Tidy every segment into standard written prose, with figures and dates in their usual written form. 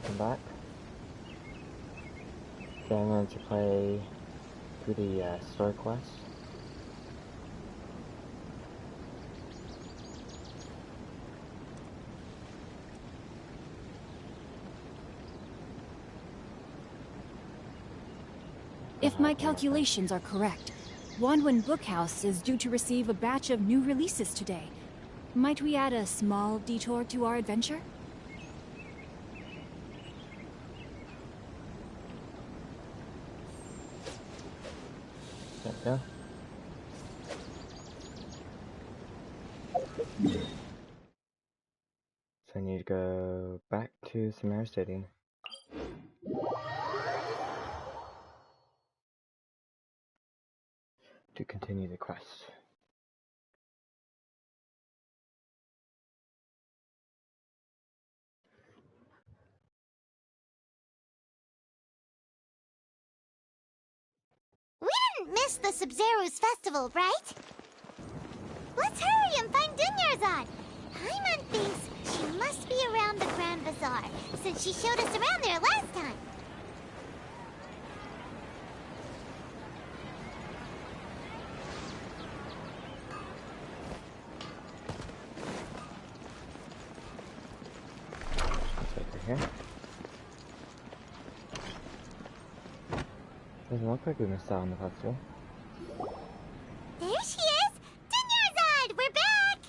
welcome back. Today I'm going to play through the story quest. If my calculations are correct, Wanwen Bookhouse is due to receive a batch of new releases today. Might we add a small detour to our adventure? There we go. So I need to go back to Sumeru City. To continue the quest. We didn't miss the Sumeru's festival, right? Let's hurry and find Dunyarzad. Paimon thinks she must be around the Grand Bazaar, since she showed us around there last time. Here. Doesn't look like we missed out on the festival. There she is! Dunyarzad! We're back!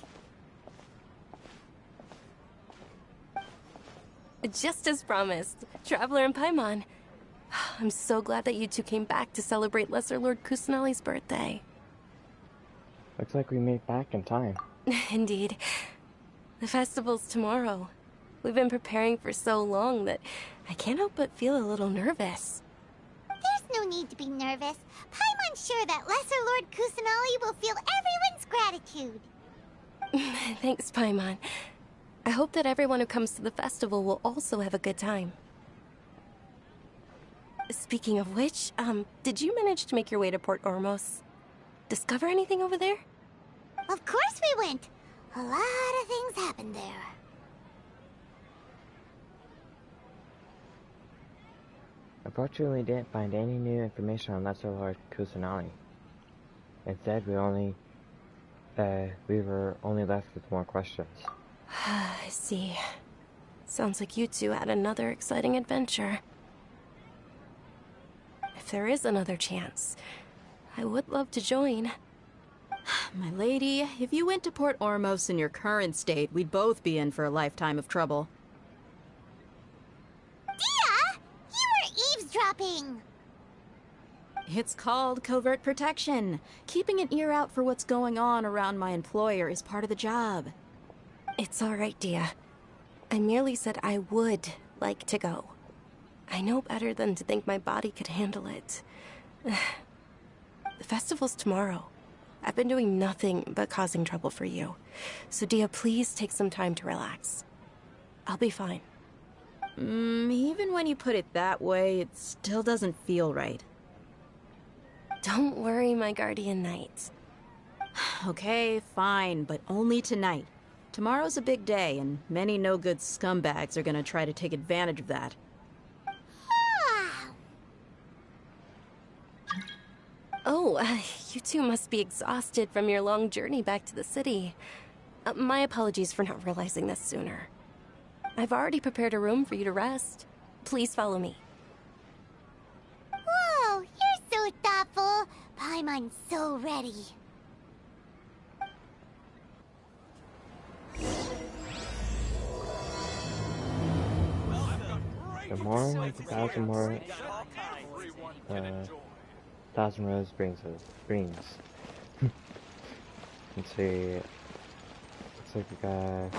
Just as promised, Traveler and Paimon. I'm so glad that you two came back to celebrate Lesser Lord Kusanali's birthday. Looks like we made it back in time. Indeed. The festival's tomorrow. We've been preparing for so long that I can't help but feel a little nervous. There's no need to be nervous. Paimon's sure that Lesser Lord Kusanali will feel everyone's gratitude. Thanks, Paimon. I hope that everyone who comes to the festival will also have a good time. Speaking of which, did you manage to make your way to Port Ormos? Discover anything over there? Of course we went. A lot of things happened there. Unfortunately, we didn't find any new information on Lesser Lord Kusanali. Instead, we were only left with more questions. I see. Sounds like you two had another exciting adventure. If there is another chance, I would love to join. My lady, if you went to Port Ormos in your current state, we'd both be in for a lifetime of trouble. Eavesdropping! It's called covert protection. Keeping an ear out for what's going on around my employer is part of the job. It's all right, Dia. I merely said I would like to go. I know better than to think my body could handle it. The festival's tomorrow. I've been doing nothing but causing trouble for you. So Dia, please take some time to relax. I'll be fine. Even when you put it that way, it still doesn't feel right. Don't worry, my guardian knight. Okay, fine, but only tonight. Tomorrow's a big day, and many no-good scumbags are gonna try to take advantage of that. Oh, you two must be exhausted from your long journey back to the city. My apologies for not realizing this sooner. I've already prepared a room for you to rest. Please follow me. Whoa, you're so thoughtful. Paimon's so ready. The more with a thousand more, thousand rows brings. Let's see. Looks like we got.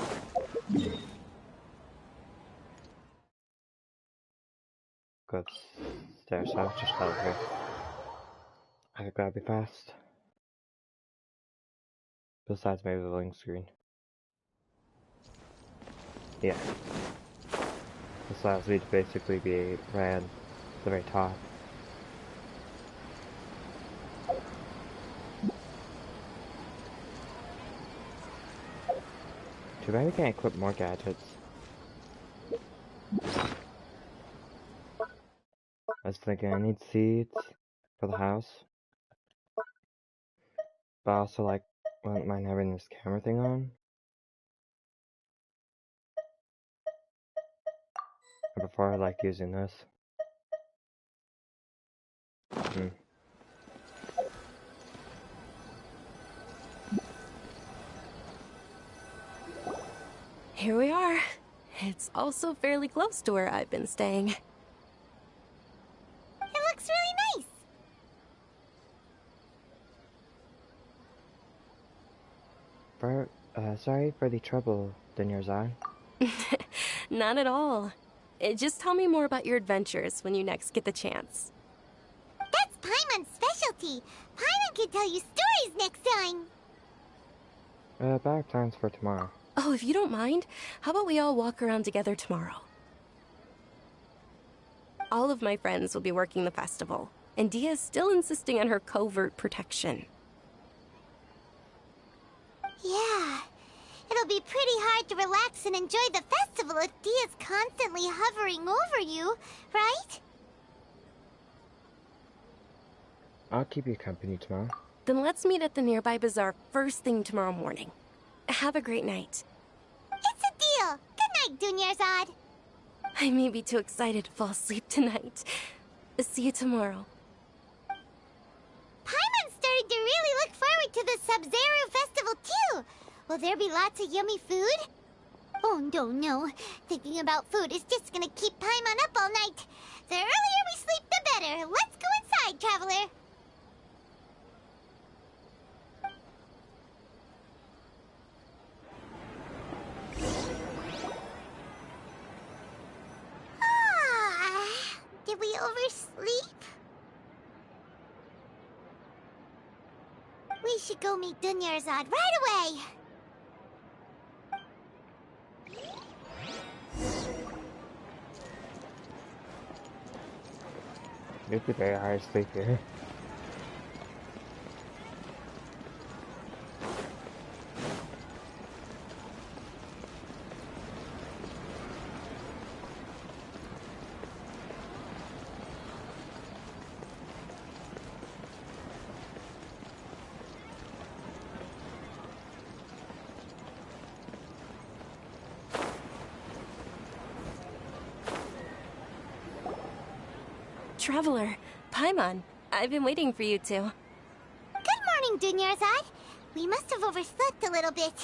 Go upstairs, so I'll just out here. I gotta be fast. Besides, maybe the link screen. Yeah. This allows me to basically be right at the very top. Too bad we can't equip more gadgets. thinking I need seeds for the house. But I also like, wouldn't mind having this camera thing on. And before I liked using this. Here we are. It's also fairly close to where I've been staying. It looks really nice. Sorry for the trouble, Dunyarzad. Not at all. Just tell me more about your adventures when you next get the chance. That's Paimon's specialty. Paimon can tell you stories next time. Better plans for tomorrow. Oh, if you don't mind, how about we all walk around together tomorrow? All of my friends will be working the festival, and Dia's still insisting on her covert protection. Yeah. It'll be pretty hard to relax and enjoy the festival if Dia's constantly hovering over you, right? I'll keep you company tomorrow. Then let's meet at the nearby bazaar first thing tomorrow morning. Have a great night. It's a deal. Good night, Dunyarzad. I may be too excited to fall asleep tonight. See you tomorrow. Paimon's starting to really look forward to the Sumeru festival too. Will there be lots of yummy food? Oh, no. Thinking about food is just gonna keep Paimon up all night. The earlier we sleep, the better. Let's go inside, traveler. Did we oversleep? We should go meet Dunyarzad right away. It'd be very hard to sleep here. Traveler, Paimon, I've been waiting for you two. Good morning, Dunyarzad. We must have overslept a little bit.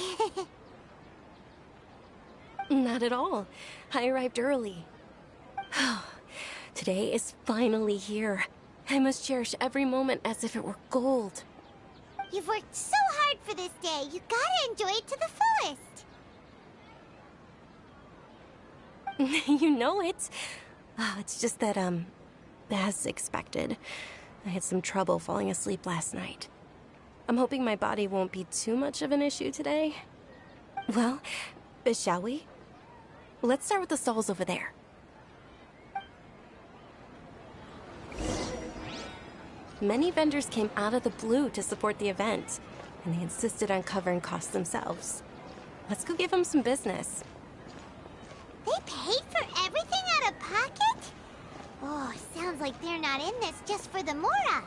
Not at all. I arrived early. Today is finally here. I must cherish every moment as if it were gold. You've worked so hard for this day. You gotta enjoy it to the fullest. You know it. It's just that, as expected, I had some trouble falling asleep last night. I'm hoping my body won't be too much of an issue today. Well, shall we? Let's start with the stalls over there. Many vendors came out of the blue to support the event, and they insisted on covering costs themselves. Let's go give them some business. They paid for everything out of pocket? Oh, sounds like they're not in this just for the Mora.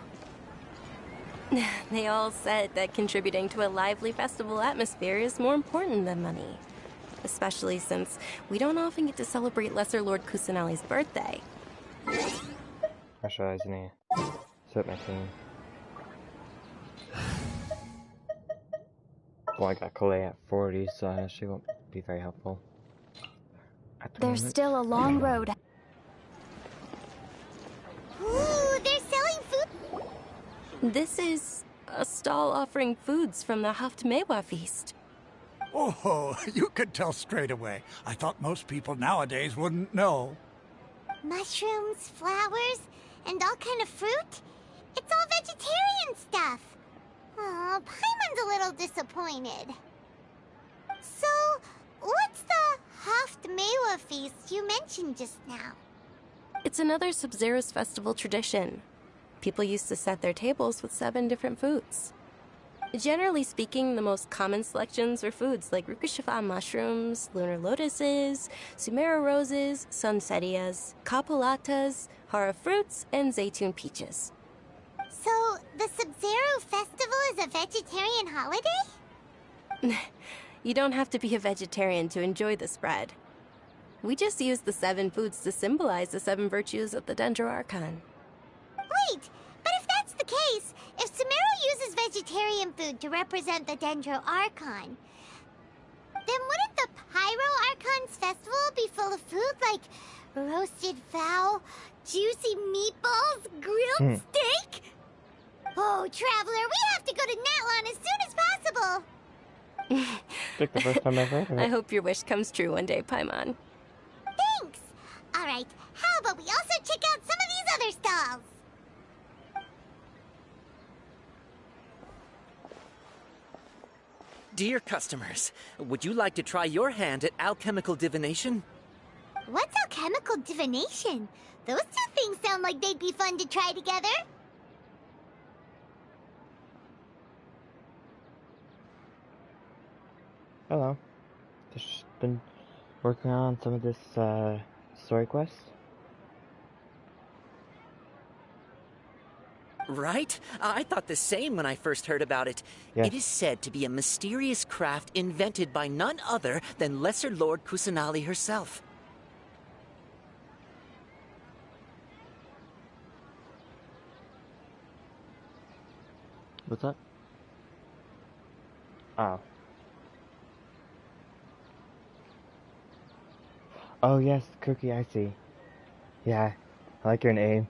They all said that contributing to a lively festival atmosphere is more important than money. Especially since we don't often get to celebrate Lesser Lord Kusanali's birthday. Specializing here. Set my team. Well, I got Colette at 40, so she won't be very helpful. There's still a long road. Ooh, they're selling food. This is a stall offering foods from the Haftmewa feast. Oh, you could tell straight away. I thought most people nowadays wouldn't know. Mushrooms, flowers, and all kind of fruit? It's all vegetarian stuff. Oh, Paimon's a little disappointed. So, what's the Haftmewa feast you mentioned just now? It's another Sub-Zero's festival tradition. People used to set their tables with 7 different foods. Generally speaking, the most common selections are foods like Rukashifa mushrooms, lunar lotuses, Sumeru roses, sunsettias, capulatas, hara fruits, and zaytun peaches. So, the Sub-Zero Festival is a vegetarian holiday? You don't have to be a vegetarian to enjoy the spread. We just use the 7 foods to symbolize the 7 virtues of the Dendro Archon. Wait, but if that's the case, if Sumeru uses vegetarian food to represent the Dendro Archon, then wouldn't the Pyro Archon's festival be full of food like roasted fowl, juicy meatballs, grilled steak? Oh, Traveler, we have to go to Natlan as soon as possible! It's like the first time I've heard of I it. hope your wish comes true one day, Paimon. Thanks! Alright, how about we also check out some of these other stalls? Dear customers, would you like to try your hand at alchemical divination? What's alchemical divination? Those two things sound like they'd be fun to try together. Hello. Just been working on some of this story quest. Right? I thought the same when I first heard about it. Yes. It is said to be a mysterious craft invented by none other than Lesser Lord Kusanali herself. What's up? Oh. Oh yes, Cookie, I see. Yeah, I like your name.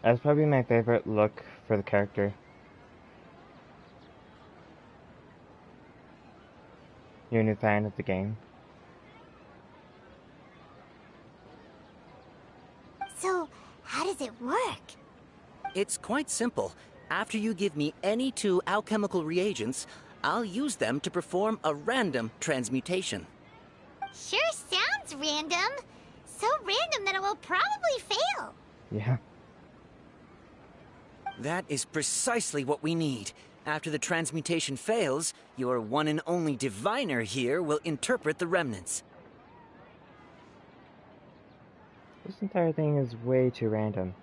That's probably my favorite look for the character. You're a new fan of the game? So, how does it work? It's quite simple. After you give me any 2 alchemical reagents, I'll use them to perform a random transmutation. Sure sounds random. So random that it will probably fail. Yeah. That is precisely what we need. After the transmutation fails, your one and only diviner here will interpret the remnants. This entire thing is way too random.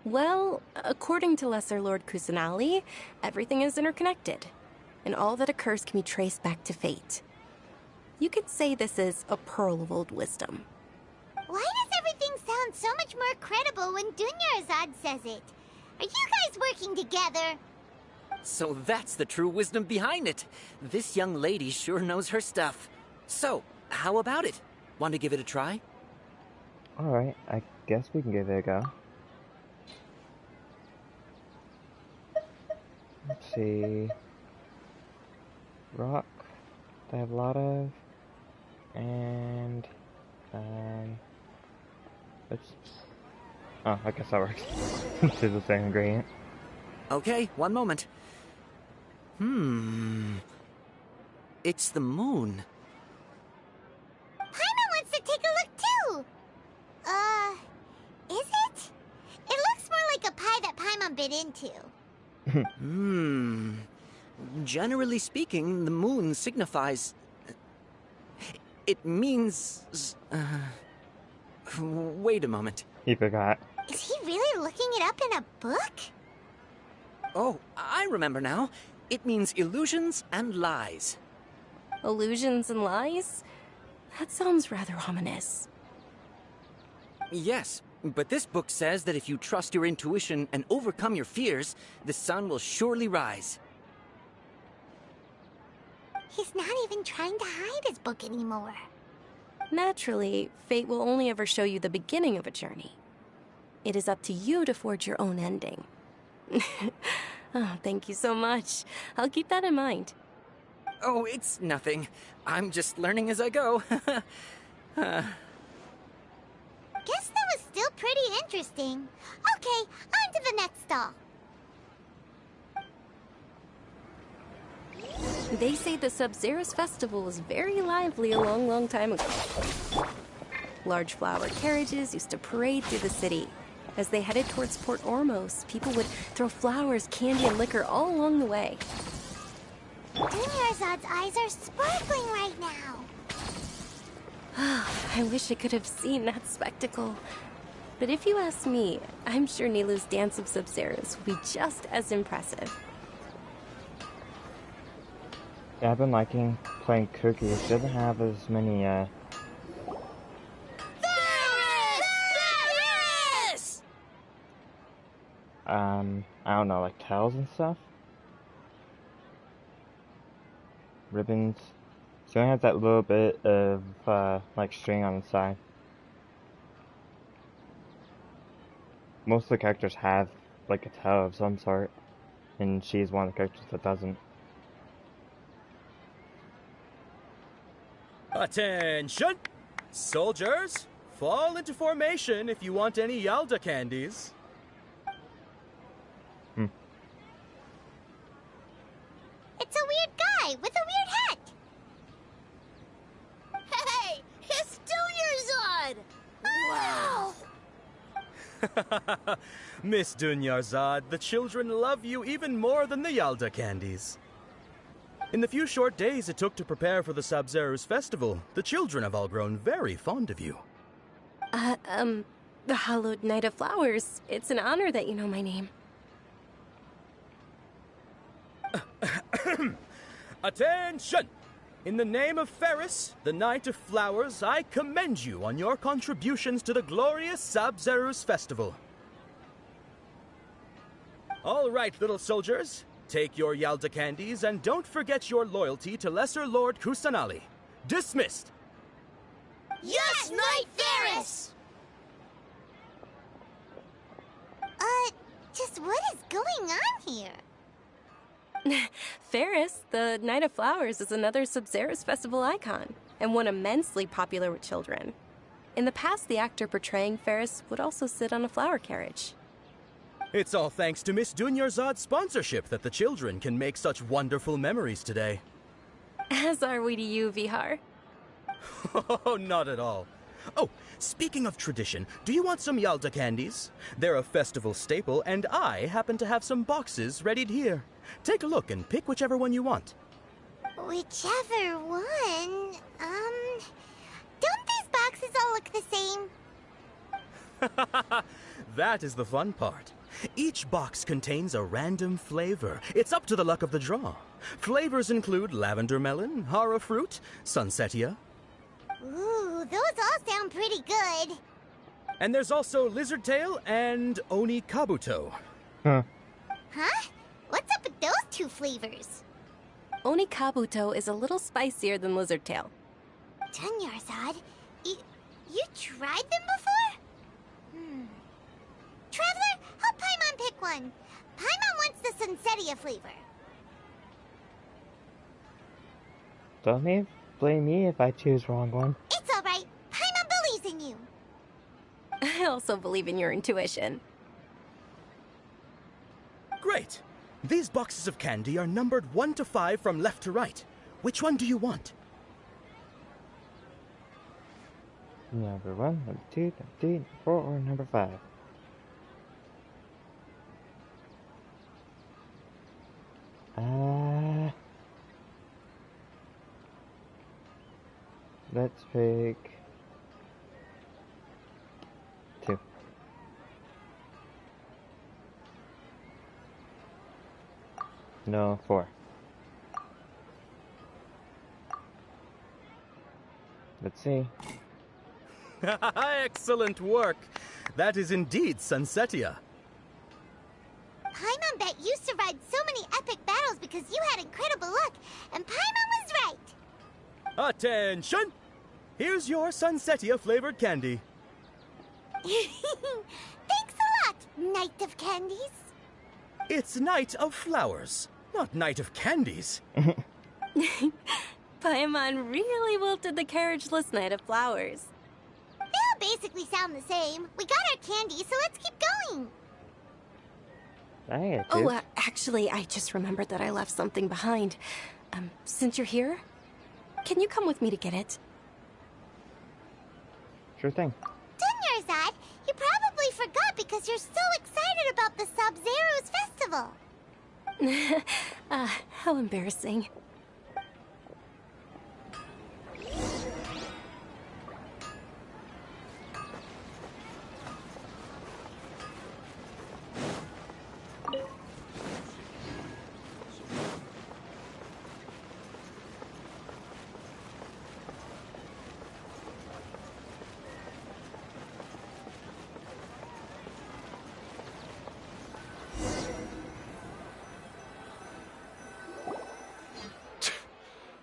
Well, according to Lesser Lord Kusanali, everything is interconnected, and all that occurs can be traced back to fate. You could say this is a pearl of old wisdom. Why does everything sound so much more credible when Dunyarzad says it? Are you guys working together? So that's the true wisdom behind it. This young lady sure knows her stuff. So, how about it? Want to give it a try? Alright, I guess we can give it a go. Let's see. Rock, I have a lot of. And, oops. Oh, I guess that works. This is the same ingredient. Okay, one moment. It's the moon. Paimon wants to take a look too! Is it? It looks more like a pie that Paimon bit into. Generally speaking, the moon signifies... It means... Wait a moment. He forgot. Is he really looking it up in a book? Oh, I remember now. It means illusions and lies. Illusions and lies? That sounds rather ominous. Yes, but this book says that if you trust your intuition and overcome your fears, the sun will surely rise. He's not even trying to hide his book anymore. Naturally, fate will only ever show you the beginning of a journey. It is up to you to forge your own ending. Oh, thank you so much. I'll keep that in mind. Oh, it's nothing. I'm just learning as I go. Guess that was still pretty interesting. Okay, on to the next stall. They say the Sub-Zero's festival was very lively a long, long time ago. Large flower carriages used to parade through the city, As they headed towards Port Ormos, people would throw flowers, candy, and liquor all along the way. Dunyarzad's eyes are sparkling right now. I wish I could have seen that spectacle. But if you ask me, I'm sure Nilu's Dance of Sub-Zeros will be just as impressive. Yeah, I've been liking playing Cookie. It doesn't have as many, I don't know, like tails and stuff. Ribbons. So it has that little bit of, like string on the side. Most of the characters have, like, a tail of some sort. And she's one of the characters that doesn't. Attention! Soldiers, fall into formation if you want any Yalda candies. It's a weird guy with a weird hat. Hey, it's Dunyarzad! Wow! Miss Dunyarzad, the children love you even more than the Yalda candies. In the few short days it took to prepare for the Sub-Zero's festival, the children have all grown very fond of you. The Hallowed Night of Flowers. It's an honor that you know my name. Attention! In the name of Ferris, the Knight of Flowers, I commend you on your contributions to the glorious Sub-Zero's festival. All right, little soldiers. Take your Yalda candies and don't forget your loyalty to Lesser Lord Kusanali. Dismissed! Yes, Knight Ferris! Just what is going on here? Ferris, the Night of Flowers, is another Sub-Zero's festival icon, and one immensely popular with children. In the past, the actor portraying Ferris would also sit on a flower carriage. It's all thanks to Miss Dunyarzad's sponsorship that the children can make such wonderful memories today. As are we to you, Vihar. Oh, not at all. Oh, speaking of tradition, do you want some Yalda candies? They're a festival staple, and I happen to have some boxes readied here. Take a look and pick whichever one you want. Whichever one? Don't these boxes all look the same? That is the fun part. Each box contains a random flavor. It's up to the luck of the draw. Flavors include lavender melon, hara fruit, sunsetia. Ooh, those all sound pretty good. And there's also lizard tail and oni kabuto. Huh. Huh? What's up with those two flavors? Oni Kabuto is a little spicier than Lizard Tail. Dunyarzad, you tried them before? Traveler, help Paimon pick one. Paimon wants the Sunsetia flavor. Don't blame me if I choose wrong one. It's alright. Paimon believes in you. I also believe in your intuition. Great! These boxes of candy are numbered 1 to 5 from left to right. Which one do you want? Number 1, number 2, number 3, number 4, or number 5? Let's pick 2. No, 4. Let's see. Excellent work! That is indeed Sunsetia. Paimon bet you survived so many epic battles because you had incredible luck, and Paimon was right. Attention! Here's your Sunsetia flavored candy. Thanks a lot, Knight of Candies. It's Night of Flowers, not Night of Candies. Paimon really wilted the carriageless Night of Flowers. They all basically sound the same. We got our candy, so let's keep going. Actually, I just remembered that I left something behind. Since you're here, can you come with me to get it? Sure thing. Dunyarzad, you probably forgot that because you're so excited about the Sub-Zero's festival. How embarrassing.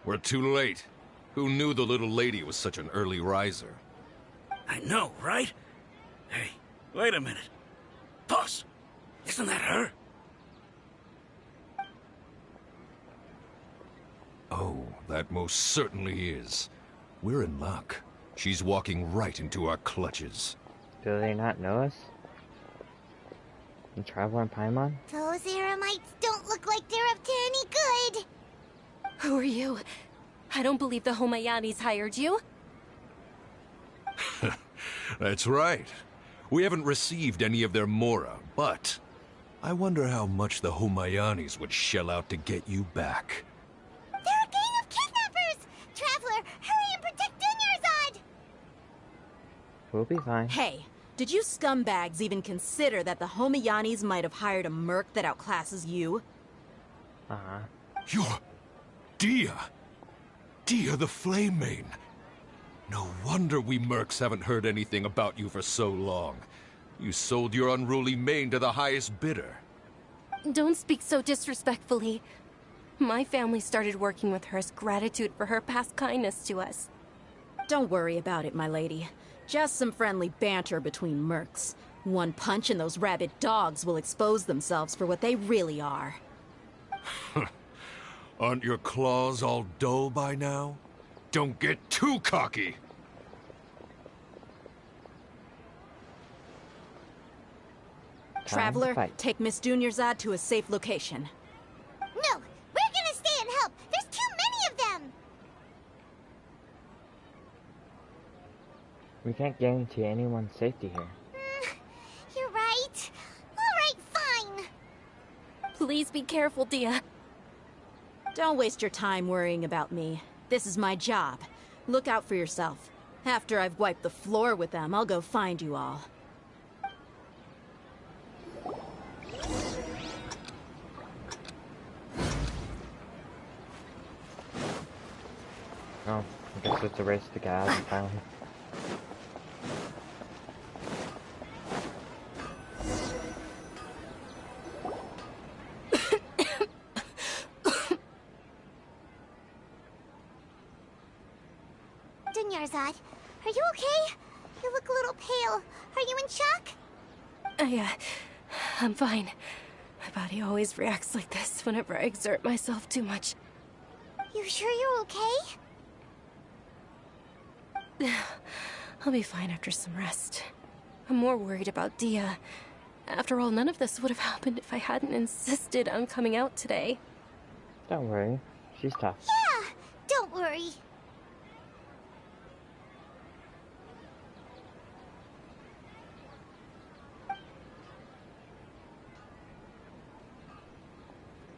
We're too late. Who knew the little lady was such an early riser? I know, right? Hey, wait a minute. Boss, isn't that her? Oh, that most certainly is. We're in luck. She's walking right into our clutches. Do they not know us? The Traveler and Paimon? Those Eremites don't look like they're up to any good. Who are you? I don't believe the Homayanis hired you. That's right. We haven't received any of their Mora, but I wonder how much the Homayanis would shell out to get you back. They're a gang of kidnappers! Traveler, hurry and protect Dunyarzad! We'll be fine. Hey, did you scumbags even consider that the Homayanis might have hired a merc that outclasses you? Uh-huh. You're... Dia! Dia the Flame Mane! No wonder we mercs haven't heard anything about you for so long. You sold your unruly mane to the highest bidder. Don't speak so disrespectfully. My family started working with her as gratitude for her past kindness to us. Don't worry about it, my lady. Just some friendly banter between mercs. One punch and those rabid dogs will expose themselves for what they really are. Aren't your claws all dull by now? Don't get too cocky! Traveler, take Miss Dunyarzad to a safe location. No, we're gonna stay and help. There's too many of them. We can't guarantee anyone's safety here. You're right. All right, fine. Please be careful, Dia. Don't waste your time worrying about me. This is my job. Look out for yourself. After I've wiped the floor with them, I'll go find you all. Oh, I guess it's a race to get out of town. Dunyarzad, are you okay? You look a little pale. Are you in shock? I'm fine. My body always reacts like this whenever I exert myself too much. You sure you're okay? I'll be fine after some rest. I'm more worried about Dia. After all, none of this would have happened if I hadn't insisted on coming out today. Don't worry. She's tough. Yeah, don't worry.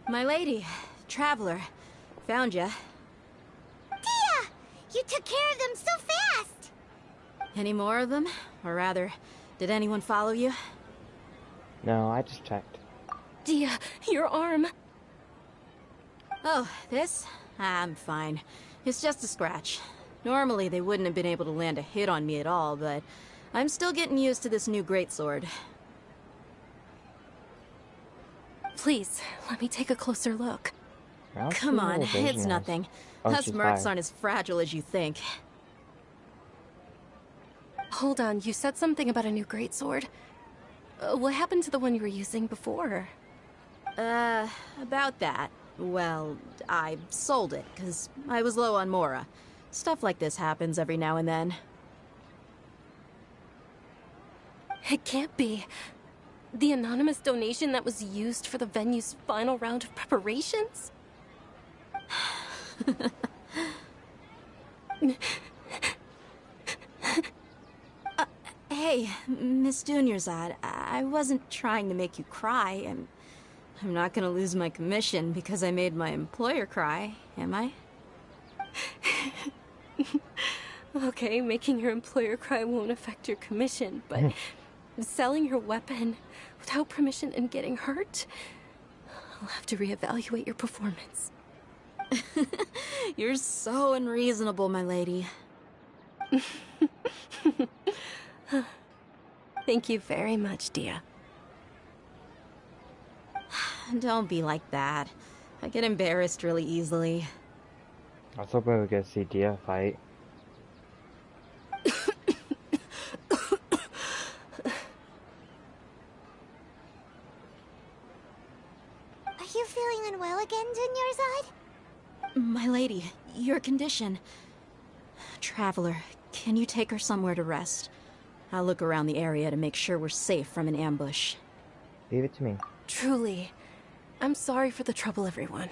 My lady, Traveler, found ya. Dia! You took care of them so fast! Any more of them? Or rather, did anyone follow you? No, I just checked. Dia, your arm! Oh, this? I'm fine. It's just a scratch. Normally they wouldn't have been able to land a hit on me at all, but I'm still getting used to this new greatsword. Please, let me take a closer look. Come on, it's nothing. Us mercs aren't as fragile as you think. Hold on, you said something about a new greatsword. What happened to the one you were using before? About that. Well, I sold it, because I was low on Mora. Stuff like this happens every now and then. It can't be. The anonymous donation that was used for the venue's final round of preparations? Hey, Miss Dunyarzad, I wasn't trying to make you cry, and I'm not gonna lose my commission because I made my employer cry, am I? Okay, making your employer cry won't affect your commission, but selling your weapon without permission and getting hurt? I'll have to reevaluate your performance. You're so unreasonable, my lady. Thank you very much, Dia. Don't be like that. I get embarrassed really easily. I was hoping we could see Dia fight. Are you feeling unwell again, Dunyarzad? My lady, your condition. Traveler, can you take her somewhere to rest? I'll look around the area to make sure we're safe from an ambush. Leave it to me. Truly, I'm sorry for the trouble, everyone.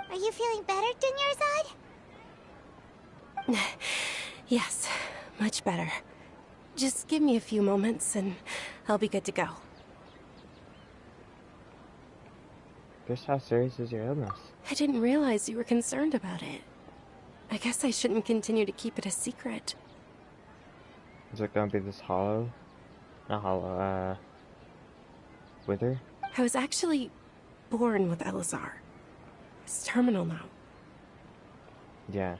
Are you feeling better, Dunyarzad? Yes, much better. Just give me a few moments and I'll be good to go. Just how serious is your illness? I didn't realize you were concerned about it. I guess I shouldn't continue to keep it a secret. Is it gonna be this hollow? Not hollow, wither? I was actually born with Elazar. It's terminal now. Yeah.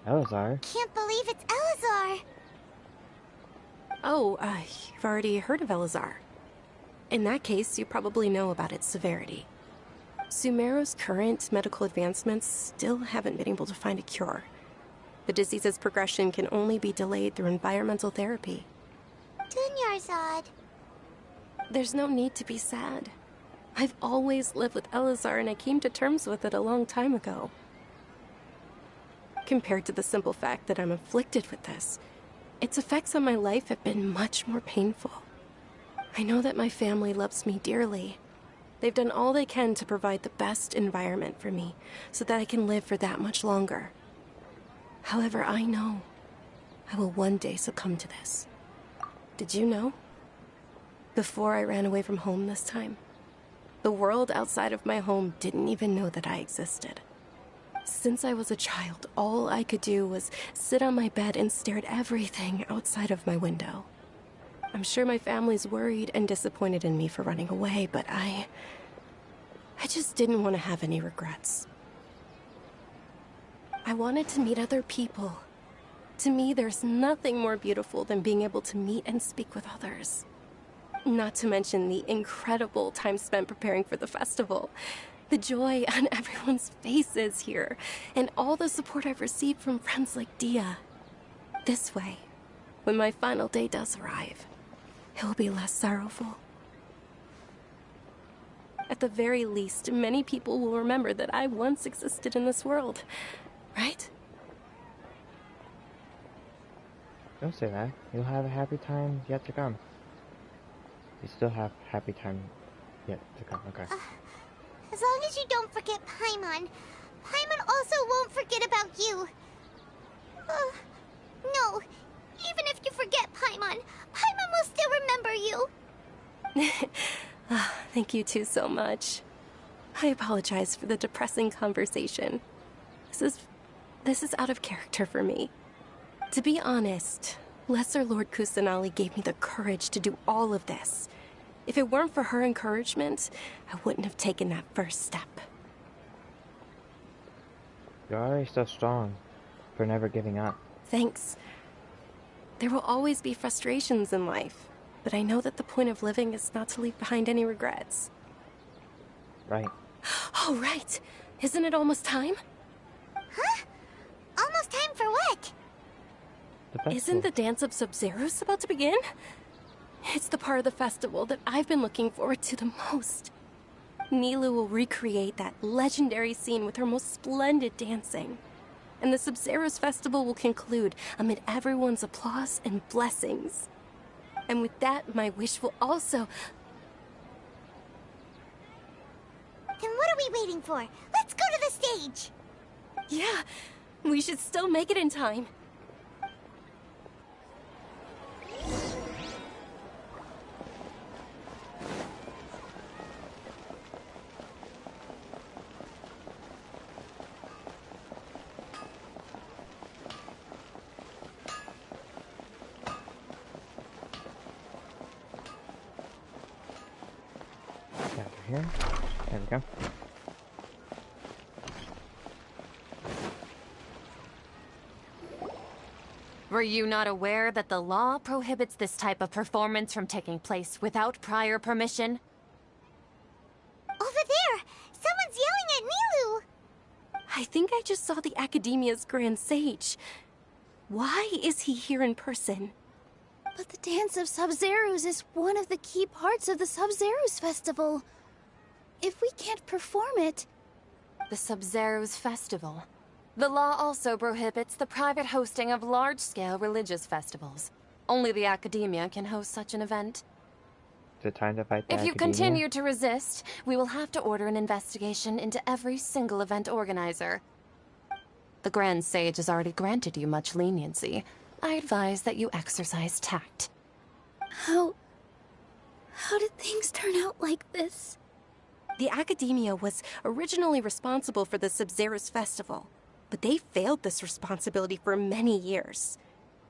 Elazar? Can't believe it's Elazar! Oh, you've already heard of Elazar. In that case, you probably know about its severity. Sumeru's current medical advancements still haven't been able to find a cure. The disease's progression can only be delayed through environmental therapy. Dunyarzad. There's no need to be sad. I've always lived with Elazar and I came to terms with it a long time ago. Compared to the simple fact that I'm afflicted with this, its effects on my life have been much more painful. I know that my family loves me dearly. They've done all they can to provide the best environment for me so that I can live for that much longer. However, I know I will one day succumb to this. Did you know? Before I ran away from home this time, the world outside of my home didn't even know that I existed. Since I was a child, all I could do was sit on my bed and stare at everything outside of my window. I'm sure my family's worried and disappointed in me for running away, but I just didn't want to have any regrets. I wanted to meet other people. To me, there's nothing more beautiful than being able to meet and speak with others. Not to mention the incredible time spent preparing for the festival. The joy on everyone's faces here, and all the support I've received from friends like Dia. This way, when my final day does arrive, it will be less sorrowful. At the very least, many people will remember that I once existed in this world, right? Don't say that. You'll have a happy time yet to come. You still have happy time yet to come, okay. As long as you don't forget Paimon. Paimon also won't forget about you. No. Even if you forget Paimon, Paimon will still remember you. Thank you two so much. I apologize for the depressing conversation. This is out of character for me. To be honest, Lesser Lord Kusanali gave me the courage to do all of this. If it weren't for her encouragement, I wouldn't have taken that first step. You're already so strong for never giving up. Thanks. There will always be frustrations in life, but I know that the point of living is not to leave behind any regrets. Right. Oh, right. Isn't it almost time? Huh? Almost time for what? Isn't the dance of Sub-Zeros about to begin? It's the part of the festival that I've been looking forward to the most. Nilu will recreate that legendary scene with her most splendid dancing. And the Sub-Zero's festival will conclude amid everyone's applause and blessings. And with that, my wish will also... Then what are we waiting for? Let's go to the stage! Yeah, we should still make it in time. Here. There we go. Were you not aware that the law prohibits this type of performance from taking place without prior permission? Over there! Someone's yelling at Nilu! I think I just saw the Academia's Grand Sage. Why is he here in person? But the Dance of Sub-Zeros is one of the key parts of the Sub-Zeros Festival. If we can't perform it... The Sub-Zeros Festival. The law also prohibits the private hosting of large-scale religious festivals. Only the Academia can host such an event. Is it time to fight the If you Academia? continue to resist, we will have to order an investigation into every single event organizer. The Grand Sage has already granted you much leniency. I advise that you exercise tact. How did things turn out like this? The Academia was originally responsible for the Sub-Zeros Festival, but they failed this responsibility for many years.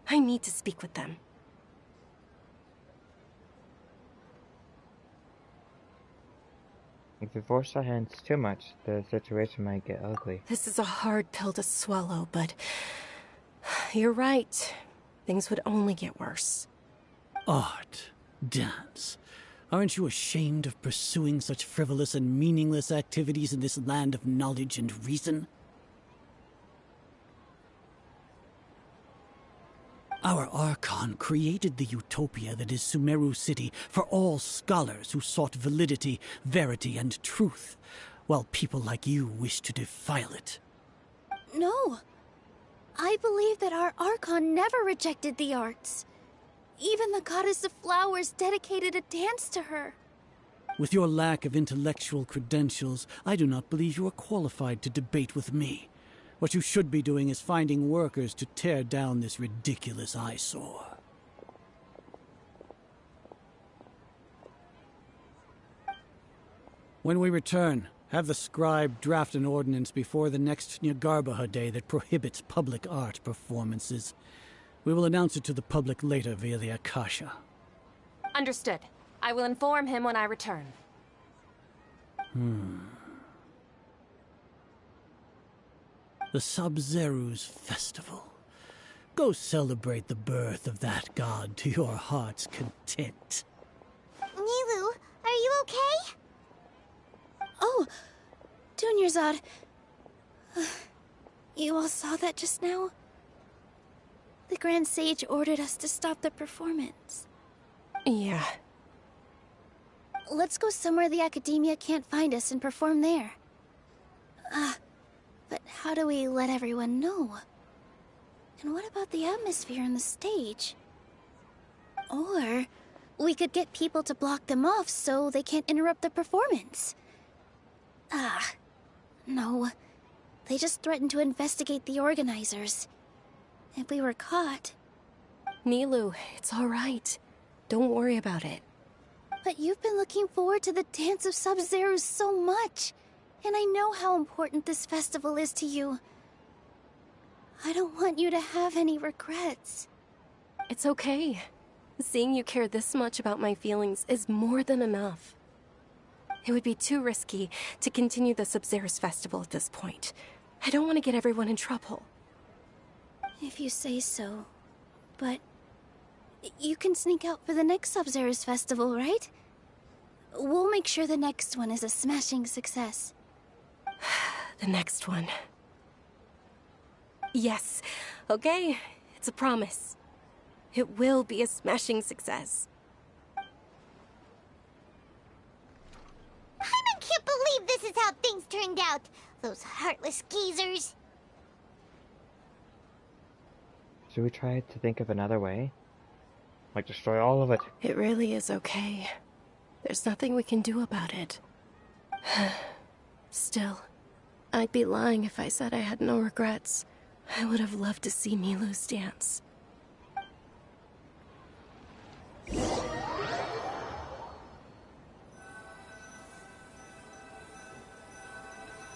I need to speak with them. If we force our hands too much, the situation might get ugly. This is a hard pill to swallow, but you're right. Things would only get worse. Art, dance. Aren't you ashamed of pursuing such frivolous and meaningless activities in this land of knowledge and reason? Our Archon created the utopia that is Sumeru City for all scholars who sought validity, verity, and truth, while people like you wish to defile it. No. I believe that our Archon never rejected the arts. Even the goddess of flowers dedicated a dance to her. With your lack of intellectual credentials, I do not believe you are qualified to debate with me. What you should be doing is finding workers to tear down this ridiculous eyesore. When we return, have the scribe draft an ordinance before the next Nyagarbha Day that prohibits public art performances. We will announce it to the public later via the Akasha. Understood. I will inform him when I return. The Sub-Zero's festival. Go celebrate the birth of that god to your heart's content. Nilu, are you okay? Oh, Dunyarzad. You all saw that just now? The Grand Sage ordered us to stop the performance. Yeah. Let's go somewhere the Academia can't find us and perform there. But how do we let everyone know? And what about the atmosphere on the stage? Or we could get people to block them off so they can't interrupt the performance. No. They just threatened to investigate the organizers. If we were caught... Nilu, it's all right. Don't worry about it. But you've been looking forward to the Dance of Sub-Zeros so much. And I know how important this festival is to you. I don't want you to have any regrets. It's okay. Seeing you care this much about my feelings is more than enough. It would be too risky to continue the Sub-Zeros festival at this point. I don't want to get everyone in trouble. If you say so. But you can sneak out for the next Sub-Zeros festival, right? We'll make sure the next one is a smashing success. The next one. Yes. Okay. It's a promise. It will be a smashing success. turned out. Those heartless geezers. Should we try to think of another way? Like destroy all of it? It really is okay. There's nothing we can do about it. Still, I'd be lying if I said I had no regrets. I would have loved to see Milu's dance.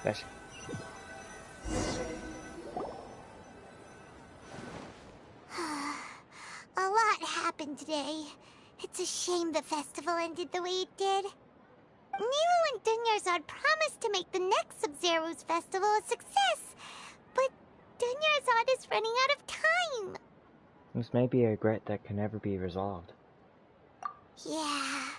Yes. A lot happened today. It's a shame the festival ended the way it did. Nilo and Dunyarzad promised to make the next Sub-Zero's festival a success, but Dunyarzad is running out of time. This may be a regret that can never be resolved. Yeah.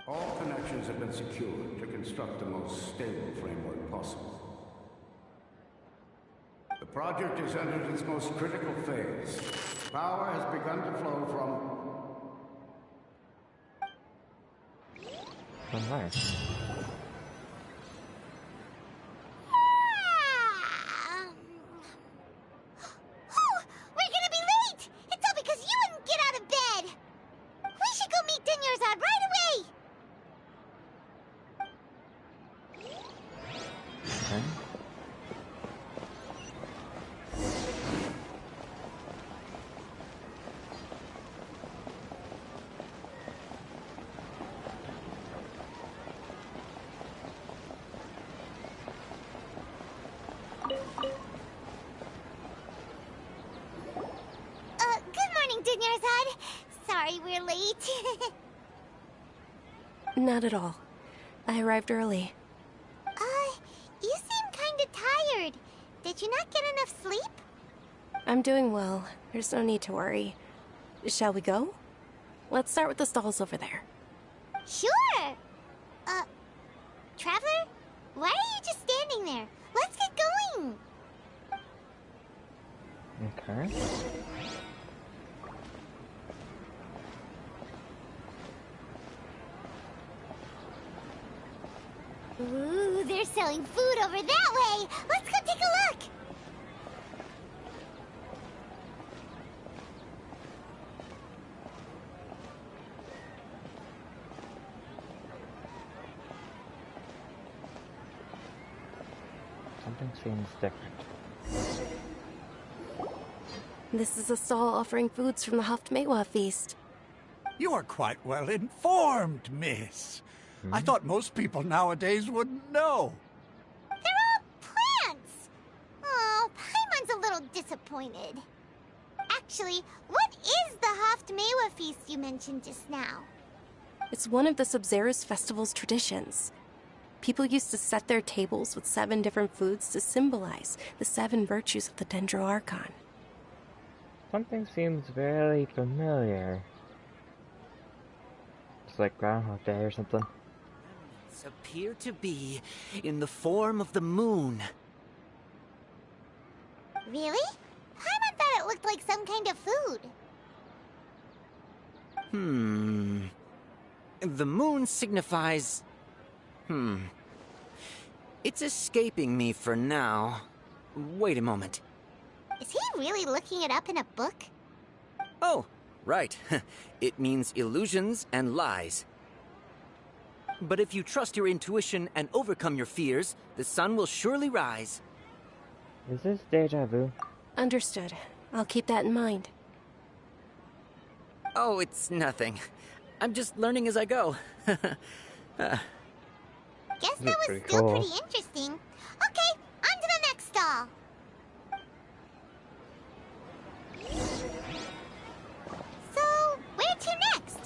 All connections have been secured to construct the most stable framework possible. The project has entered its most critical phase. Power has begun to flow From where? Oh, we're gonna be late! It's all because you wouldn't get out of bed! We should go meet Dunyarzad right away! Okay. Good morning, Dunyarzad. Sorry we're late. Not at all. I arrived early. You seem kinda tired. Did you not get enough sleep? I'm doing well. There's no need to worry. Shall we go? Let's start with the stalls over there. Sure! Traveler? Why are you just standing there? Let's get going! Okay. Ooh, they're selling food over that way! Let's go take a look! Something seems different. This is a stall offering foods from the Haftmewa feast. You are quite well informed, miss. I thought most people nowadays wouldn't know. They're all plants! Oh, Paimon's a little disappointed. Actually, what is the Haftmewa feast you mentioned just now? It's one of the Sub-Zero's festival's traditions. People used to set their tables with 7 different foods to symbolize the 7 virtues of the Dendro Archon. Something seems very familiar. It's like Groundhog Day or something. Appear to be in the form of the moon. Really? Paimon thought it looked like some kind of food. The moon signifies... It's escaping me for now. Wait a moment. Is he really looking it up in a book? Oh, right. It means illusions and lies. But if you trust your intuition and overcome your fears, the sun will surely rise. Is this deja vu? Understood. I'll keep that in mind. Oh, it's nothing. I'm just learning as I go. Guess that was pretty still cool. pretty interesting. Okay, on to the next stall. So, where to next?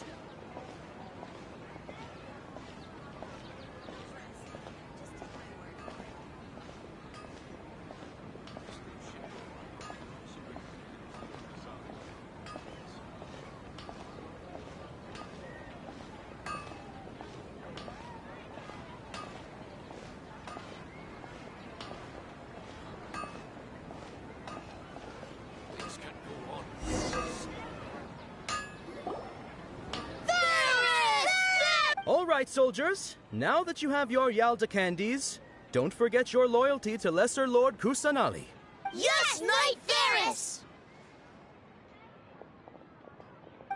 All right, soldiers. Now that you have your Yalda candies, don't forget your loyalty to Lesser Lord Kusanali. Yes, Knight Varys!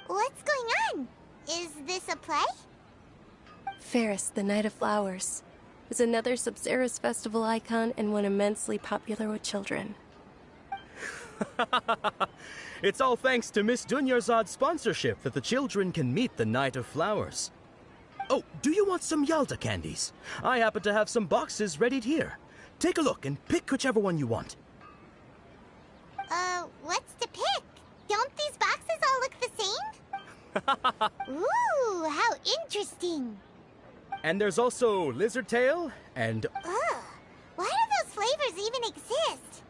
What's going on? Is this a play? Ferris, the Knight of Flowers, is another Sabzeruz festival icon and one immensely popular with children. It's all thanks to Miss Dunyarzad's sponsorship that the children can meet the Knight of Flowers. Oh, do you want some Yalda candies? I happen to have some boxes readied here. Take a look and pick whichever one you want. What's to pick? Don't these boxes all look the same? Ooh, how interesting. And there's also Lizard Tail and... Ugh, why do those flavors even exist?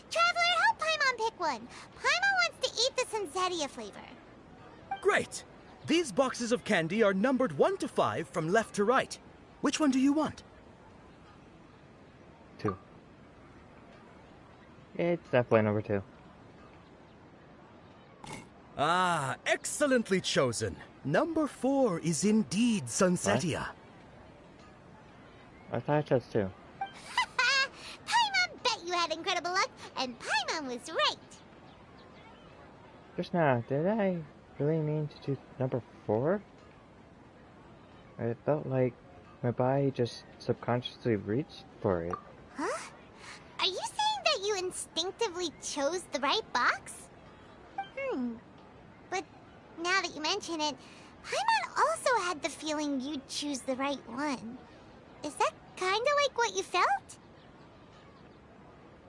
Traveler, help Paimon pick one. Paimon wants to eat the Sensetia flavor. Great! These boxes of candy are numbered 1 to 5 from left to right. Which one do you want? 2. It's definitely number 2. Ah, excellently chosen. Number 4 is indeed Sunsetia. I thought I chose 2. Paimon bet you had incredible luck, and Paimon was right. Just now, did I really mean to choose number 4? It felt like my body just subconsciously reached for it. Huh? Are you saying that you instinctively chose the right box? But now that you mention it, Paimon also had the feeling you'd choose the right one. Is that kinda like what you felt?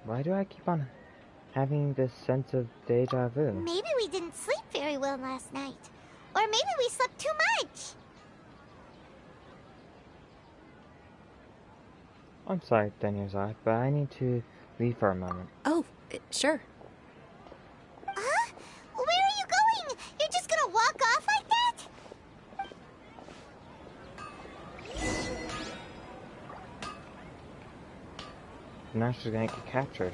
Why do I keep on having this sense of deja vu? Maybe we didn't sleep very well last night. Or maybe we slept too much. I'm sorry, Dunyarzad, but I need to leave for a moment. Oh, sure. Huh? Where are you going? You're just gonna walk off like that? Now she's gonna get captured.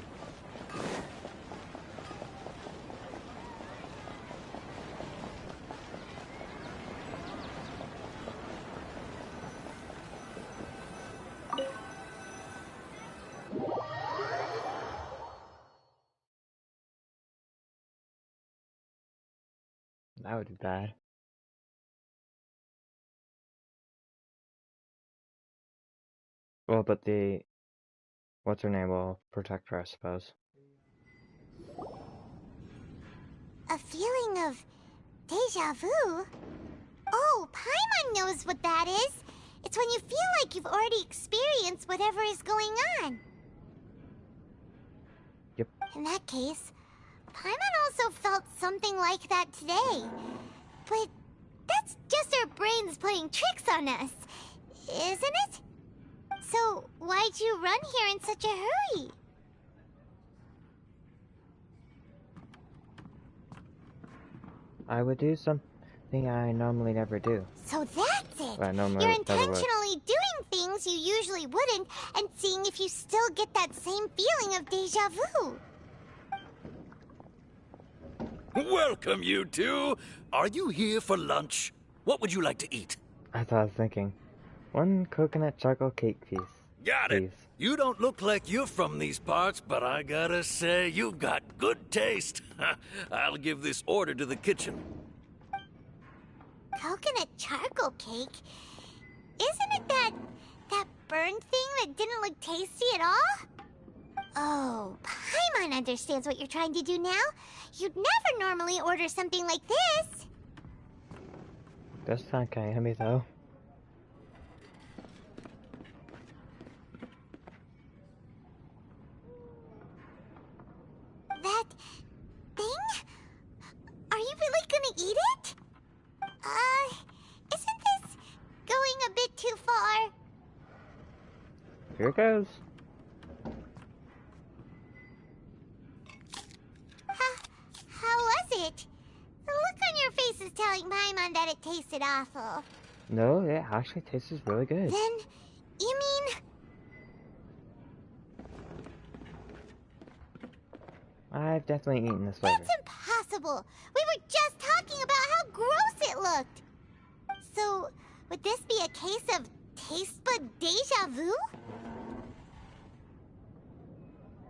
That would be bad. Well, but what's her name will protect her, I suppose. A feeling of deja vu? Oh, Paimon knows what that is. It's when you feel like you've already experienced whatever is going on. Yep. In that case, Paimon also felt something like that today. But that's just our brains playing tricks on us, isn't it? So why'd you run here in such a hurry? I would do something I normally never do. So that's it! Well, You're intentionally doing things you usually wouldn't and seeing if you still get that same feeling of deja vu. Welcome, you two. Are you here for lunch? What would you like to eat? As I was thinking, one coconut chocolate cake piece. Got it. You don't look like you're from these parts, but I gotta say, you've got good taste. I'll give this order to the kitchen. Coconut charcoal cake? Isn't it that burned thing that didn't look tasty at all? Oh, Paimon understands what you're trying to do now. You'd never normally order something like this. Does sound kinda yummy though. That thing? Are you really gonna eat it? Isn't this going a bit too far? Here goes. How was it? The look on your face is telling Paimon that it tasted awful. No, it actually tastes really good. Then, you mean... I've definitely eaten this flavor. That's impossible! We were just talking about how gross it looked! Would this be a case of taste bud deja vu?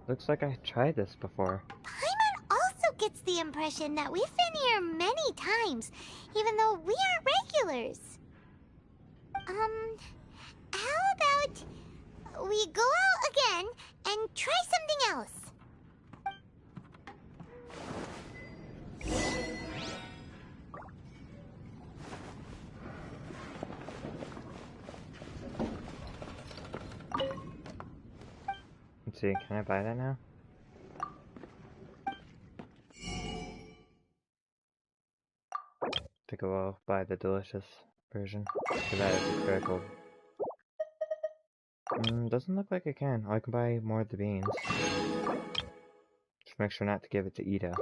Looks like I tried this before. Paimon also gets the impression that we've been here many times, even though we aren't regulars. How about we go out again and try something else? Let's see, can I buy that now? I think I will buy the delicious version. So that is very cool. Doesn't look like I can. Oh, I can buy more of the beans. Just make sure not to give it to Ida.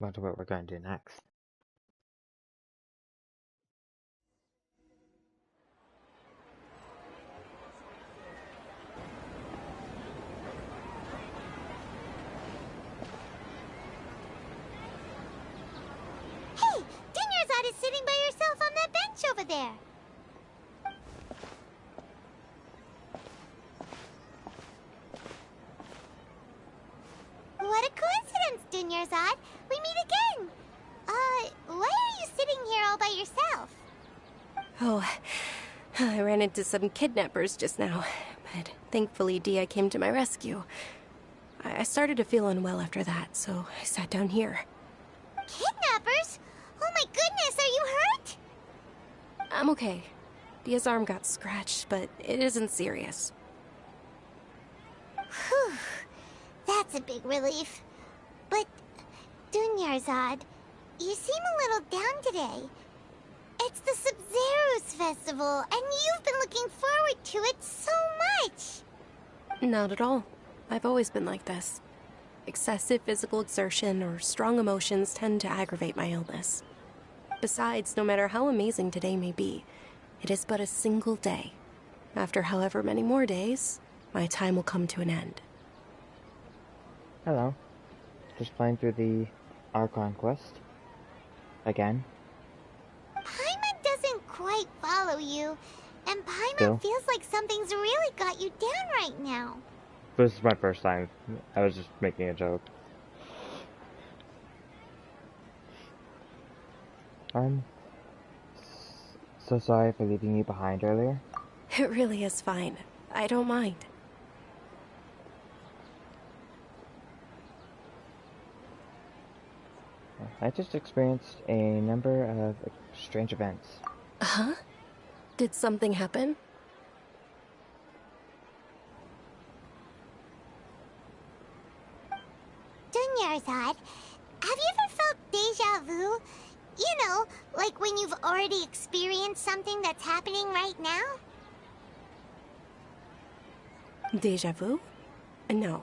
Wonder what we're going to do next. Hey! Dinyarzad is sitting by herself on that bench over there. What a coincidence, Dinyarzad. We meet again. Why are you sitting here all by yourself? Oh, I ran into some kidnappers just now, but thankfully Dia came to my rescue. I started to feel unwell after that, so I sat down here. Kidnappers? Oh my goodness, are you hurt? I'm okay. Dia's arm got scratched, but it isn't serious. Whew. That's a big relief. But, Dunyarzad, you seem a little down today. It's the Sub-Zero's festival, and you've been looking forward to it so much. Not at all. I've always been like this. Excessive physical exertion or strong emotions tend to aggravate my illness. Besides, no matter how amazing today may be, it is but a single day. After however many more days, my time will come to an end. Hello. Just playing through the Archon quest. Again. Paimon doesn't quite follow you, and Paimon Still? feels like something's really got you down right now. This is my first time. I was just making a joke. I'm so sorry for leaving you behind earlier. It really is fine. I don't mind. I just experienced a number of strange events. Huh? Did something happen? Dunyarzad, have you ever felt deja vu? You know, like when you've already experienced something that's happening right now? Deja vu? No.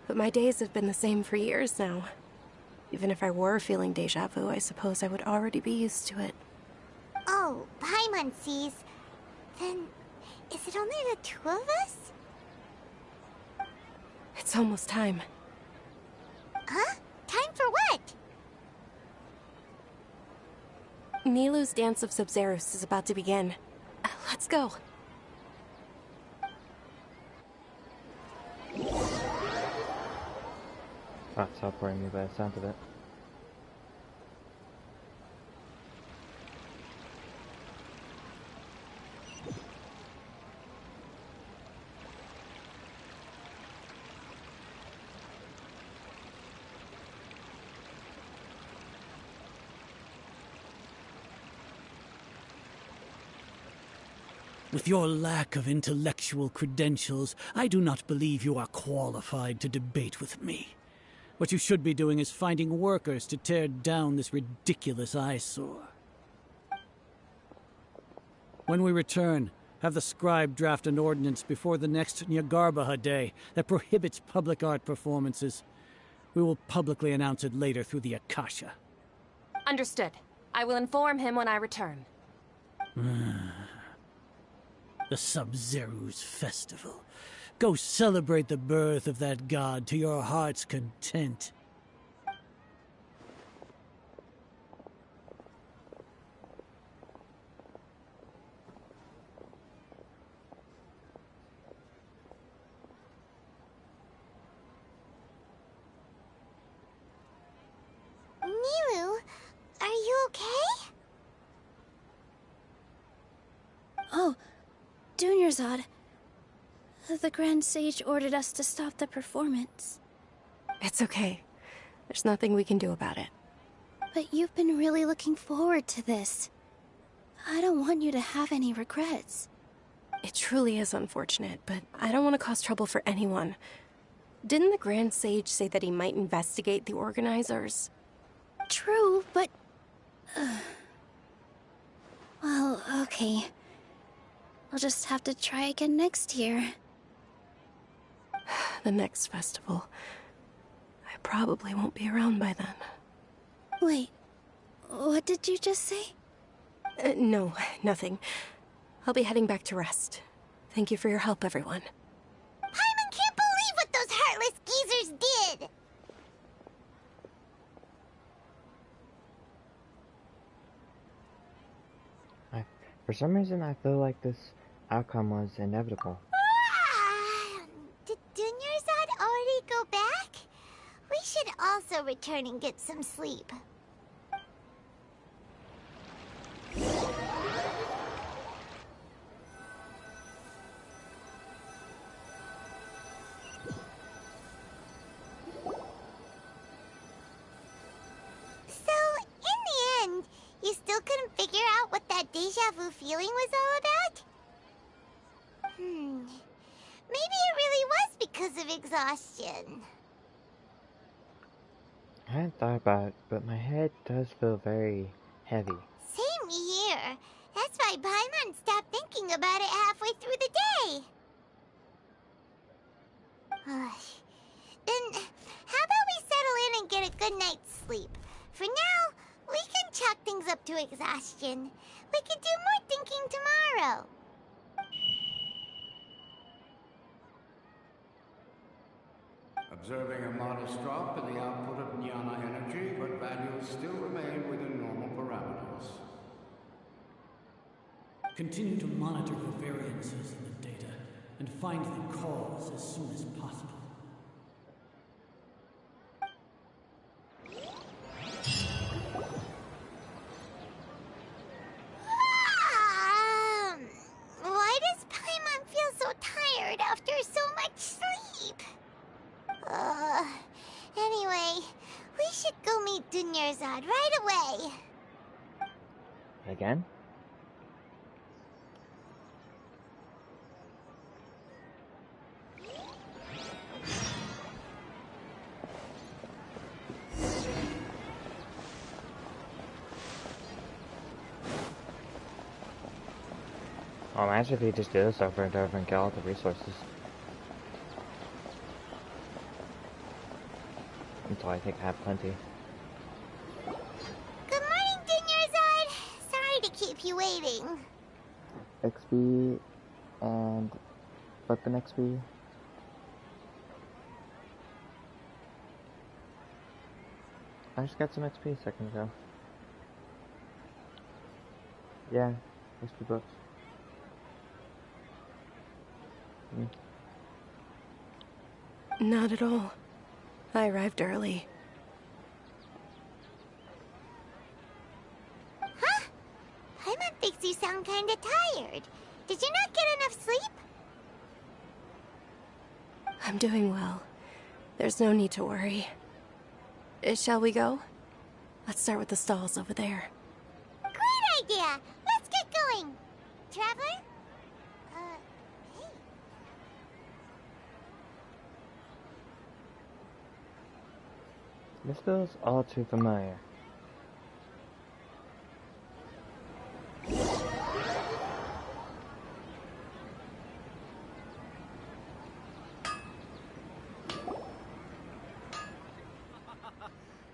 But my days have been the same for years now. Even if I were feeling deja vu, I suppose I would already be used to it. Oh, Paimon sees. Then, is it only the two of us? It's almost time. Huh? Time for what? Nilou's Dance of Sub-Zeros is about to begin. Let's go. Oh, it's teleporting me by the sound of it. With your lack of intellectual credentials, I do not believe you are qualified to debate with me. What you should be doing is finding workers to tear down this ridiculous eyesore. When we return, have the scribe draft an ordinance before the next Nyagarbaha Day that prohibits public art performances. We will publicly announce it later through the Akasha. Understood. I will inform him when I return. The Sub-Zeru's festival. Go celebrate the birth of that god to your heart's content. Nilu, are you okay? Oh, Dunyarzad. The Grand Sage ordered us to stop the performance. It's okay. There's nothing we can do about it. But you've been really looking forward to this. I don't want you to have any regrets. It truly is unfortunate, but I don't want to cause trouble for anyone. Didn't the Grand Sage say that he might investigate the organizers? True, but... well, okay. I'll just have to try again next year. The next festival. I probably won't be around by then. Wait, what did you just say? No, nothing. I'll be heading back to rest. Thank you for your help, everyone. Paimon can't believe what those heartless geezers did! For some reason, I feel like this outcome was inevitable. Did Dunyarzad already go back? We should also return and get some sleep. So, in the end, you still couldn't figure out what that deja vu feeling was all about? Maybe it really was because of exhaustion. I hadn't thought about it, but my head does feel very heavy. Same here. That's why Paimon stopped thinking about it halfway through the day. Then, how about we settle in and get a good night's sleep? For now, we can chalk things up to exhaustion. We could do more thinking tomorrow. Observing a modest drop in the output of Jnana energy, but values still remain within normal parameters. Continue to monitor for variances in the data and find the cause as soon as possible. Why does Paimon feel so tired after so much sleep? Anyway, we should go meet Dunyarzad right away. Again? Oh, imagine if you just do this over and over and get all the resources. Until I think I have plenty. Good morning, Dunyarzad. Sorry to keep you waiting. XP and weapon XP. I just got some XP a second ago. Yeah, XP books. Not at all. I arrived early. Huh? Paimon thinks you sound kinda tired. Did you not get enough sleep? I'm doing well. There's no need to worry. Shall we go? Let's start with the stalls over there. Great idea! Let's get going! Traveler? This feels all too familiar.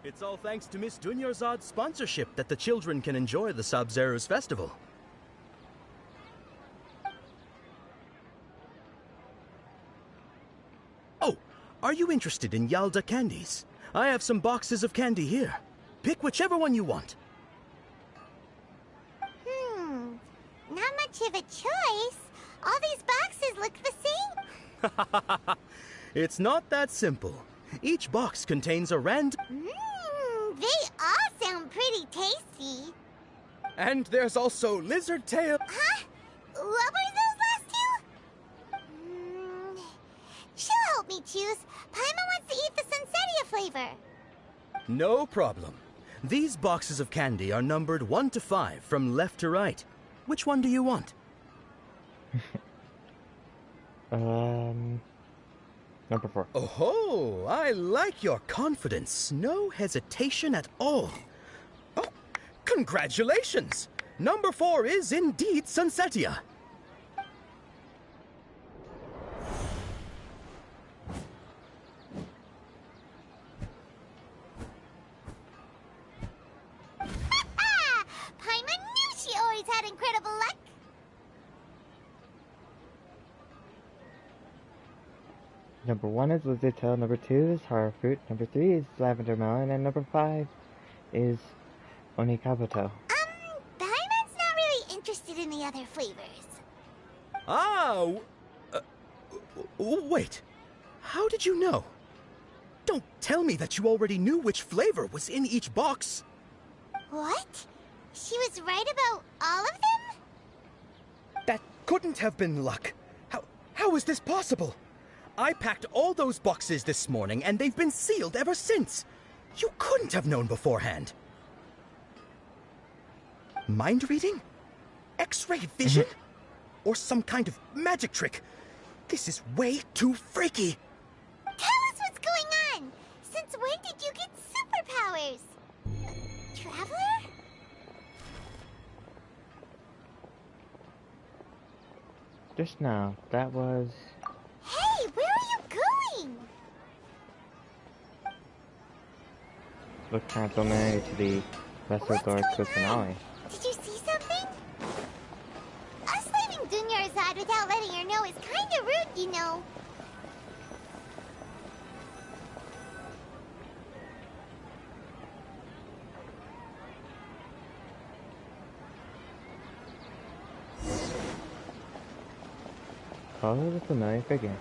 It's all thanks to Miss Dunyarzad's sponsorship that the children can enjoy the Sabzeruz festival. Oh, are you interested in Yalda candies? I have some boxes of candy here. Pick whichever one you want. Not much of a choice. All these boxes look the same. It's not that simple. Each box contains a random... They all sound pretty tasty. And there's also lizard tail... Huh? What were those last two? She'll help me choose. Paimon wants to eat the Sunsetia flavor. No problem. These boxes of candy are numbered 1 to 5 from left to right. Which one do you want? Number 4. Oh, I like your confidence. No hesitation at all. Oh, congratulations! Number 4 is indeed Sunsetia. Paimon knew she always had incredible luck. Number 1 is lizard tail, number 2 is horror fruit, number 3 is lavender melon, and number 5 is onikabuto. Paimon's not really interested in the other flavors. Ah! Wait. How did you know? Don't tell me that you already knew which flavor was in each box. What? She was right about all of them? That couldn't have been luck. How is this possible? I packed all those boxes this morning, and they've been sealed ever since. You couldn't have known beforehand. Mind reading? X-ray vision? Or some kind of magic trick? This is way too freaky. Tell us what's going on. Since when did you get superpowers? Traveler? Just now, that was... Hey, where are you going? Look complimentary to the Lesser Dork finale. Did you see something? Us leaving Dunyarzad without letting her know is kinda rude, you know. Follow the familiar figure.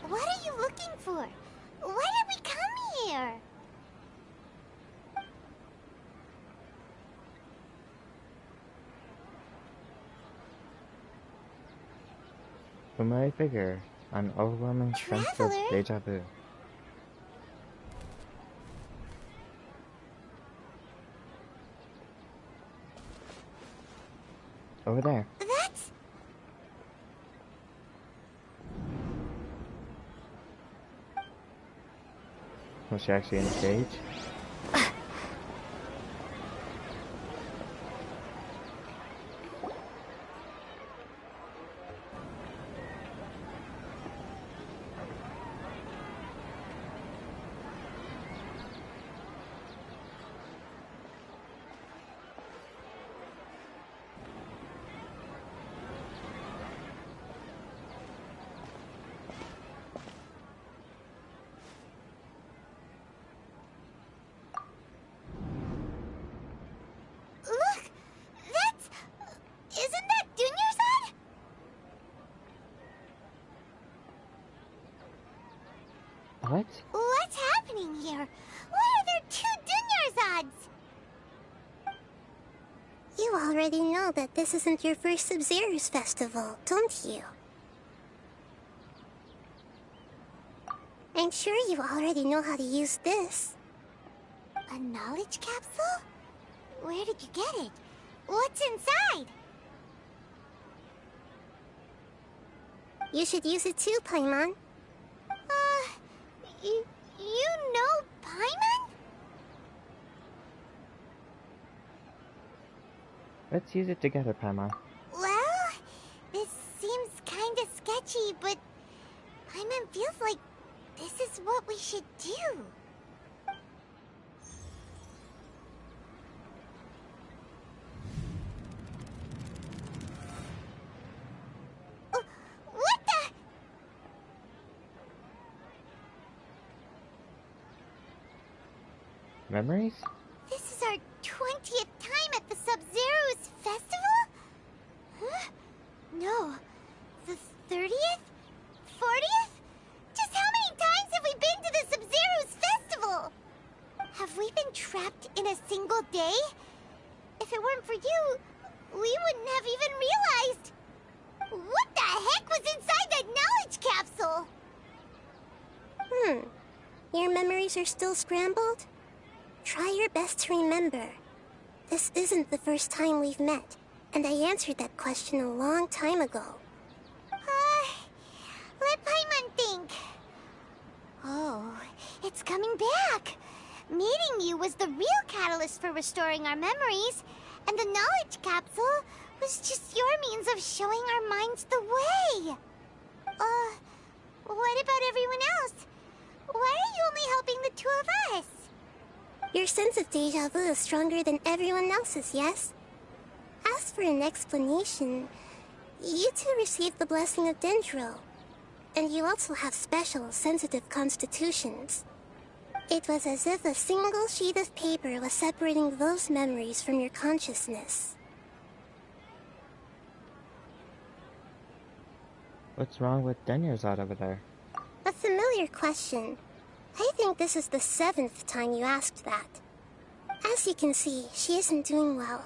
What are you looking for? Why did we come here? Familiar figure. An overwhelming sense of Traveler? deja vu. Over there. That's... Was she actually in the cage? What? What's happening here? Why are there 2 Dunyarzad's? You already know that this isn't your first Sub-Zero's festival, don't you? I'm sure you already know how to use this. A knowledge capsule? Where did you get it? What's inside? You should use it too, Paimon. You know Paimon? Let's use it together, Paimon. Well, this seems kinda sketchy, but Paimon feels like this is what we should do. What the? Memories? This is our 20th time at the Sub-Zero's festival? Huh? No. The 30th? 40th? Just how many times have we been to the Sub-Zero's festival? Have we been trapped in a single day? If it weren't for you, we wouldn't have even realized. What the heck was inside that knowledge capsule? Your memories are still scrambled? Try your best to remember. This isn't the first time we've met, and I answered that question a long time ago. Let Paimon think. Oh, it's coming back. Meeting you was the real catalyst for restoring our memories, and the knowledge capsule was just your means of showing our minds the way. What about everyone else? Why are you only helping the 2 of us? Your sense of deja vu is stronger than everyone else's, yes? As for an explanation, you two received the blessing of Dendro, and you also have special, sensitive constitutions. It was as if a single sheet of paper was separating those memories from your consciousness. What's wrong with Dunyarzad over there? A familiar question. I think this is the 7th time you asked that. As you can see, she isn't doing well.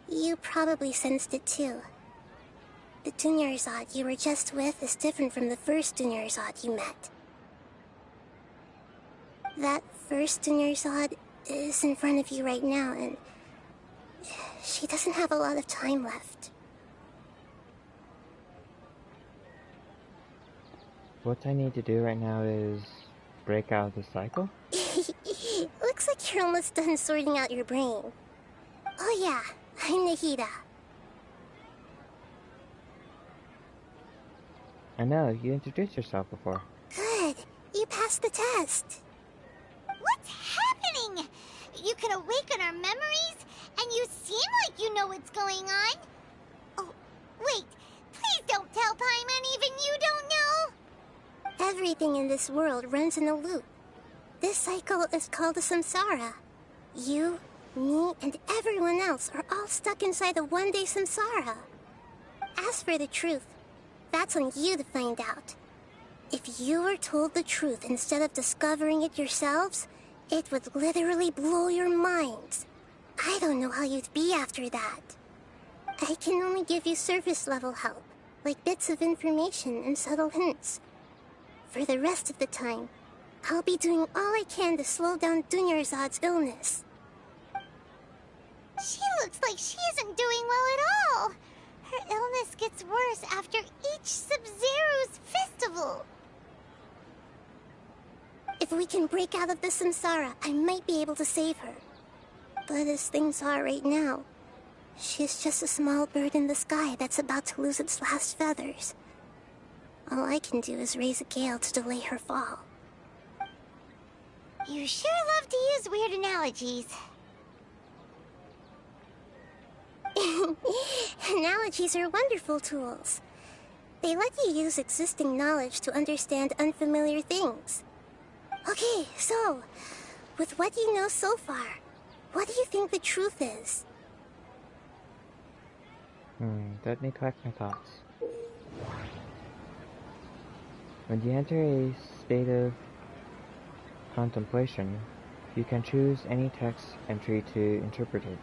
You probably sensed it too. The Dunyarzad you were just with is different from the first Dunyarzad you met. That first Dunyarzad is in front of you right now, and she doesn't have a lot of time left. What I need to do right now is break out of the cycle? Looks like you're almost done sorting out your brain. Oh yeah, I'm Nahida. I know, you introduced yourself before. Good, you passed the test. What's happening? You can awaken our memories, and you seem like you know what's going on. Oh, wait, please don't tell Paimon even you don't know. Everything in this world runs in a loop. This cycle is called a samsara. You, me, and everyone else are all stuck inside a one-day samsara. As for the truth, that's on you to find out. If you were told the truth instead of discovering it yourselves, it would literally blow your minds. I don't know how you'd be after that. I can only give you surface-level help, like bits of information and subtle hints. For the rest of the time, I'll be doing all I can to slow down Dunyarzad's illness. She looks like she isn't doing well at all. Her illness gets worse after each Sub-Zero's festival. If we can break out of the samsara, I might be able to save her. But as things are right now, she's just a small bird in the sky that's about to lose its last feathers. All I can do is raise a gale to delay her fall. You sure love to use weird analogies. Analogies are wonderful tools. They let you use existing knowledge to understand unfamiliar things. Okay, so, with what you know so far, what do you think the truth is? Let me collect my thoughts. When you enter a state of contemplation, you can choose any text entry to interpret it.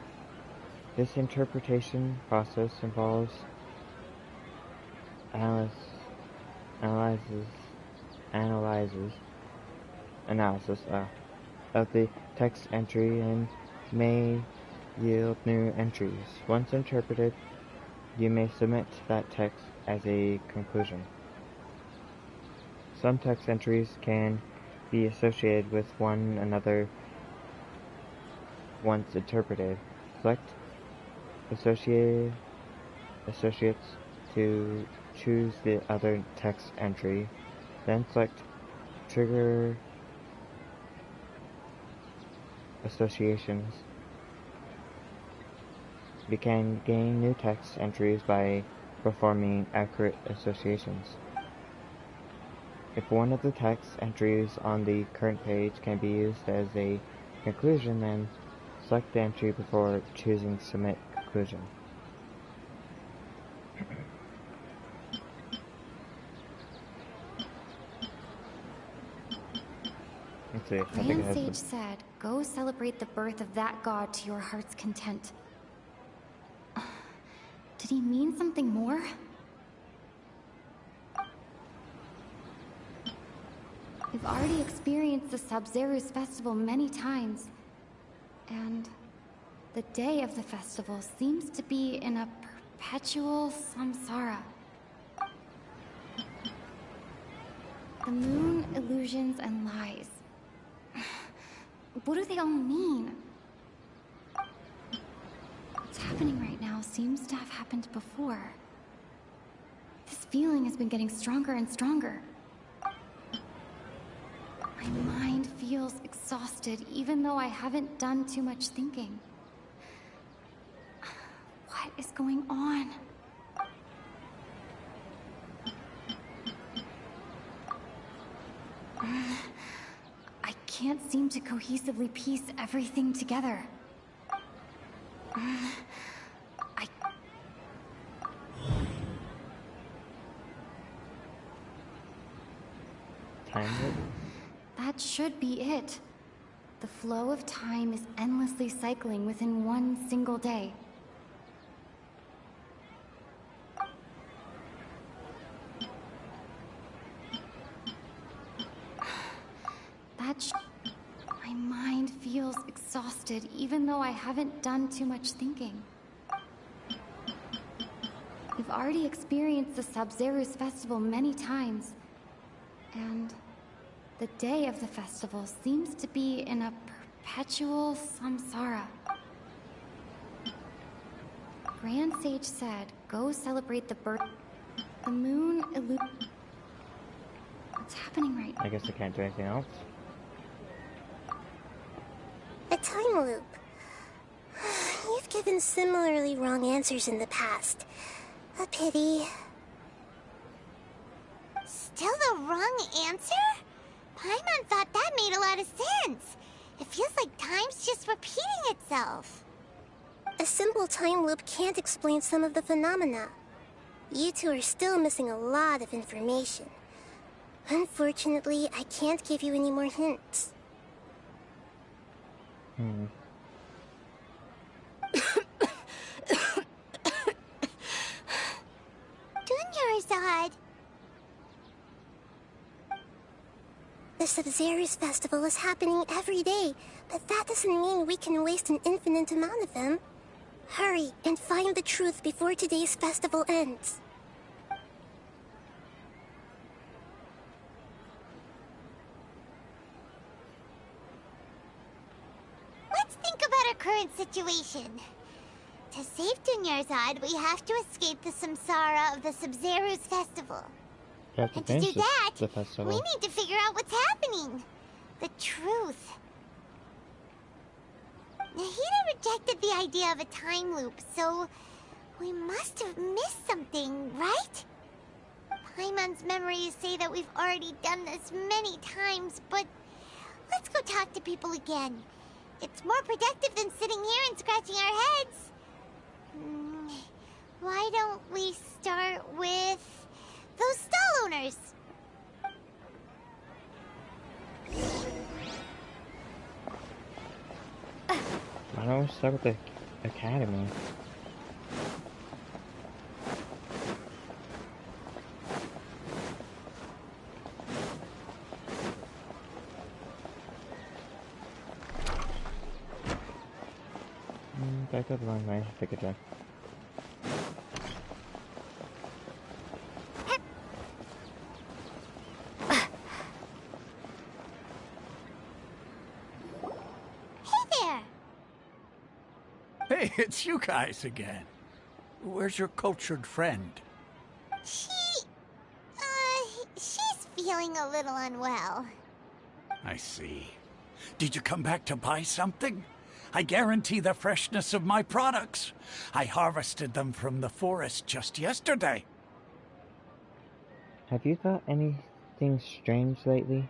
This interpretation process involves analysis of the text entry and may yield new entries. Once interpreted, you may submit that text as a conclusion. Some text entries can be associated with one another once interpreted. Select associates to choose the other text entry, then select trigger associations. You can gain new text entries by performing accurate associations. If one of the text entries on the current page can be used as a conclusion, then select the entry before choosing Submit Conclusion. Let's see. Grand Sage said, "Go celebrate the birth of that god to your heart's content." Did he mean something more? We've already experienced the Sub-Zeru's festival many times, and the day of the festival seems to be in a perpetual samsara. The moon, illusions, and lies. What do they all mean? What's happening right now seems to have happened before. This feeling has been getting stronger and stronger. My mind feels exhausted, even though I haven't done too much thinking. What is going on? I can't seem to cohesively piece everything together. Time loop? That should be it. The flow of time is endlessly cycling within one single day. My mind feels exhausted, even though I haven't done too much thinking. We've already experienced the Sub-Zeru's festival many times, and the day of the festival seems to be in a perpetual samsara. Grand Sage said, "Go celebrate the birth." The moon What's happening right now? I guess I can't do anything else. A time loop. You've given similarly wrong answers in the past. A pity. Still the wrong answer? Paimon thought that made a lot of sense. It feels like time's just repeating itself. A simple time loop can't explain some of the phenomena. You two are still missing a lot of information. Unfortunately, I can't give you any more hints. Dunyarzad. The Sub-Zeru's festival is happening every day, but that doesn't mean we can waste an infinite amount of them. Hurry and find the truth before today's festival ends. Let's think about our current situation. To save Dunyarzad, we have to escape the samsara of the Sub-Zeru's festival. And to do that, we need to figure out what's happening. The truth. Nahida rejected the idea of a time loop, so we must have missed something, right? Paimon's memories say that we've already done this many times, but let's go talk to people again. It's more productive than sitting here and scratching our heads. Why don't we start with those stall owners? I don't want to start with the academy. Back up along my pick a job. Hey, it's you guys again. Where's your cultured friend? She's feeling a little unwell. I see. Did you come back to buy something? I guarantee the freshness of my products. I harvested them from the forest just yesterday. Have you thought anything strange lately?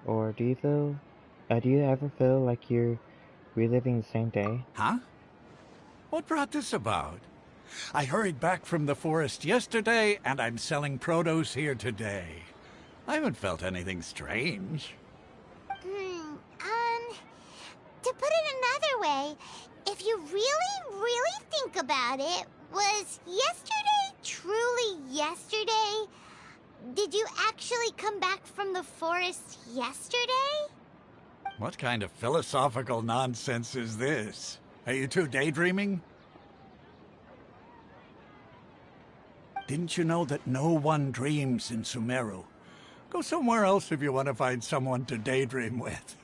Or do you ever feel like you're reliving the same day? Huh? What brought this about? I hurried back from the forest yesterday, and I'm selling produce here today. I haven't felt anything strange. To put it another way, if you really think about it, was yesterday truly yesterday? Did you actually come back from the forest yesterday? What kind of philosophical nonsense is this? Are you two daydreaming? Didn't you know that no one dreams in Sumeru? Go somewhere else if you want to find someone to daydream with.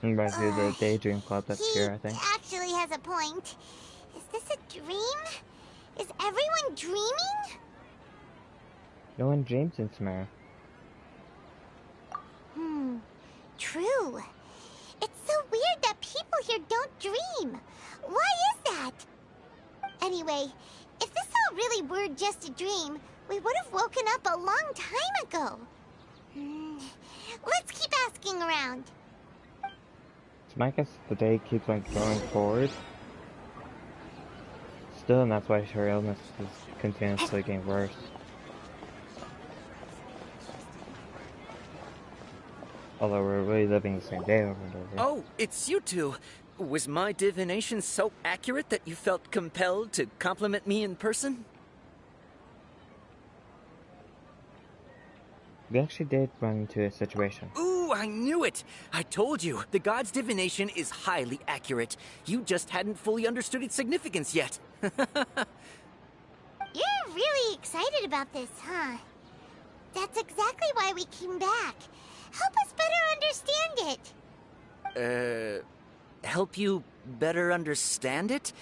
Right through the daydream club that's here, I think. He actually has a point. Is this a dream? Is everyone dreaming? No one dreams in Sumeru. True. It's so weird that people here don't dream. Why is that? Anyway, if this all really were just a dream, we would have woken up a long time ago. Let's keep asking around. So I guess the day keeps on going forward. Still, and that's why her illness is continuously getting worse. Although we're really living the same day over and over. Oh, it's you two. Was my divination so accurate that you felt compelled to compliment me in person? We actually did run into a situation. Ooh, I knew it! I told you, the god's divination is highly accurate. You just hadn't fully understood its significance yet. You're really excited about this, huh? That's exactly why we came back. Help us better understand it. Help you better understand it?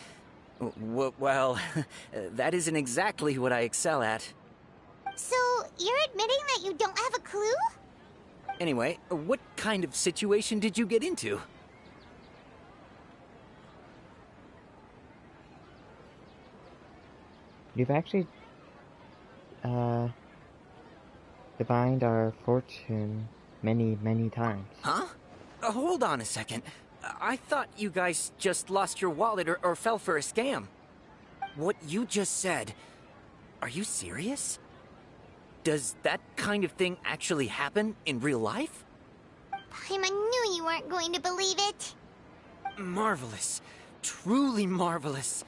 Well, that isn't exactly what I excel at. So, you're admitting that you don't have a clue? Anyway, what kind of situation did you get into? You've actually, divined our fortune many times. Huh? Hold on a second. I thought you guys just lost your wallet or fell for a scam. What you just said, are you serious? Does that kind of thing actually happen in real life? Paimon knew you weren't going to believe it. Marvelous. Truly marvelous.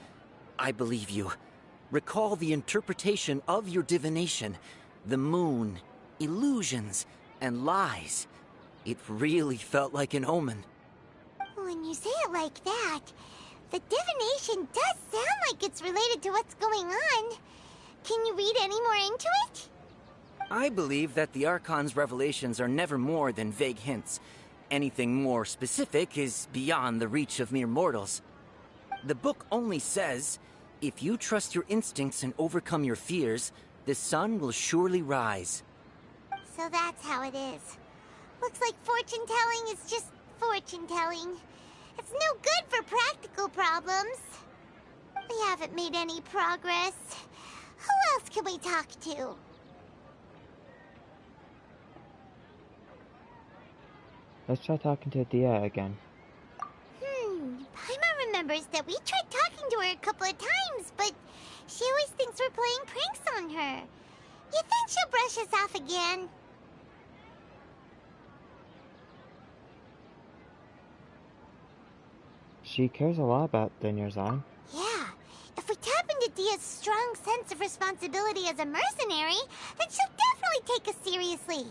I believe you. Recall the interpretation of your divination. The moon, illusions, and lies. It really felt like an omen. When you say it like that, the divination does sound like it's related to what's going on. Can you read any more into it? I believe that the Archon's revelations are never more than vague hints. Anything more specific is beyond the reach of mere mortals. The book only says, if you trust your instincts and overcome your fears, the sun will surely rise. So that's how it is. Looks like fortune-telling is just fortune-telling. It's no good for practical problems. We haven't made any progress. Who else can we talk to? Let's try talking to Dia again. Paimon remembers that we tried talking to her a couple of times, but she always thinks we're playing pranks on her. You think she'll brush us off again? she cares a lot about Dunyarzad. Yeah. If we tap into Dia's strong sense of responsibility as a mercenary, then she'll definitely take us seriously.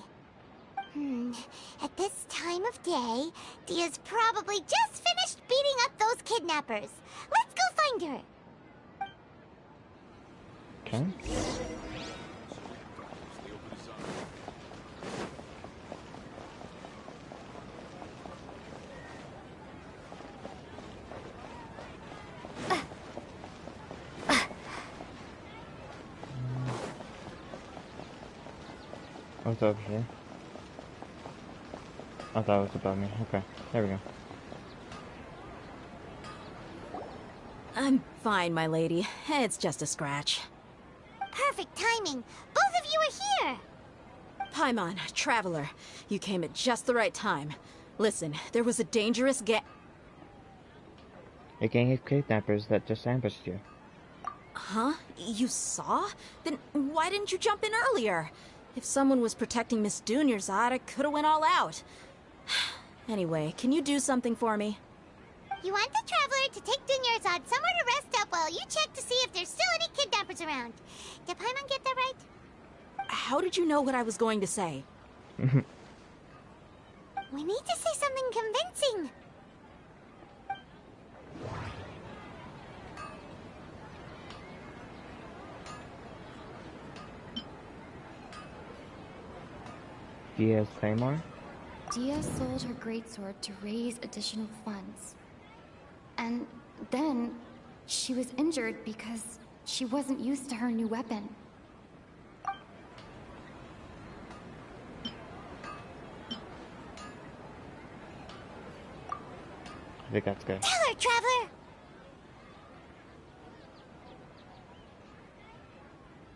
At this time of day, Dia's probably just finished beating up those kidnappers. Let's go find her. Okay. What's over here? I thought it was above me. Okay, there we go. I'm fine, my lady. It's just a scratch. Perfect timing. Both of you are here. Paimon, Traveler, you came at just the right time. Listen, there was a dangerous A gang of kidnappers that just ambushed you. Huh? You saw? Then why didn't you jump in earlier? If someone was protecting Miss Dunyarzad, I could've went all out. Anyway, can you do something for me? You want the Traveler to take Dunyarzad somewhere to rest up while you check to see if there's still any kidnappers around. Did Paimon get that right? How did you know what I was going to say? We need to say something convincing. Dia's claymore? Dia sold her greatsword to raise additional funds. And then she was injured because she wasn't used to her new weapon. I think that's good. Tell her, Traveler!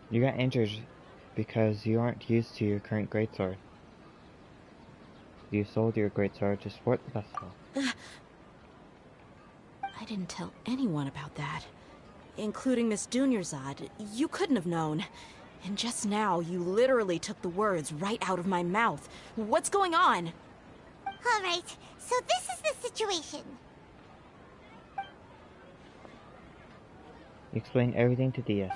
You got injured because you aren't used to your current greatsword. You sold your greatsword to support the festival. I didn't tell anyone about that. Including Miss Dunyarzad. You couldn't have known. And just now, you literally took the words right out of my mouth. What's going on? All right, so this is the situation. You explained everything to Dia.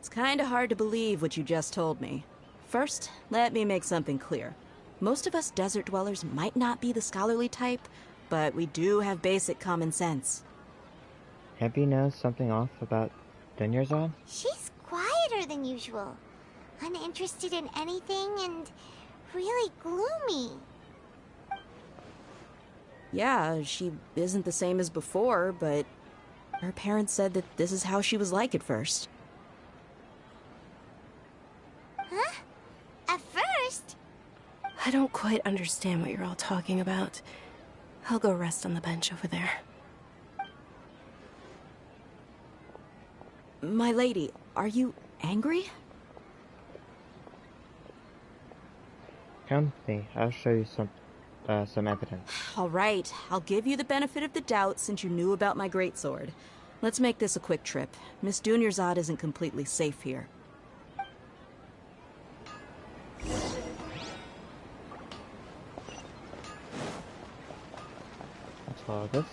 It's kinda hard to believe what you just told me. First, let me make something clear. Most of us desert dwellers might not be the scholarly type, but we do have basic common sense. Have you noticed something off about Dunyarzad? She's quieter than usual. Uninterested in anything and really gloomy. Yeah, she isn't the same as before, but her parents said that this is how she was like at first. Huh? At first? I don't quite understand what you're all talking about. I'll go rest on the bench over there. My lady, are you angry? Come, see, I'll show you some evidence. All right, I'll give you the benefit of the doubt since you knew about my greatsword. Let's make this a quick trip. Miss Dunyarzad isn't completely safe here. Let's follow this.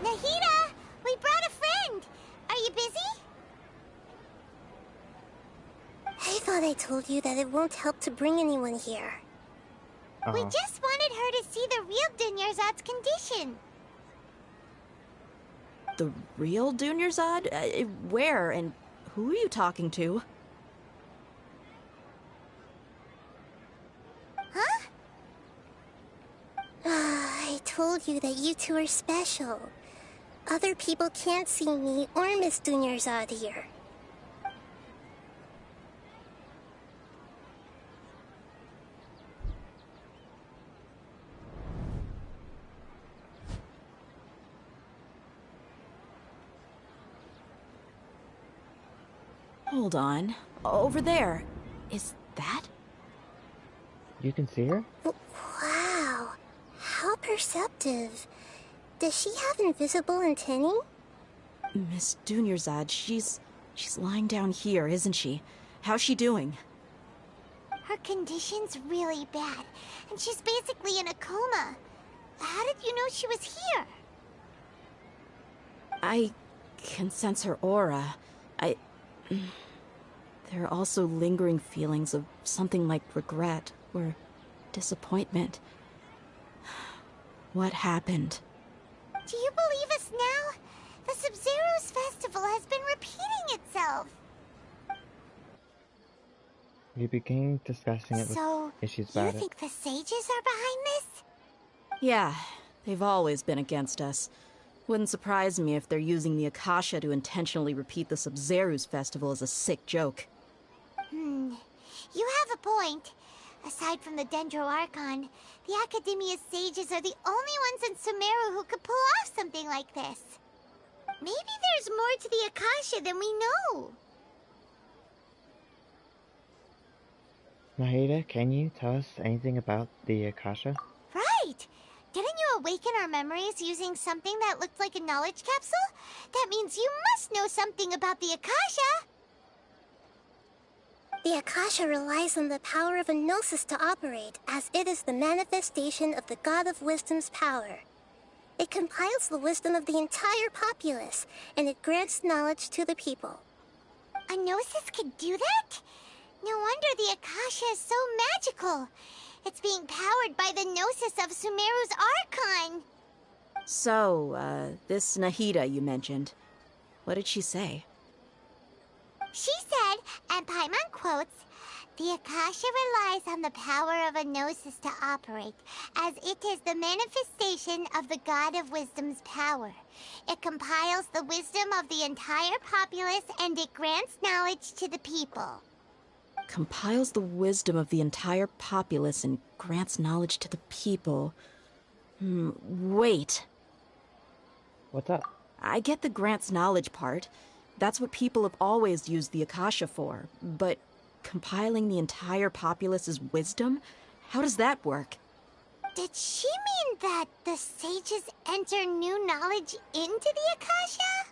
Nahida! We brought a friend! Are you busy? I thought I told you that it won't help to bring anyone here. We just wanted her to see the real Dunyarzad's condition. The real Dunyarzad? Where and who are you talking to? Huh? I told you that you two are special. Other people can't see me or Miss Dunyarzad here. Hold on. Over there. Is that? You can see her? Wow. How perceptive. Does she have invisible antennae? Miss Dunyarzad, she's lying down here, isn't she? How's she doing? Her condition's really bad, and she's basically in a coma. How did you know she was here? I can sense her aura. There are also lingering feelings of something like regret or disappointment. What happened? Do you believe us now? The Sub-Zero's festival has been repeating itself. We began discussing it with issues about it. So, you think the sages are behind this? Yeah, they've always been against us. Wouldn't surprise me if they're using the Akasha to intentionally repeat the Sub-Zero's festival as a sick joke. You have a point. Aside from the Dendro Archon, the Academia's sages are the only ones in Sumeru who could pull off something like this. Maybe there's more to the Akasha than we know. Nahida, can you tell us anything about the Akasha? Right! Didn't you awaken our memories using something that looked like a knowledge capsule? That means you must know something about the Akasha! The Akasha relies on the power of a gnosis to operate, as it is the manifestation of the God of Wisdom's power. It compiles the wisdom of the entire populace, and it grants knowledge to the people. A gnosis could do that? No wonder the Akasha is so magical. It's being powered by the gnosis of Sumeru's Archon. So, this Nahida you mentioned, what did she say? She said, and Paimon quotes, "The Akasha relies on the power of a gnosis to operate, as it is the manifestation of the God of Wisdom's power. It compiles the wisdom of the entire populace, and it grants knowledge to the people." Compiles the wisdom of the entire populace and grants knowledge to the people. Wait. What's up? I get the grants knowledge part. That's what people have always used the Akasha for. But compiling the entire populace's wisdom? How does that work? Did she mean that the sages enter new knowledge into the Akasha?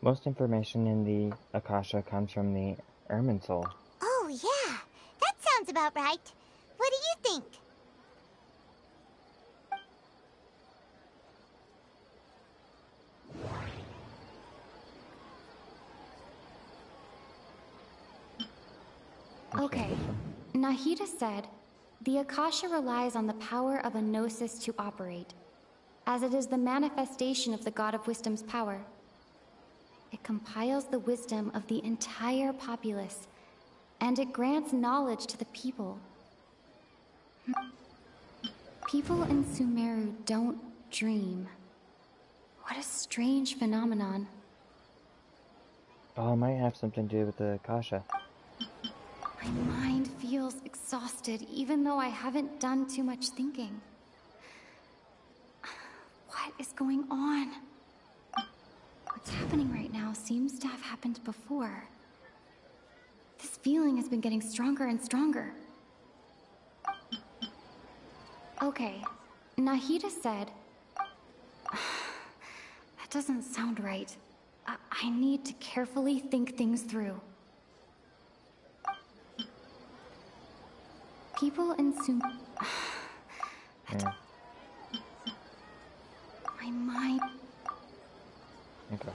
Most information in the Akasha comes from the Ermin soul. Oh, yeah. That sounds about right. What do you think? Okay, Nahida said, the Akasha relies on the power of a gnosis to operate, as it is the manifestation of the God of Wisdom's power. It compiles the wisdom of the entire populace, and it grants knowledge to the people. People in Sumeru don't dream. What a strange phenomenon. Oh, it might have something to do with the Akasha. My mind feels exhausted, even though I haven't done too much thinking. What is going on? What's happening right now seems to have happened before. This feeling has been getting stronger and stronger. Okay, Nahida said... That doesn't sound right. I need to carefully think things through. People in My mind... Okay.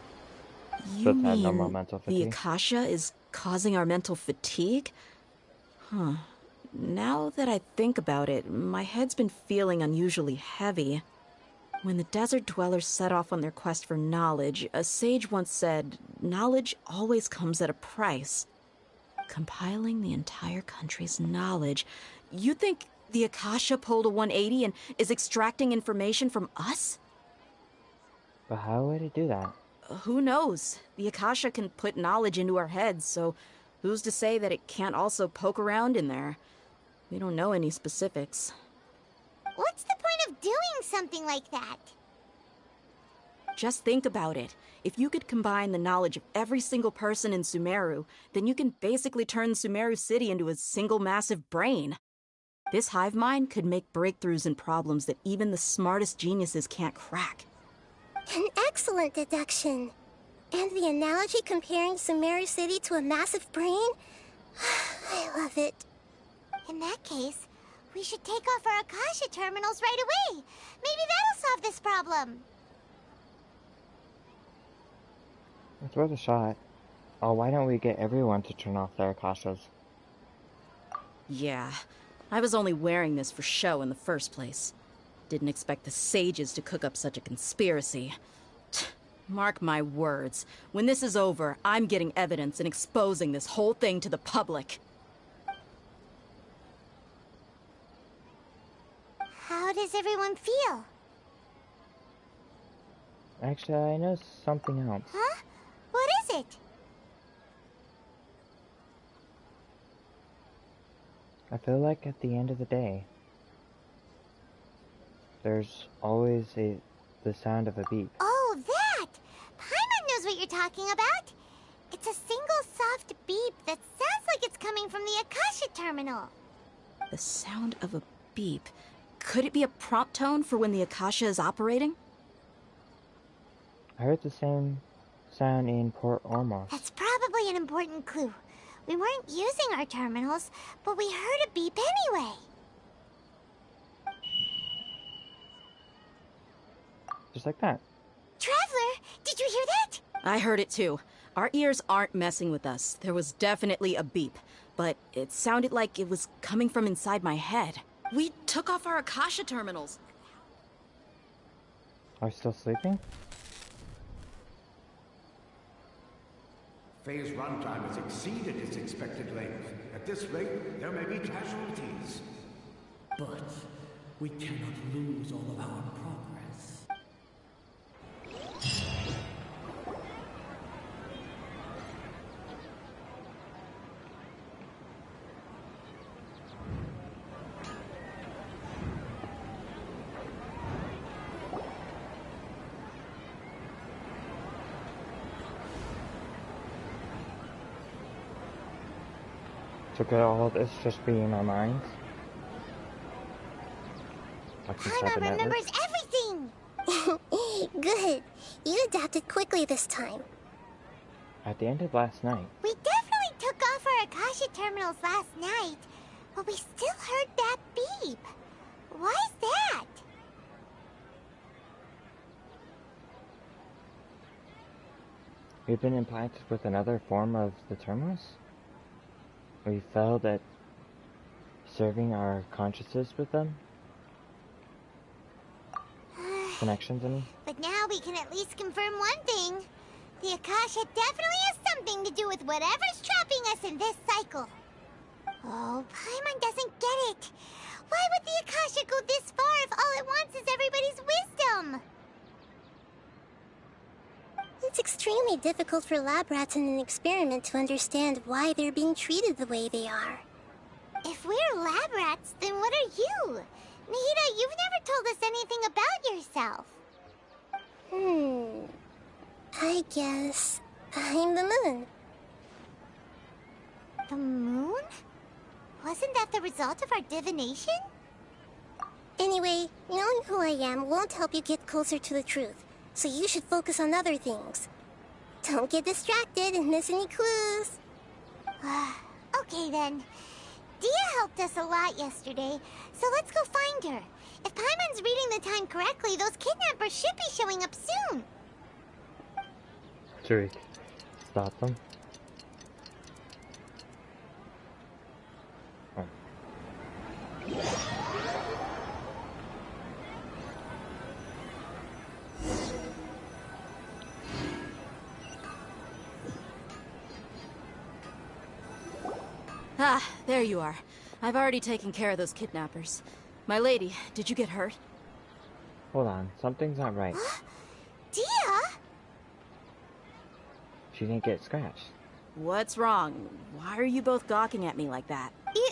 You mean normal mental the fatigue? Akasha is causing our mental fatigue? Huh. Now that I think about it, my head's been feeling unusually heavy. When the desert dwellers set off on their quest for knowledge, a sage once said, knowledge always comes at a price. Compiling the entire country's knowledge. You think the Akasha pulled a 180 and is extracting information from us? But how would it do that? Who knows? The Akasha can put knowledge into our heads, so who's to say that it can't also poke around in there? We don't know any specifics. What's the point of doing something like that? Just think about it. If you could combine the knowledge of every single person in Sumeru, then you can basically turn Sumeru City into a single massive brain. This hive mind could make breakthroughs in problems that even the smartest geniuses can't crack. An excellent deduction. And the analogy comparing Sumeru City to a massive brain? I love it. In that case, we should take off our Akasha terminals right away. Maybe that'll solve this problem. It's worth a shot. Oh, why don't we get everyone to turn off their Akashas? Yeah, I was only wearing this for show in the first place. Didn't expect the sages to cook up such a conspiracy. Mark my words, when this is over, I'm getting evidence and exposing this whole thing to the public. How does everyone feel? Actually, I know something else. Huh? What is it? I feel like at the end of the day, there's always the sound of a beep. Oh, that! Paimon knows what you're talking about. It's a single soft beep that sounds like it's coming from the Akasha terminal. The sound of a beep. Could it be a prompt tone for when the Akasha is operating? I heard the same sound in Port Ormos. That's probably an important clue. We weren't using our terminals, but we heard a beep anyway. Just like that. Traveler, did you hear that? I heard it too. Our ears aren't messing with us. There was definitely a beep, but it sounded like it was coming from inside my head. We took off our Akasha terminals. Are you still sleeping? Phase runtime has exceeded its expected length. At this rate, there may be casualties. But we cannot lose all of our progress. So could all this just be in our minds? Like Paimon remembers everything! Good. You adapted quickly this time. At the end of last night. We definitely took off our Akasha terminals last night, but we still heard that beep. Why is that? We've been implanted with another form of the terminals? We felt that serving our consciences with them? Connections, I mean? But now we can at least confirm one thing. The Akasha definitely has something to do with whatever's trapping us in this cycle. Oh, Paimon doesn't get it. Why would the Akasha go this far if all it wants is everybody's wisdom? It's extremely difficult for lab rats in an experiment to understand why they're being treated the way they are. If we're lab rats, then what are you? Nihida, you've never told us anything about yourself. I guess I'm the moon. The moon? Wasn't that the result of our divination? Anyway, knowing who I am won't help you get closer to the truth, so you should focus on other things. Don't get distracted and miss any clues. Okay then. Dia helped us a lot yesterday, so let's go find her. If Paimon's reading the time correctly, those kidnappers should be showing up soon. Should we stop them? Oh. Ah, there you are. I've already taken care of those kidnappers. My lady, did you get hurt? Hold on, something's not right. Dia? She didn't get scratched. What's wrong? Why are you both gawking at me like that? You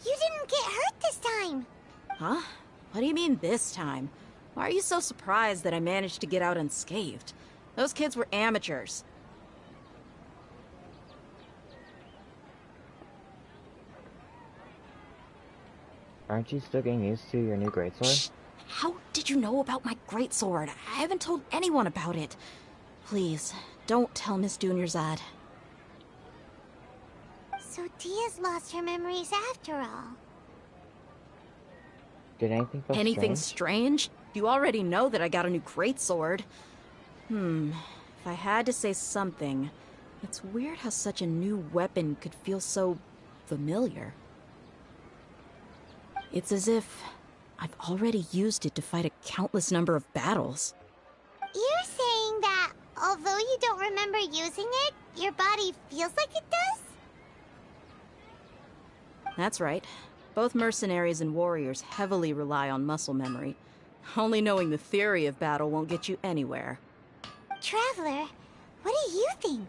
didn't get hurt this time. Huh? What do you mean this time? Why are you so surprised that I managed to get out unscathed? Those kids were amateurs. Aren't you still getting used to your new greatsword? How did you know about my greatsword? I haven't told anyone about it. Please, don't tell Miss Dunyarzad. So Dia's lost her memories after all. Did anything feel Anything strange? You already know that I got a new greatsword. If I had to say something, it's weird how such a new weapon could feel so familiar. It's as if I've already used it to fight a countless number of battles. You're saying that although you don't remember using it, your body feels like it does? That's right. Both mercenaries and warriors heavily rely on muscle memory. Only knowing the theory of battle won't get you anywhere. Traveler, what do you think?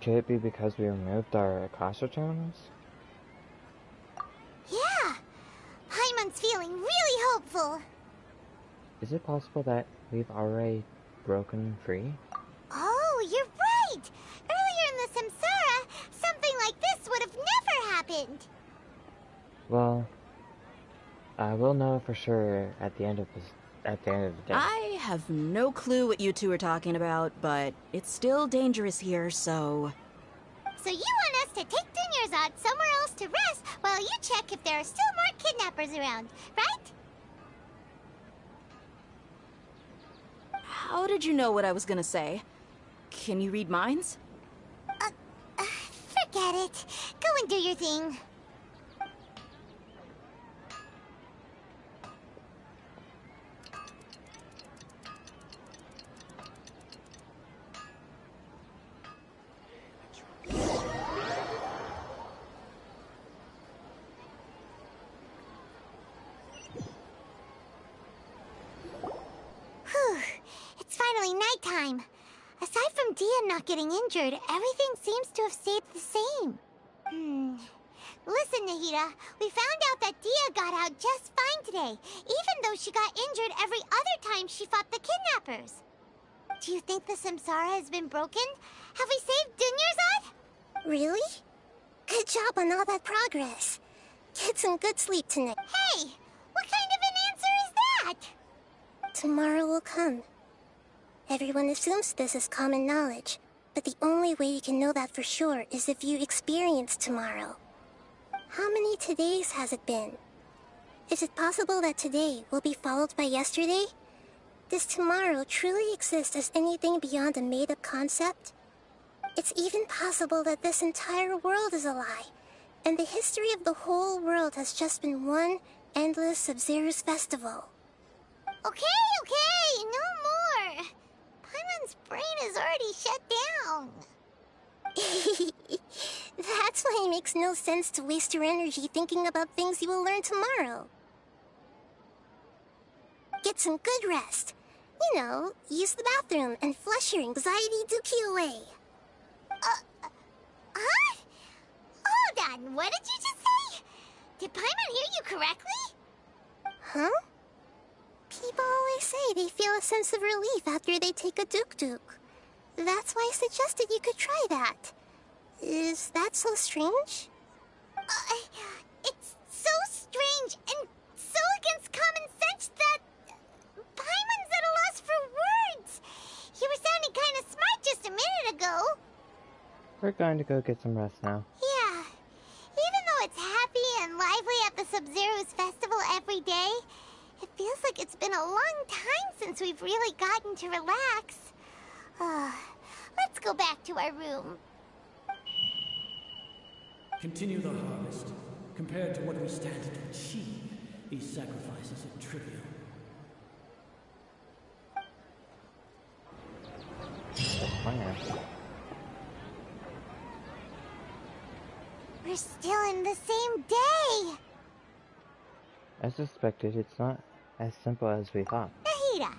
Could it be because we removed our Akasha terminals? Yeah! Paimon's feeling really hopeful. Is it possible that we've already broken free? Oh, you're right! Earlier in the Samsara, something like this would have never happened. Well, I will know for sure at the end of the day. I have no clue what you two are talking about, but it's still dangerous here, so... So you want us to take Dunyarzad somewhere else to rest while you check if there are still more kidnappers around, right? How did you know what I was gonna say? Can you read minds? Forget it. Go and do your thing. Whew. It's finally nighttime. Aside from Dia not getting injured, everything seems to have stayed the same. Listen, Nahida, we found out that Dia got out just fine today, even though she got injured every other time she fought the kidnappers. Do you think the Samsara has been broken? Have we saved Dunyarzad? Really? Good job on all that progress. Get some good sleep tonight. Hey, what kind of an answer is that? Tomorrow will come. Everyone assumes this is common knowledge, but the only way you can know that for sure is if you experience tomorrow. How many todays has it been? Is it possible that today will be followed by yesterday? Does tomorrow truly exist as anything beyond a made-up concept? It's even possible that this entire world is a lie, and the history of the whole world has just been one endless Sub-Zero's festival. Okay, no more. Paimon's brain is already shut down. That's why it makes no sense to waste your energy thinking about things you will learn tomorrow. Get some good rest. You know, use the bathroom and flush your anxiety dookie away. Huh? Hold on, what did you just say? Did Paimon hear you correctly? Huh? People always say they feel a sense of relief after they take a duk-duk. That's why I suggested you could try that. Is that so strange? It's so strange and so against common sense that Paimon's at a loss for words. You were sounding kind of smart just a minute ago. We're going to go get some rest now. Yeah. Even though it's happy and lively at the Sub-Zero's festival every day, it feels like it's been a long time since we've really gotten to relax. Let's go back to our room. Continue the harvest. Compared to what we stand to achieve, these sacrifices are trivial. We're still in the same day! As suspected, it's not as simple as we thought. Nahida,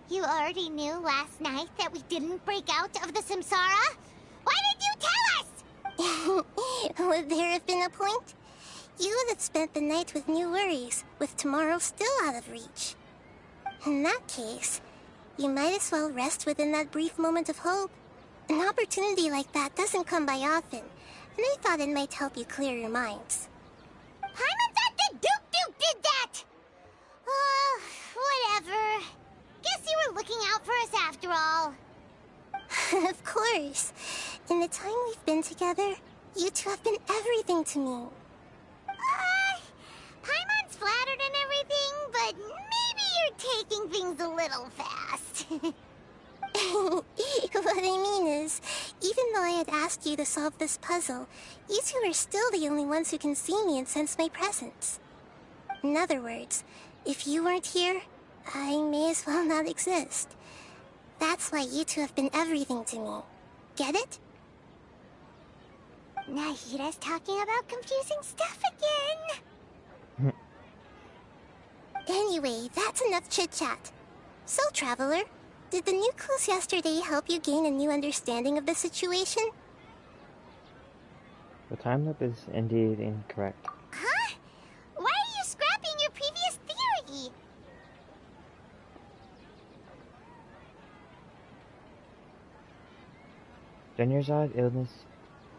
you already knew last night that we didn't break out of the Samsara? Why did you tell us? Would there have been a point? You would have spent the night with new worries, with tomorrow still out of reach. In that case, you might as well rest within that brief moment of hope. An opportunity like that doesn't come by often, and I thought it might help you clear your minds. Paimon thought the Duke did that! Whatever. Guess you were looking out for us after all. Of course. In the time we've been together, you two have been everything to me. Paimon's flattered and everything, but maybe you're taking things a little fast. What I mean is, even though I had asked you to solve this puzzle, you two are still the only ones who can see me and sense my presence. In other words, if you weren't here, I may as well not exist. That's why you two have been everything to me. Get it? Nahida's talking about confusing stuff again. Anyway, that's enough chit-chat. So, Traveler, did the new clues yesterday help you gain a new understanding of the situation? The time loop is indeed incorrect. Huh? Why are you scrapping your previous theory? Dinyarzad's illness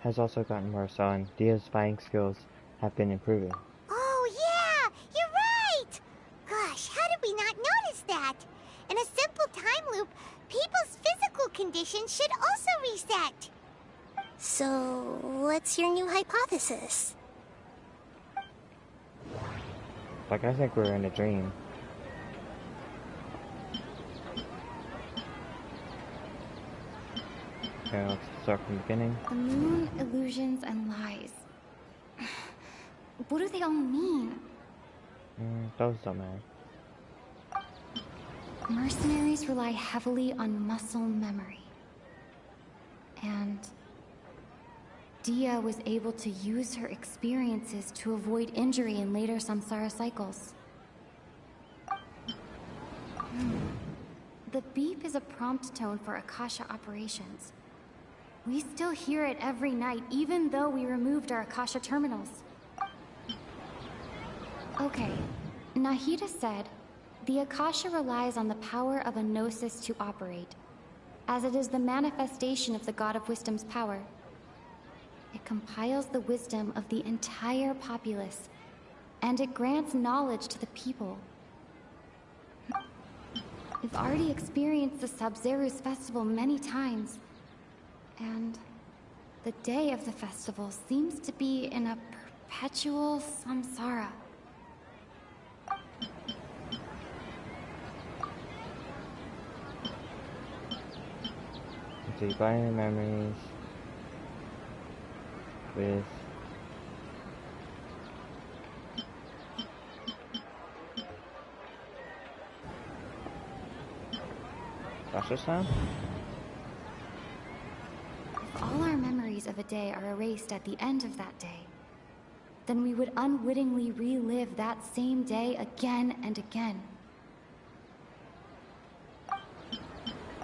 has also gotten worse, and Dia's spying skills have been improving. Oh, yeah! You're right! Gosh, how did we not notice that? In a simple time loop, people's physical condition should also reset. So, what's your new hypothesis? Like, I think we're in a dream. Okay, let's start from the beginning. The moon, illusions, and lies. What do they all mean? Those don't matter. Mercenaries rely heavily on muscle memory. And Dia was able to use her experiences to avoid injury in later samsara cycles. The beep is a prompt tone for Akasha operations. We still hear it every night, even though we removed our Akasha terminals. Okay, Nahida said, the Akasha relies on the power of a gnosis to operate, as it is the manifestation of the God of Wisdom's power. It compiles the wisdom of the entire populace, and it grants knowledge to the people. We've already experienced the Sub-Zeru's festival many times, and the day of the festival seems to be in a perpetual samsara. So you binary memories with Sasha sound? If all our memories of a day are erased at the end of that day, then we would unwittingly relive that same day again and again.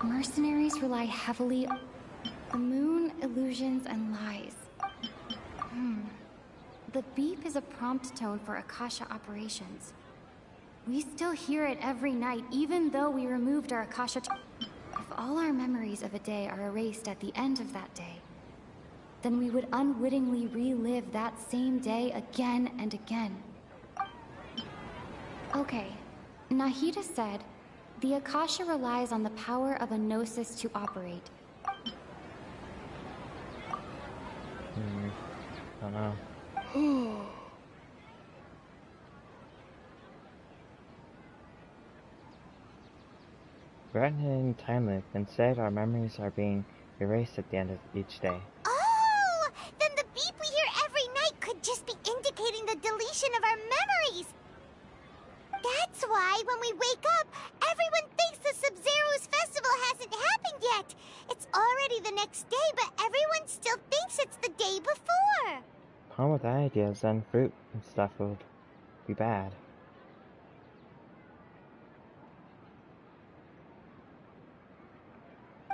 Mercenaries rely heavily on the moon, illusions, and lies. The beep is a prompt tone for Akasha operations. We still hear it every night, even though we removed our Akasha. If all our memories of a day are erased at the end of that day, then we would unwittingly relive that same day again and again. Okay, Nahida said, the Akasha relies on the power of a gnosis to operate. Don't know. We're in a time loop. Instead, our memories are being erased at the end of each day. Oh! Then the beep we hear every night could just be indicating the deletion of our memories! That's why when we wake up, everyone thinks the Sub-Zeru's festival hasn't happened yet! It's already the next day, but everyone still thinks it's the day before! Problem with that idea is then fruit and stuff would be bad.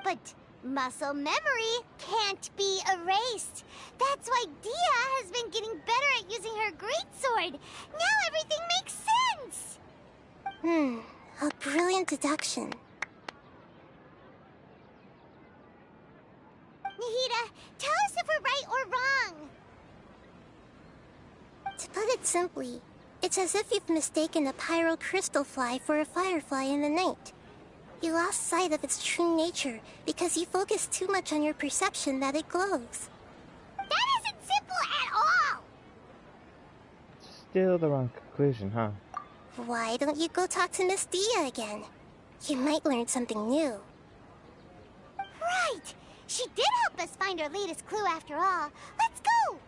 But Muscle memory can't be erased. That's why Dia has been getting better at using her greatsword. Now everything makes sense! A brilliant deduction. Nahida, tell us if we're right or wrong. To put it simply, it's as if you've mistaken a pyro crystal fly for a firefly in the night. You lost sight of its true nature because you focused too much on your perception that it glows. That isn't simple at all! Still the wrong conclusion, huh? Why don't you go talk to Miss Dia again? You might learn something new. Right! She did help us find our latest clue after all. Let's go!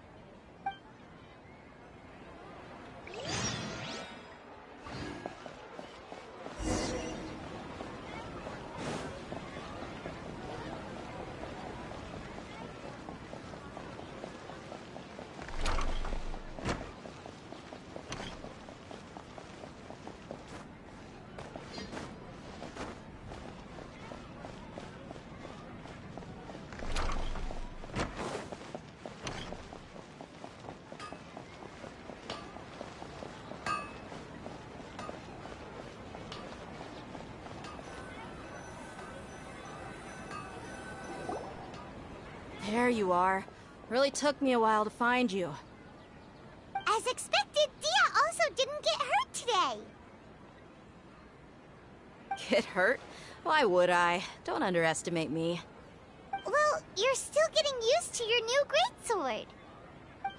There you are. Really took me a while to find you. As expected, Dia also didn't get hurt today. Get hurt? Why would I? Don't underestimate me. Well, you're still getting used to your new greatsword.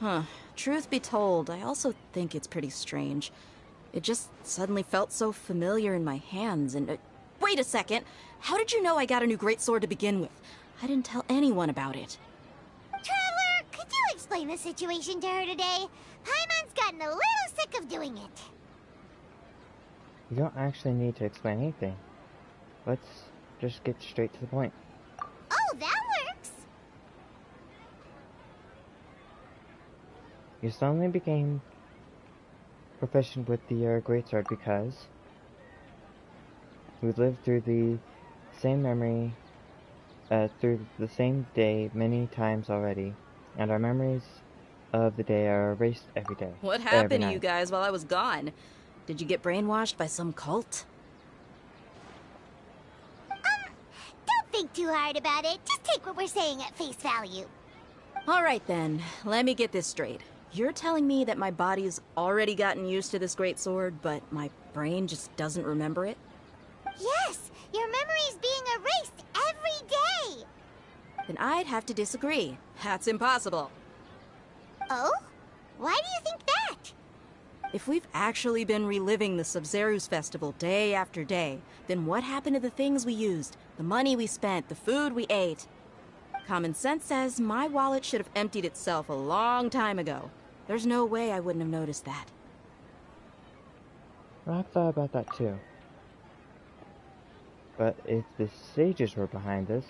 Huh. Truth be told, I also think it's pretty strange. It just suddenly felt so familiar in my hands and... wait a second! How did you know I got a new greatsword to begin with? I didn't tell anyone about it. Traveler, could you explain the situation to her today? Paimon's gotten a little sick of doing it. You don't actually need to explain anything. Let's just get straight to the point. Oh, that works! You suddenly became proficient with the greatsword because we lived through the same memory through the same day many times already, and our memories of the day are erased every day. What happened to you guys while I was gone? Did you get brainwashed by some cult? Don't think too hard about it. Just take what we're saying at face value. Alright then, let me get this straight. You're telling me that my body's already gotten used to this greatsword, but my brain just doesn't remember it? Yes! Your memory's being erased every day! Then I'd have to disagree. That's impossible. Oh? Why do you think that? If we've actually been reliving the Sumeru's festival day after day, then what happened to the things we used, the money we spent, the food we ate? Common sense says my wallet should have emptied itself a long time ago. There's no way I wouldn't have noticed that. Well, I've thought about that too. But if the sages were behind this,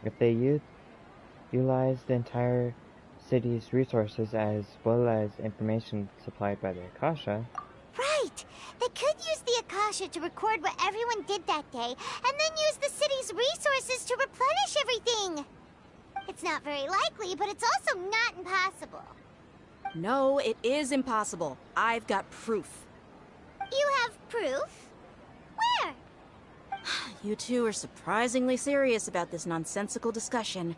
if they utilized the entire city's resources as well as information supplied by the Akasha... Right! They could use the Akasha to record what everyone did that day, and then use the city's resources to replenish everything! It's not very likely, but it's also not impossible. No, it is impossible. I've got proof. You have proof? Where? You two are surprisingly serious about this nonsensical discussion.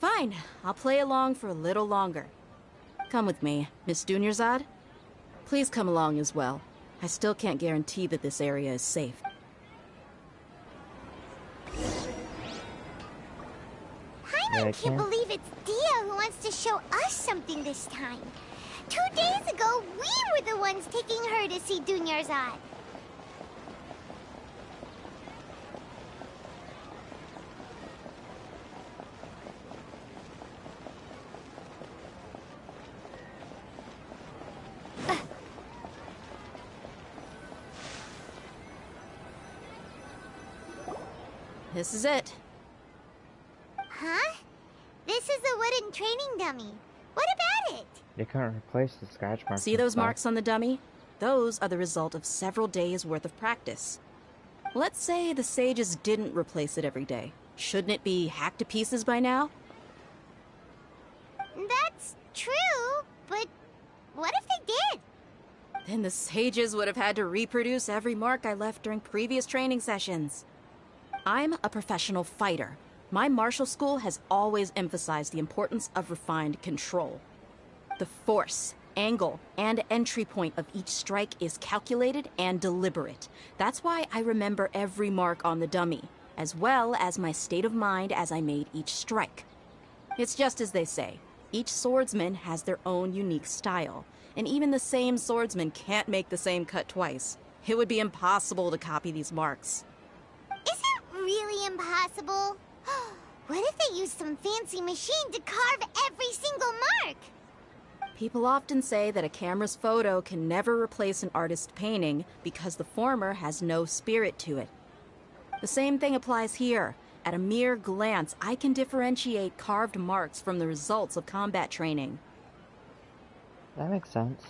Fine, I'll play along for a little longer. Come with me, Miss Dunyarzad. Please come along as well. I still can't guarantee that this area is safe. Paimon can't believe it's Dia who wants to show us something this time. 2 days ago, we were the ones taking her to see Dunyarzad. This is it. Huh? This is a wooden training dummy. What about it? They couldn't replace the scratch marks. See those marks on the dummy? Those are the result of several days' worth of practice. Let's say the sages didn't replace it every day. Shouldn't it be hacked to pieces by now? That's true, but what if they did? Then the sages would have had to reproduce every mark I left during previous training sessions. I'm a professional fighter. My martial school has always emphasized the importance of refined control. The force, angle, and entry point of each strike is calculated and deliberate. That's why I remember every mark on the dummy, as well as my state of mind as I made each strike. It's just as they say, each swordsman has their own unique style, and even the same swordsman can't make the same cut twice. It would be impossible to copy these marks. Is it really impossible? What if they used some fancy machine to carve every single mark? People often say that a camera's photo can never replace an artist's painting because the former has no spirit to it. The same thing applies here. At a mere glance, I can differentiate carved marks from the results of combat training. That makes sense.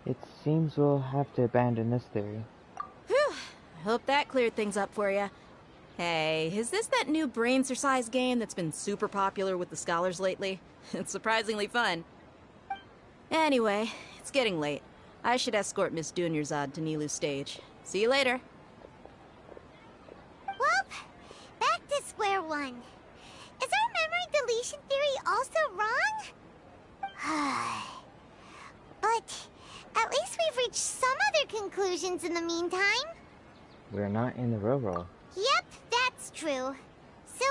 It seems we'll have to abandon this theory. Whew! I hope that cleared things up for you. Hey, is this that new brain exercise game that's been super popular with the scholars lately? It's surprisingly fun. Anyway, it's getting late. I should escort Miss Dunyarzad to Nilu's stage. See you later. Well, back to square one. Is our memory deletion theory also wrong? But at least we've reached some other conclusions in the meantime. We're not in the railroad. Yep, that's true. So,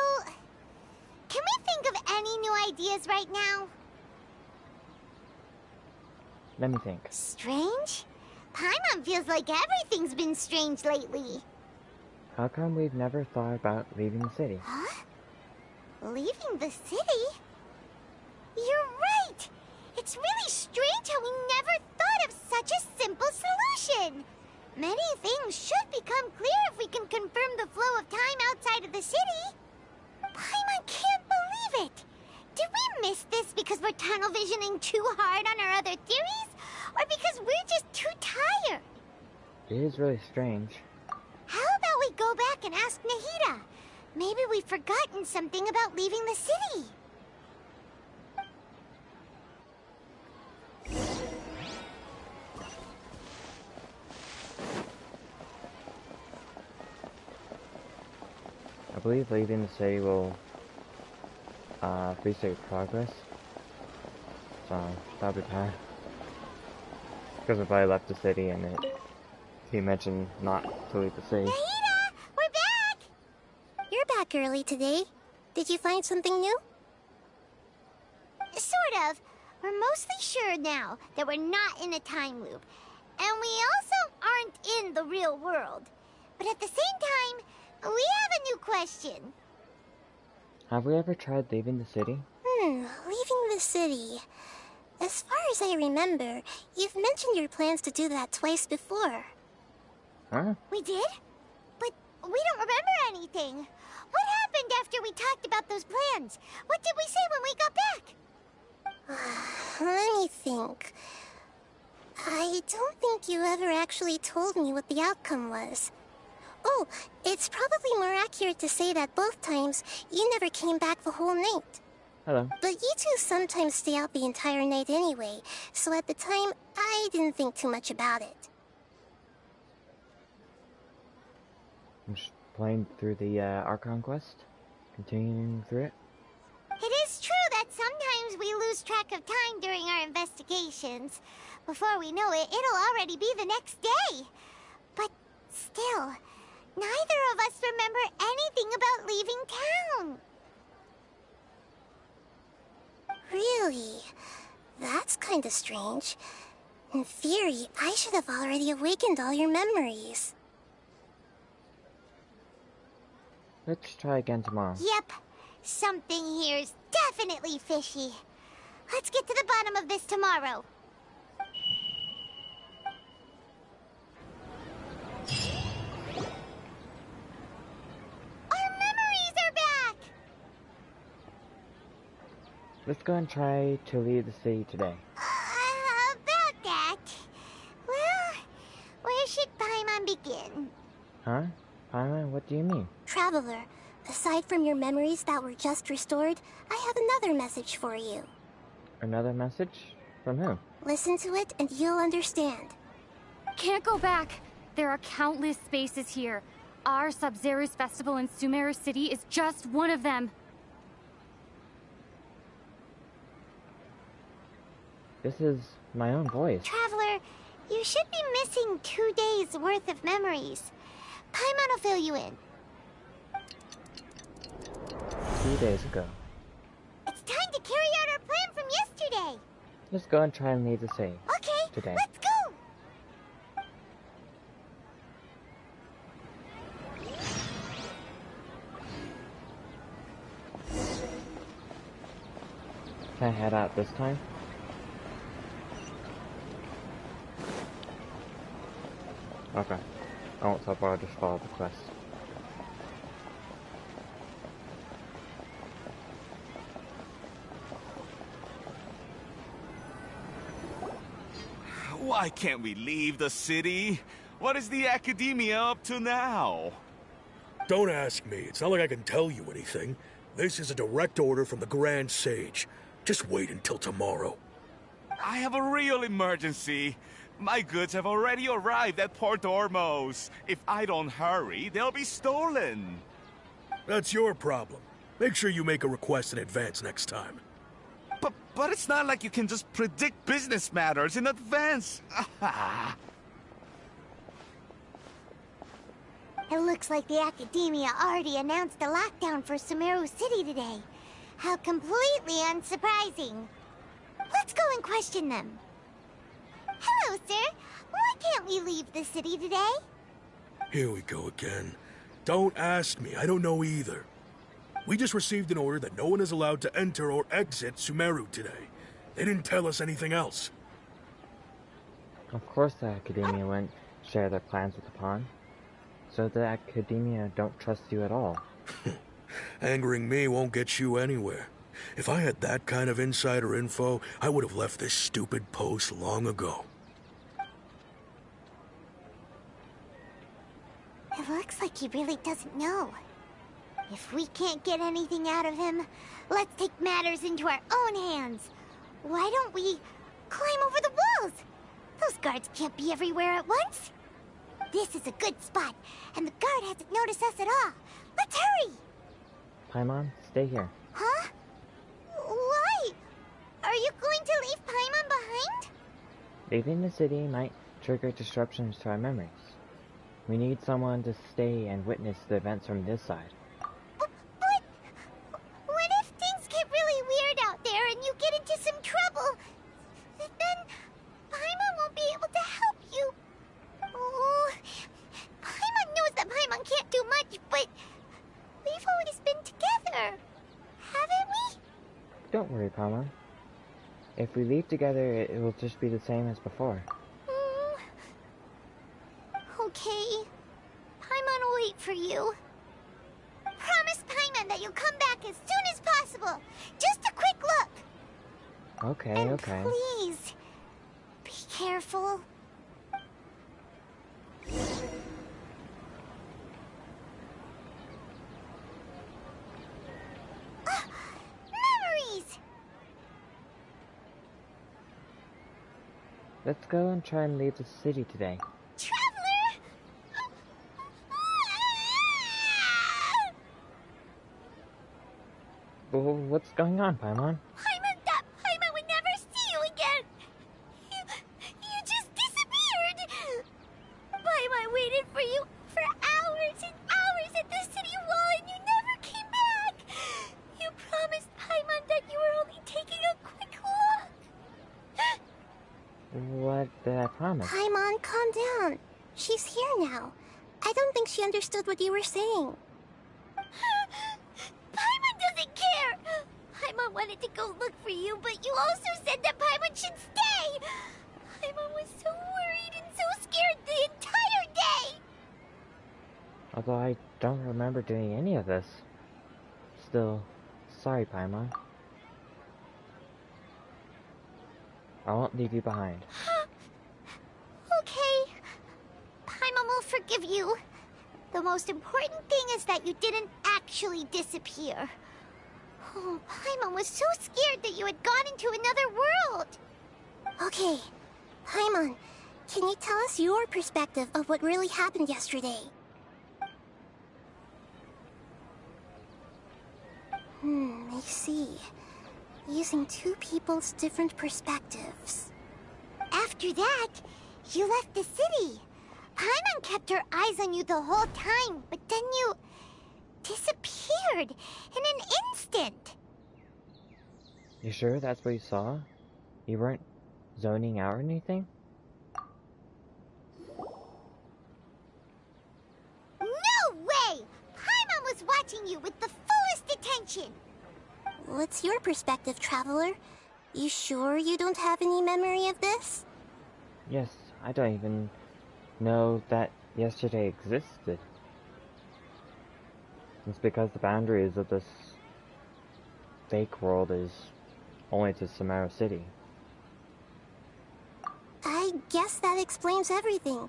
can we think of any new ideas right now? Let me think. Strange? Paimon feels like everything's been strange lately. How come we've never thought about leaving the city? Huh? Leaving the city? You're right! It's really strange how we never thought of such a simple solution! Many things should become clear if we can confirm the flow of time outside of the city. Paimon can't believe it! Did we miss this because we're tunnel visioning too hard on our other theories? Or because we're just too tired? It is really strange. How about we go back and ask Nahida? Maybe we've forgotten something about leaving the city. I believe leaving the city will reset your progress. So that'll be bad. Because if I left the city and he mentioned not to leave the city. Nahida! We're back! You're back early today. Did you find something new? Sort of. We're mostly sure now that we're not in a time loop. And we also aren't in the real world. But at the same time, we have a new question. Have we ever tried leaving the city? Leaving the city. As far as I remember, you've mentioned your plans to do that twice before. Huh? We did? But we don't remember anything. What happened after we talked about those plans? What did we say when we got back? Let me think. I don't think you ever actually told me what the outcome was. Oh, it's probably more accurate to say that both times you never came back the whole night. Hello. But you two sometimes stay out the entire night anyway, so at the time, I didn't think too much about it. I'm just playing through the Archon quest. Continuing through it. It is true that sometimes we lose track of time during our investigations. Before we know it, it'll already be the next day. But still, neither of us remember anything about leaving town. Really? That's kinda strange. In theory, I should have already awakened all your memories. Let's try again tomorrow. Yep. Something here's definitely fishy. Let's get to the bottom of this tomorrow. Our memories are back! Let's go and try to leave the city today. About that. Well, where should Paimon begin? Huh? Paimon, what do you mean? Traveler, Aside from your memories that were just restored, I have another message for you. Another message? From who? Listen to it and you'll understand. Can't go back. There are countless spaces here. Our Sub-Zero's festival in Sumeru City is just one of them. This is my own voice. Traveler, you should be missing 2 days worth of memories. Paimon will fill you in. 2 days ago. It's time to carry out our plan from yesterday. Let's go and try and leave the city. Okay, today. let's go. Can I head out this time? Okay. I won't so far, I'll just follow the quest. Why can't we leave the city? What is the Academia up to now? Don't ask me. It's not like I can tell you anything. This is a direct order from the Grand Sage. Just wait until tomorrow. I have a real emergency. My goods have already arrived at Port Ormos. If I don't hurry, they'll be stolen. That's your problem. Make sure you make a request in advance next time. But it's not like you can just predict business matters in advance. It looks like the Academia already announced a lockdown for Sumeru City today. How completely unsurprising. Let's go and question them. Hello, sir. Why can't we leave the city today? Here we go again. Don't ask me. I don't know either. We just received an order that no one is allowed to enter or exit Sumeru today. They didn't tell us anything else. Of course the Academia wouldn't share their plans with the pawn. So the Academia don't trust you at all. Angering me won't get you anywhere. If I had that kind of insider info, I would have left this stupid post long ago. It looks like he really doesn't know. If we can't get anything out of him, let's take matters into our own hands. Why don't we climb over the walls? Those guards can't be everywhere at once. This is a good spot, and the guard hasn't noticed us at all. Let's hurry! Paimon, stay here. Huh? Why? Are you going to leave Paimon behind? Leaving the city might trigger disruptions to our memories. We need someone to stay and witness the events from this side. But what if things get really weird out there and you get into some trouble? Then Paimon won't be able to help you. Oh, Paimon knows that Paimon can't do much, but we've always been together, haven't we? Don't worry, Paimon. If we leave together, it will just be the same as before. Okay. Paimon will wait for you. Promise Paimon that you'll come back as soon as possible. Just a quick look. Okay, And okay. please, be careful. Memories! Let's go and try and leave the city today. Traveler! What's going on, Paimon? Paimon thought Paimon would never see you again. You just disappeared. Paimon waited for you for hours and hours at the city wall and you never came back. You promised Paimon that you were only taking a quick look. What did I promise? Paimon, calm down. She's here now. I don't think she understood what you were saying. Paimon doesn't care. Paimon wanted to go look for you, but you also said that Paimon should stay. Paimon was so worried and so scared the entire day. Although I don't remember doing any of this. Still, sorry, Paimon. I won't leave you behind. Okay. Paimon will forgive you. The most important thing is that you didn't actually disappear. Oh, Paimon was so scared that you had gone into another world. Okay, Paimon, can you tell us your perspective of what really happened yesterday? I see. Using two people's different perspectives. After that, you left the city. Paimon kept her eyes on you the whole time, but then you disappeared in an instant. You sure that's what you saw? You weren't zoning out or anything? No way! Paimon was watching you with the fullest attention. What's your perspective, Traveler? You sure you don't have any memory of this? Yes, I don't even know that yesterday existed. It's because the boundaries of this fake world is only to Sumeru City. I guess that explains everything.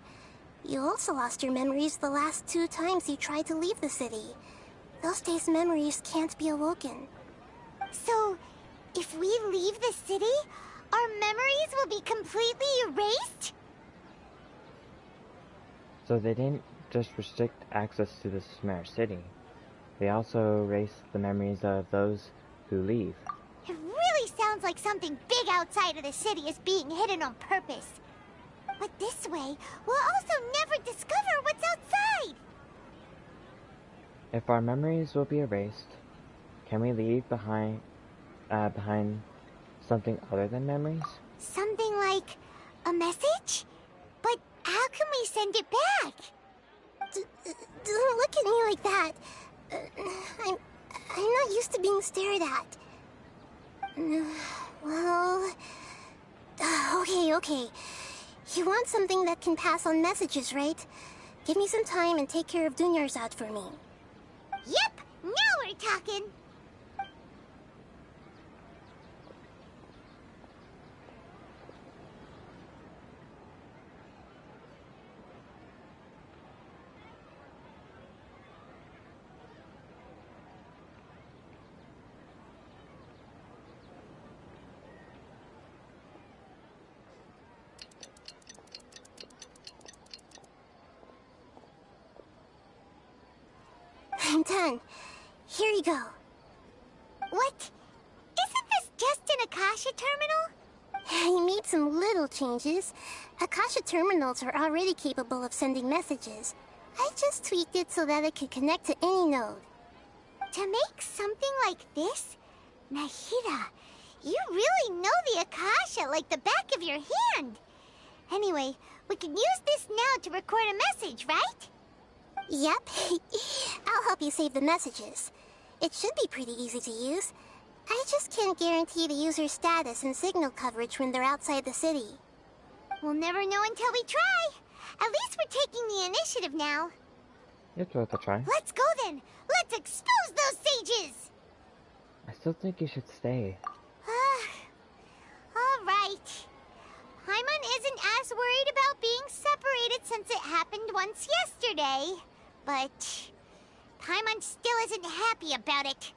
You also lost your memories the last 2 times you tried to leave the city. Those days' memories can't be awoken. So, if we leave the city, our memories will be completely erased? So they didn't just restrict access to the Sumeru City. They also erased the memories of those who leave. It really sounds like something big outside of the city is being hidden on purpose. But this way, we'll also never discover what's outside! If our memories will be erased, can we leave behind something other than memories? Something like a message? But how can we send it back? Don't look at me like that. I'm not used to being stared at. Well... Okay. You want something that can pass on messages, right? Give me some time and take care of Dunyarzad for me. Yep! Now we're talking! I'm done. Here you go. What? Isn't this just an Akasha terminal? I made some little changes. Akasha terminals are already capable of sending messages. I just tweaked it so that it could connect to any node. To make something like this? Nahida, you really know the Akasha like the back of your hand. Anyway, we can use this now to record a message, right? Yep. I'll help you save the messages. It should be pretty easy to use. I just can't guarantee the user's status and signal coverage when they're outside the city. We'll never know until we try. At least we're taking the initiative now. It's worth a try. Let's go then. Let's expose those sages. I still think you should stay. All right. Paimon isn't as worried about being separated since it happened once yesterday. But Paimon still isn't happy about it.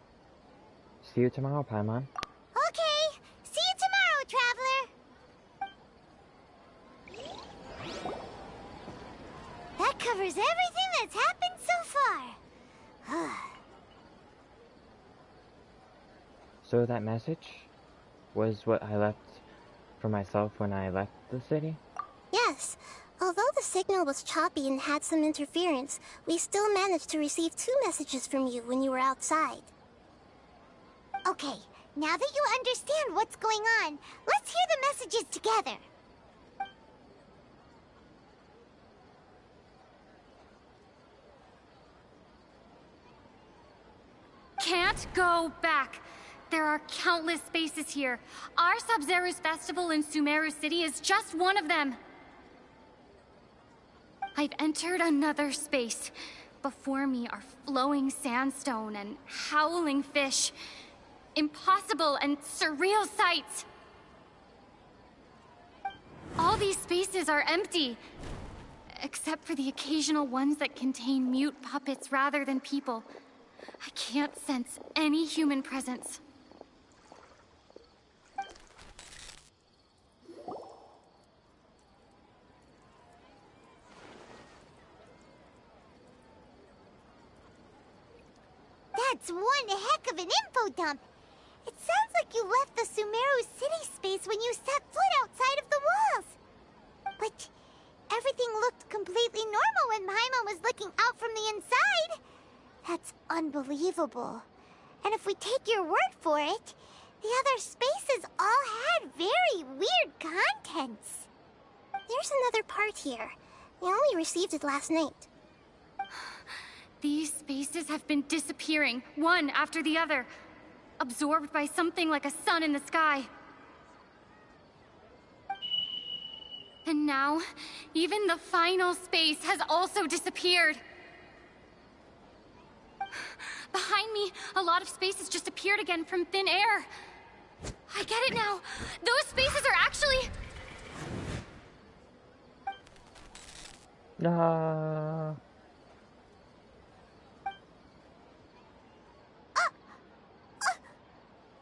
See you tomorrow, Paimon. Okay. See you tomorrow, Traveler. That covers everything that's happened so far. So that message was what I left for myself when I left the city? Yes. Although the signal was choppy and had some interference, we still managed to receive 2 messages from you when you were outside. Okay, now that you understand what's going on, let's hear the messages together. Can't go back. There are countless spaces here. Our Sub-Zero's festival in Sumeru City is just one of them. I've entered another space. Before me are flowing sandstone and howling fish. Impossible and surreal sights. All these spaces are empty. except for the occasional ones that contain mute puppets rather than people. I can't sense any human presence. That's one heck of an info dump. It sounds like you left the Sumeru city space when you set foot outside of the walls. But everything looked completely normal when Paimon was looking out from the inside. That's unbelievable. And if we take your word for it, the other spaces all had very weird contents. There's another part here. We only received it last night. These spaces have been disappearing, one after the other, absorbed by something like a sun in the sky. And now, even the final space has also disappeared. Behind me, a lot of spaces just appeared again from thin air. I get it now. Those spaces are actually...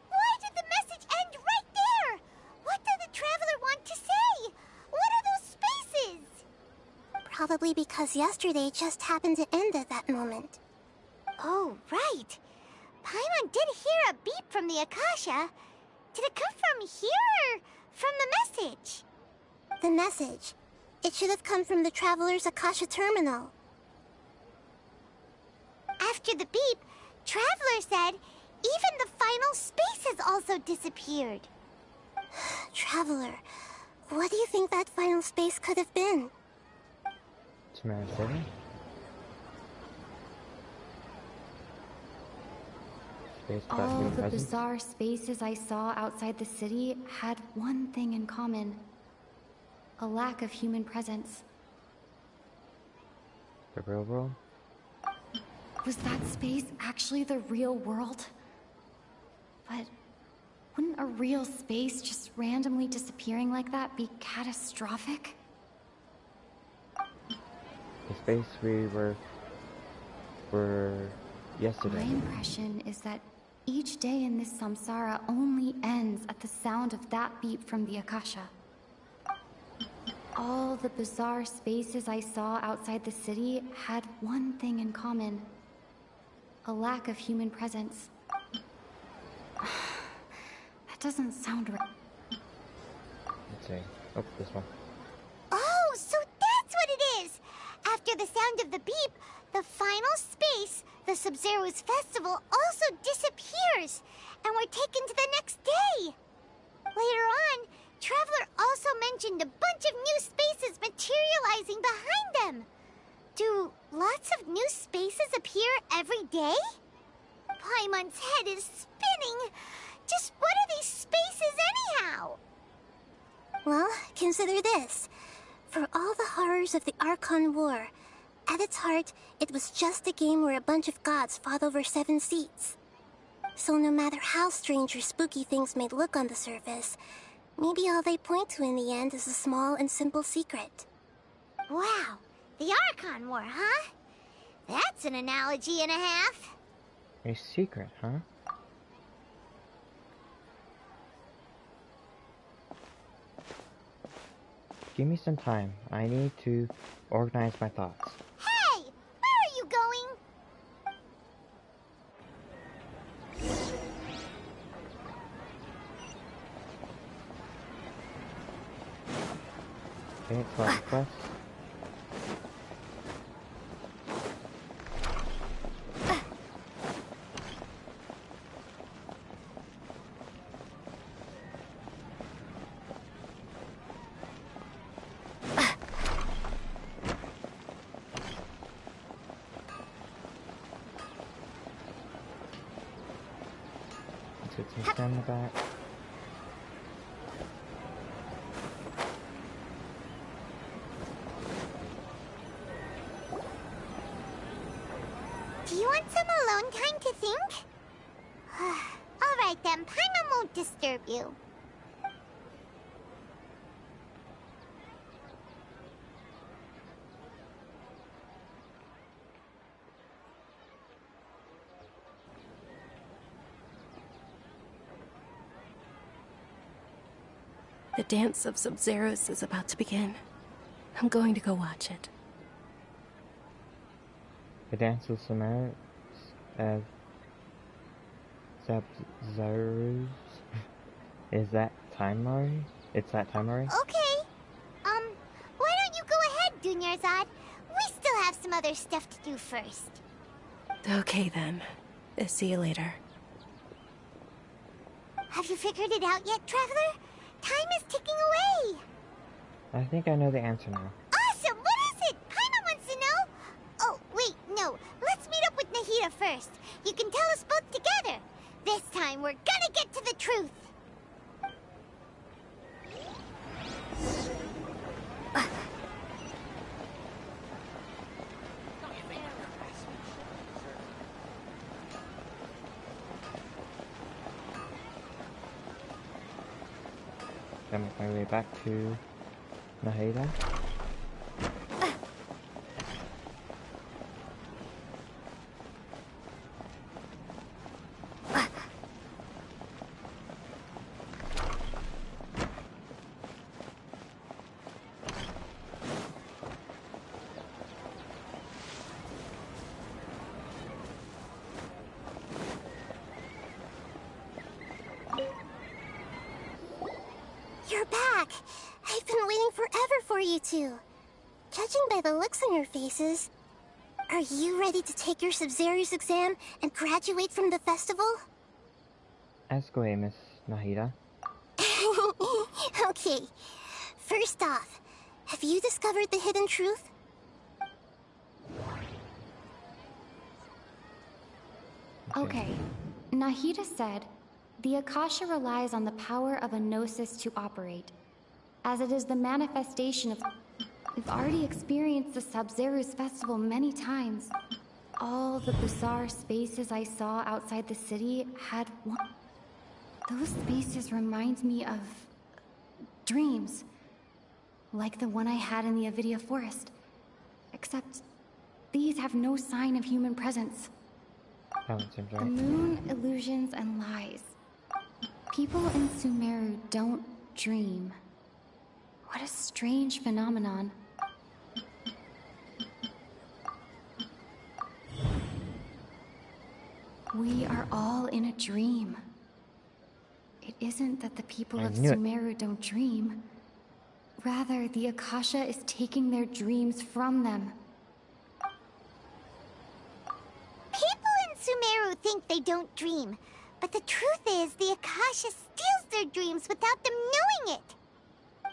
Why did the message end right there? What did the Traveler want to say? What are those spaces? Probably because yesterday just happened to end at that moment. Oh, right. Paimon did hear a beep from the Akasha. Did it come from here or from the message? The message. It should have come from the Traveler's Akasha terminal. After the beep, Traveler said even the final space has also disappeared. Traveler, what do you think that final space could have been? Sumeru City? All the bizarre spaces I saw outside the city had one thing in common. A lack of human presence. The real world? Was that space actually the real world? But wouldn't a real space just randomly disappearing like that be catastrophic? The space we were yesterday. My impression is that each day in this samsara only ends at the sound of that beep from the Akasha. All the bizarre spaces I saw outside the city had one thing in common. A lack of human presence. That doesn't sound right. Let's see. Oh, this one. Oh, so that's what it is! After the sound of the beep, the final space, the Sub-Zero's festival, also disappears, and we're taken to the next day. Later on, Traveler also mentioned a bunch of new spaces materializing behind them. Do lots of new spaces appear every day? Paimon's head is spinning. Just what are these spaces anyhow? Well, consider this. For all the horrors of the Archon War, at its heart, it was just a game where a bunch of gods fought over 7 seats. So no matter how strange or spooky things may look on the surface, maybe all they point to in the end is a small and simple secret. Wow, the Archon War, huh? That's an analogy and a half. A secret, huh? Give me some time. I need to organize my thoughts. Hey! Where are you going? Okay, collect quest. Let's down the back. Do you want some alone time to think? Alright then, Paimon won't disturb you. The dance of Sub-Zeros is about to begin. I'm going to go watch it. The dance of Sumeru, Sub-Zeros. Is that Timori? It's that Timori? Okay. Why don't you go ahead, Dunyarzad? We still have some other stuff to do first. Okay then. See you later. Have you figured it out yet, Traveler? Time is ticking away. I think I know the answer now. Awesome! What is it? Paimon wants to know. Oh, wait, no. Let's meet up with Nahida first. You can tell us both together. This time, we're gonna get to the truth. I make my way back to Nahida. You're back! I've been waiting forever for you two. Judging by the looks on your faces, are you ready to take your Sub-Zeros exam and graduate from the festival? Ask away, Miss Nahida. Okay. First off, have you discovered the hidden truth? Okay. Nahida said, the Akasha relies on the power of a gnosis to operate, as it is the manifestation of... We've already experienced the Sub-Zeros festival many times. All the bizarre spaces I saw outside the city had one... Those spaces remind me of... dreams. Like the one I had in the Avidia Forest. Except, these have no sign of human presence. The moon, illusions, and lies. People in Sumeru don't dream. What a strange phenomenon. We are all in a dream. It isn't that the people of Sumeru don't dream. Rather, the Akasha is taking their dreams from them. People in Sumeru think they don't dream, but the truth is the Akasha steals their dreams without them knowing it.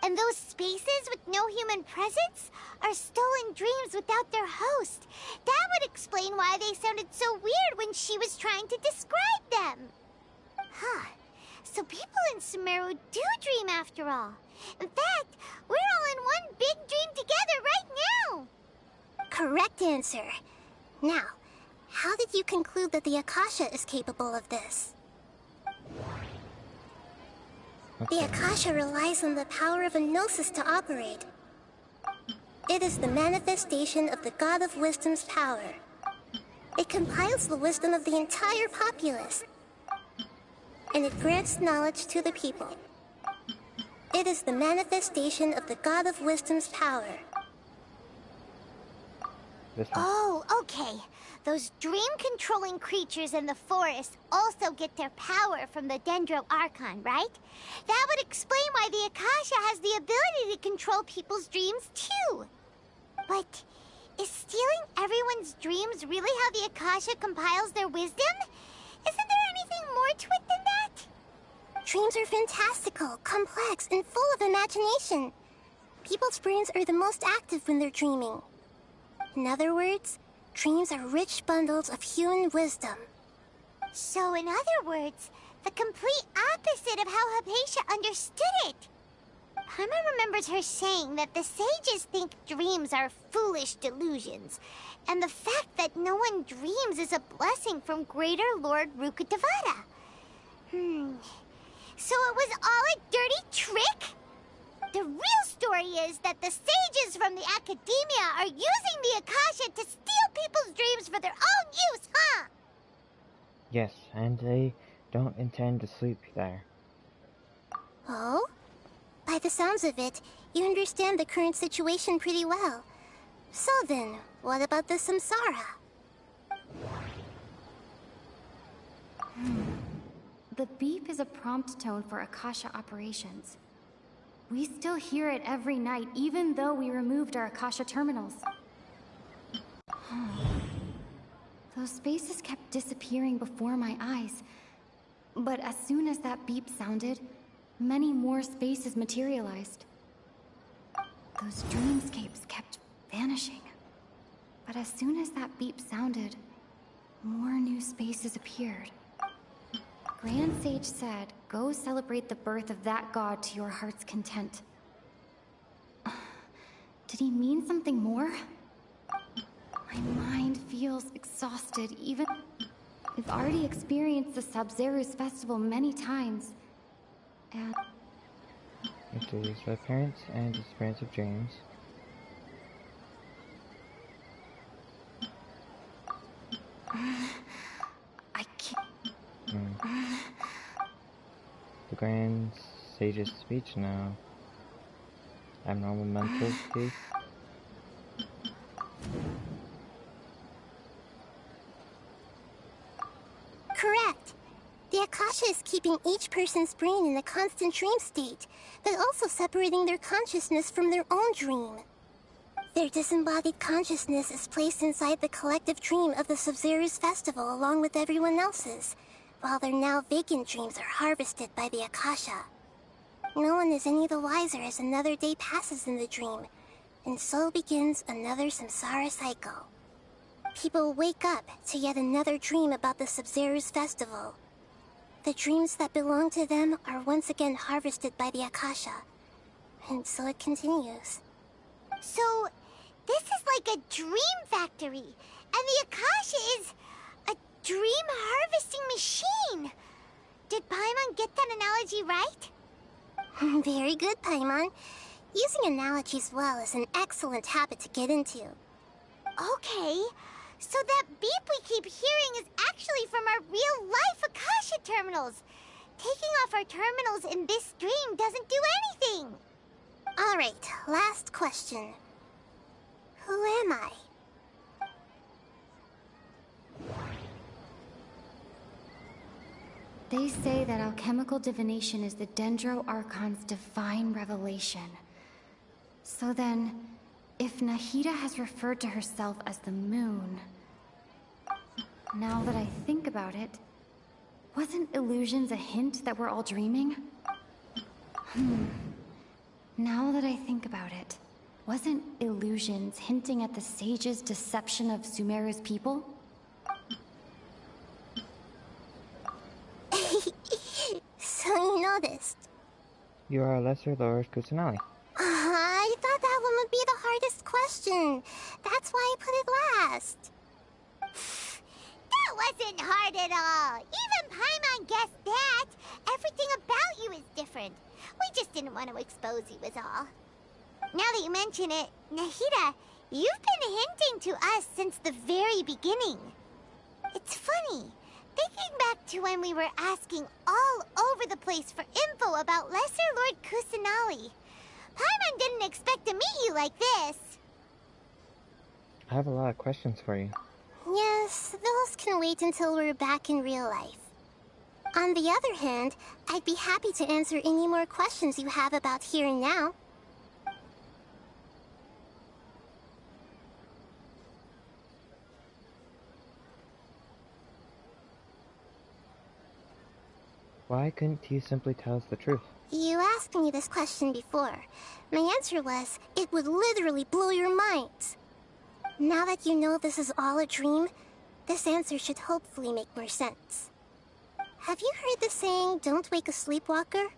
And those spaces with no human presence are stolen dreams without their host. That would explain why they sounded so weird when she was trying to describe them. Huh. So people in Sumeru do dream after all. In fact, we're all in one big dream together right now. Correct answer. Now, how did you conclude that the Akasha is capable of this? The Akasha relies on the power of a gnosis to operate. It is the manifestation of the God of Wisdom's power. It compiles the wisdom of the entire populace, and it grants knowledge to the people. It is the manifestation of the God of Wisdom's power. Oh, okay. Those dream-controlling creatures in the forest also get their power from the Dendro Archon, right? That would explain why the Akasha has the ability to control people's dreams, too. But is stealing everyone's dreams really how the Akasha compiles their wisdom? Isn't there anything more to it than that? Dreams are fantastical, complex, and full of imagination. People's brains are the most active when they're dreaming. In other words, dreams are rich bundles of human wisdom. So, in other words, the complete opposite of how Hypatia understood it. Paimon remembers her saying that the sages think dreams are foolish delusions, and the fact that no one dreams is a blessing from Greater Lord Rukkhadevata. So it was all a dirty trick? The real story is that the sages from the Academia are using the Akasha to steal people's dreams for their own use, huh? Yes, and they don't intend to sleep there. Oh? By By the sounds of it, you understand the current situation pretty well. So then, what about the samsara? The beep is a prompt tone for Akasha operations. We still hear it every night, even though we removed our Akasha terminals. Those spaces kept disappearing before my eyes. But as soon as that beep sounded, many more spaces materialized. Those dreamscapes kept vanishing. But as soon as that beep sounded, more new spaces appeared. Grand Sage said, go celebrate the birth of that god to your heart's content. Did he mean something more? My mind feels exhausted, even... We've already experienced the Sub-Zeru's festival many times, and... Introduced by parents and experience of dreams. I can't... The Grand Sage's speech now. Abnormal mental state. Correct. The Akasha is keeping each person's brain in a constant dream state, but also separating their consciousness from their own dream. Their disembodied consciousness is placed inside the collective dream of the Sub-Zeru's festival along with everyone else's, while their now vacant dreams are harvested by the Akasha. No one is any the wiser as another day passes in the dream, and so begins another samsara cycle. People wake up to yet another dream about the Sub-Zeru's festival. The dreams that belong to them are once again harvested by the Akasha, and so it continues. So, this is like a dream factory, and the Akasha is a dream harvesting machine. Did Paimon get that analogy right? Very good, Paimon. Using analogies well is an excellent habit to get into. Okay, so that beep we keep hearing is actually from our real-life Akasha terminals. Taking off our terminals in this dream doesn't do anything. Alright, last question. Who am I? They say that alchemical divination is the Dendro Archon's divine revelation. So then, if Nahida has referred to herself as the moon... Now that I think about it, wasn't illusions a hint that we're all dreaming? Now that I think about it, wasn't illusions hinting at the sage's deception of Sumeru's people? So you noticed. You are Lesser Lord Kusanali. I thought that one would be the hardest question. That's why I put it last. That wasn't hard at all. Even Paimon guessed that. Everything about you is different. We just didn't want to expose you is all. Now that you mention it, Nahida, you've been hinting to us since the very beginning. It's funny. Thinking back to when we were asking all over the place for info about Lesser Lord Kusanali, Paimon didn't expect to meet you like this. I have a lot of questions for you. Yes, those can wait until we're back in real life. On the other hand, I'd be happy to answer any more questions you have about here and now. Why couldn't you simply tell us the truth? You asked me this question before. My answer was, it would literally blow your minds. Now that you know this is all a dream, this answer should hopefully make more sense. Have you heard the saying, don't wake a sleepwalker?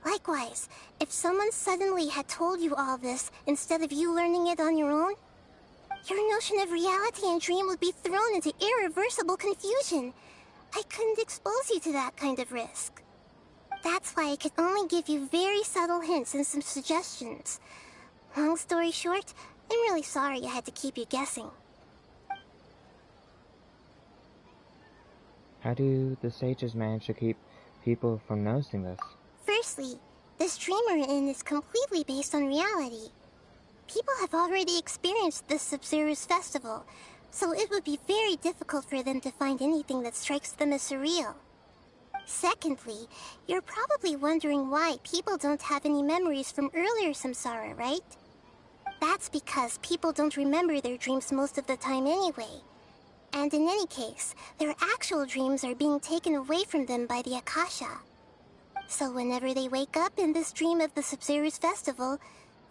Likewise, if someone suddenly had told you all this instead of you learning it on your own, your notion of reality and dream would be thrown into irreversible confusion. I couldn't expose you to that kind of risk. That's why I could only give you very subtle hints and some suggestions. Long story short, I'm really sorry I had to keep you guessing. How do the sages manage to keep people from noticing this? Firstly, This dream we're in is completely based on reality. People have already experienced this Sub-Zero's festival, so it would be very difficult for them to find anything that strikes them as surreal. Secondly, you're probably wondering why people don't have any memories from earlier samsara, right? That's because people don't remember their dreams most of the time anyway. And in any case, their actual dreams are being taken away from them by the Akasha. So whenever they wake up in this dream of the Sub-Zero's festival,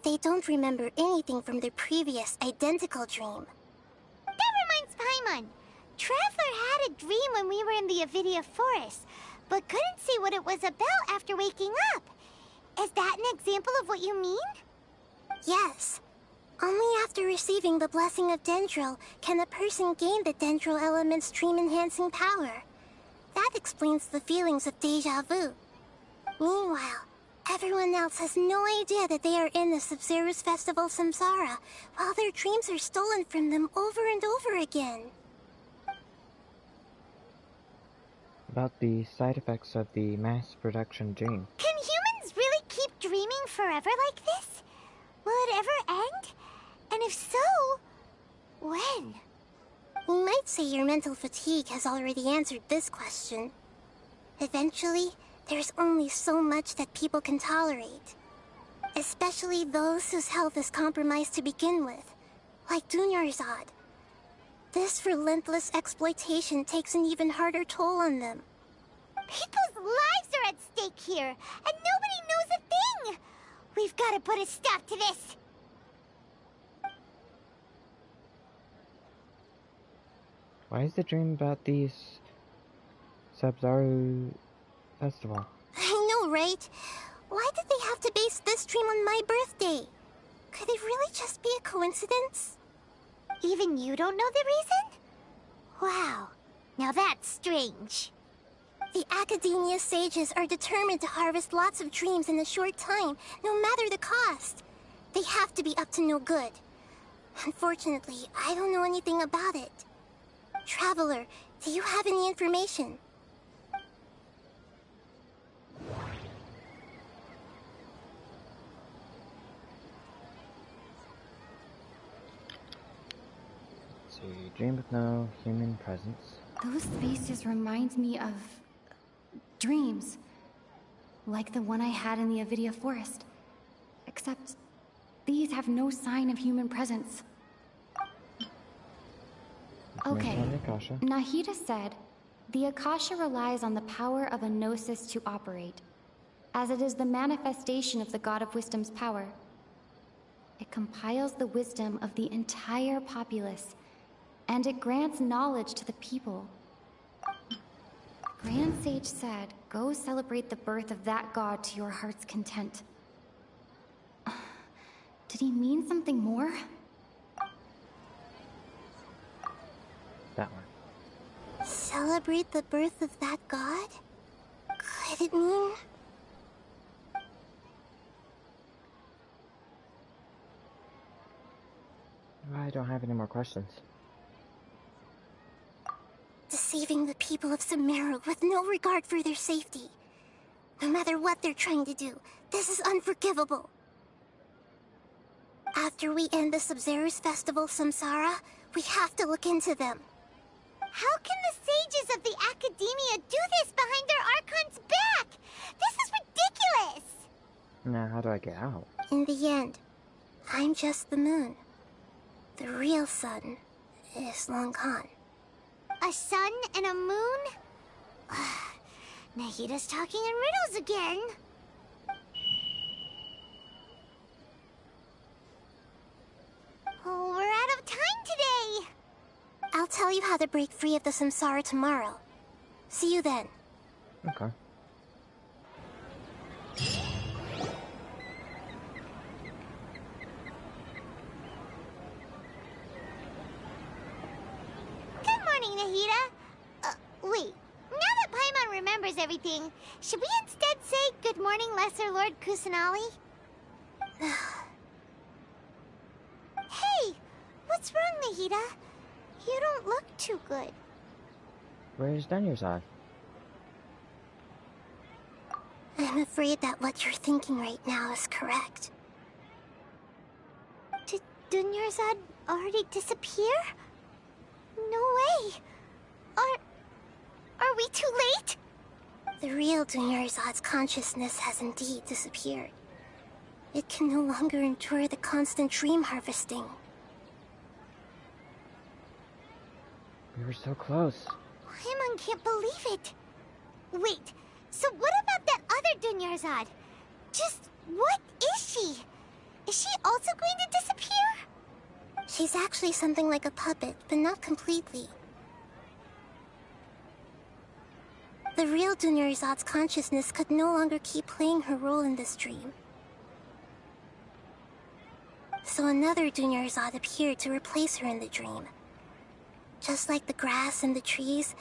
they don't remember anything from their previous identical dream. That reminds Paimon. Traveler had a dream when we were in the Avidia Forest, but couldn't see what it was about after waking up. Is that an example of what you mean? Yes. Only after receiving the blessing of Dendril can a person gain the Dendril element's dream-enhancing power. That explains the feelings of déjà vu. Meanwhile, everyone else has no idea that they are in the Sub-Zero's festival samsara, while their dreams are stolen from them over and over again. About the side effects of the mass production dream. Can humans really keep dreaming forever like this? Will it ever end? And if so, when? You might say your mental fatigue has already answered this question. Eventually, there's only so much that people can tolerate. Especially those whose health is compromised to begin with, like Dunyarzad. This relentless exploitation takes an even harder toll on them. People's lives are at stake here, and nobody knows a thing! We've got to put a stop to this! Why is the dream about the Sub-Zero festival? I know, right? Why did they have to base this dream on my birthday? Could it really just be a coincidence? Even you don't know the reason? Wow, now that's strange. The Academia sages are determined to harvest lots of dreams in a short time, no matter the cost. They have to be up to no good. Unfortunately, I don't know anything about it. Traveler, do you have any information? Let's see, dream with no human presence. Those spaces remind me of dreams. Like the one I had in the Avidia Forest. Except these have no sign of human presence. Okay, Nahida said, the Akasha relies on the power of a gnosis to operate, as it is the manifestation of the God of Wisdom's power. It compiles the wisdom of the entire populace, and it grants knowledge to the people. Grand Sage said, go celebrate the birth of that god to your heart's content. Did he mean something more? That one. Celebrate the birth of that god? Could it mean... I don't have any more questions. Deceiving the people of Sumeru with no regard for their safety. No matter what they're trying to do, this is unforgivable. After we end the Sub-Zero's festival samsara, we have to look into them. How can the sages of the Academia do this behind their Archon's back? This is ridiculous! Now, how do I get out? In the end, I'm just the moon. The real sun is long gone. A sun and a moon? Nahida's talking in riddles again. Oh, we're out of time today! I'll tell you how to break free of the samsara tomorrow. See you then. Okay. Good morning, Nahida. Wait. Now that Paimon remembers everything, should we instead say good morning, Lesser Lord Kusanali? Hey! What's wrong, Nahida? You don't look too good. Where's Dunyarzad? I'm afraid that what you're thinking right now is correct. Did Dunyarzad already disappear? No way! Are we too late? The real Dunyarzad's consciousness has indeed disappeared. It can no longer endure the constant dream harvesting. We were so close. Paimon can't believe it. Wait, so what about that other Dunyarzad? Just what is she? Is she also going to disappear? She's actually something like a puppet, but not completely. The real Dunyarzad's consciousness could no longer keep playing her role in this dream. So another Dunyarzad appeared to replace her in the dream. Just like the grass and the trees,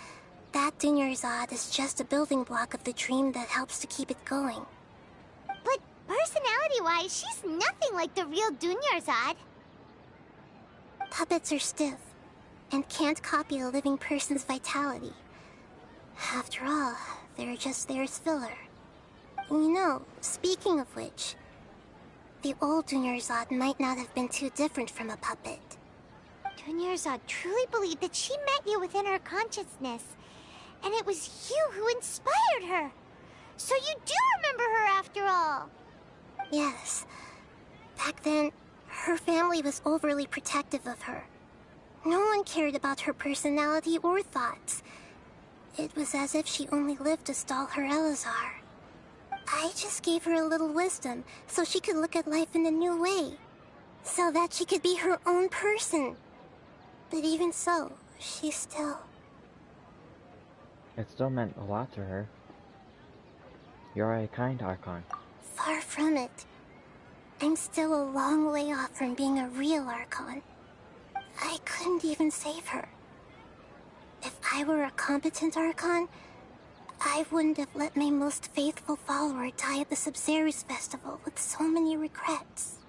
that Dunyarzad is just a building block of the dream that helps to keep it going. But personality-wise, she's nothing like the real Dunyarzad. Puppets are stiff, and can't copy a living person's vitality. After all, they're just there as filler. You know, speaking of which, the old Dunyarzad might not have been too different from a puppet. Dunyarzad truly believed that she met you within her consciousness, and it was you who inspired her. So you do remember her after all. Yes. Back then, her family was overly protective of her. No one cared about her personality or thoughts. It was as if she only lived to stall her Elazar. I just gave her a little wisdom so she could look at life in a new way. So that she could be her own person. But even so, she still... It still meant a lot to her. You're a kind Archon. Far from it. I'm still a long way off from being a real Archon. I couldn't even save her. If I were a competent Archon, I wouldn't have let my most faithful follower die at the Sumeru's festival with so many regrets.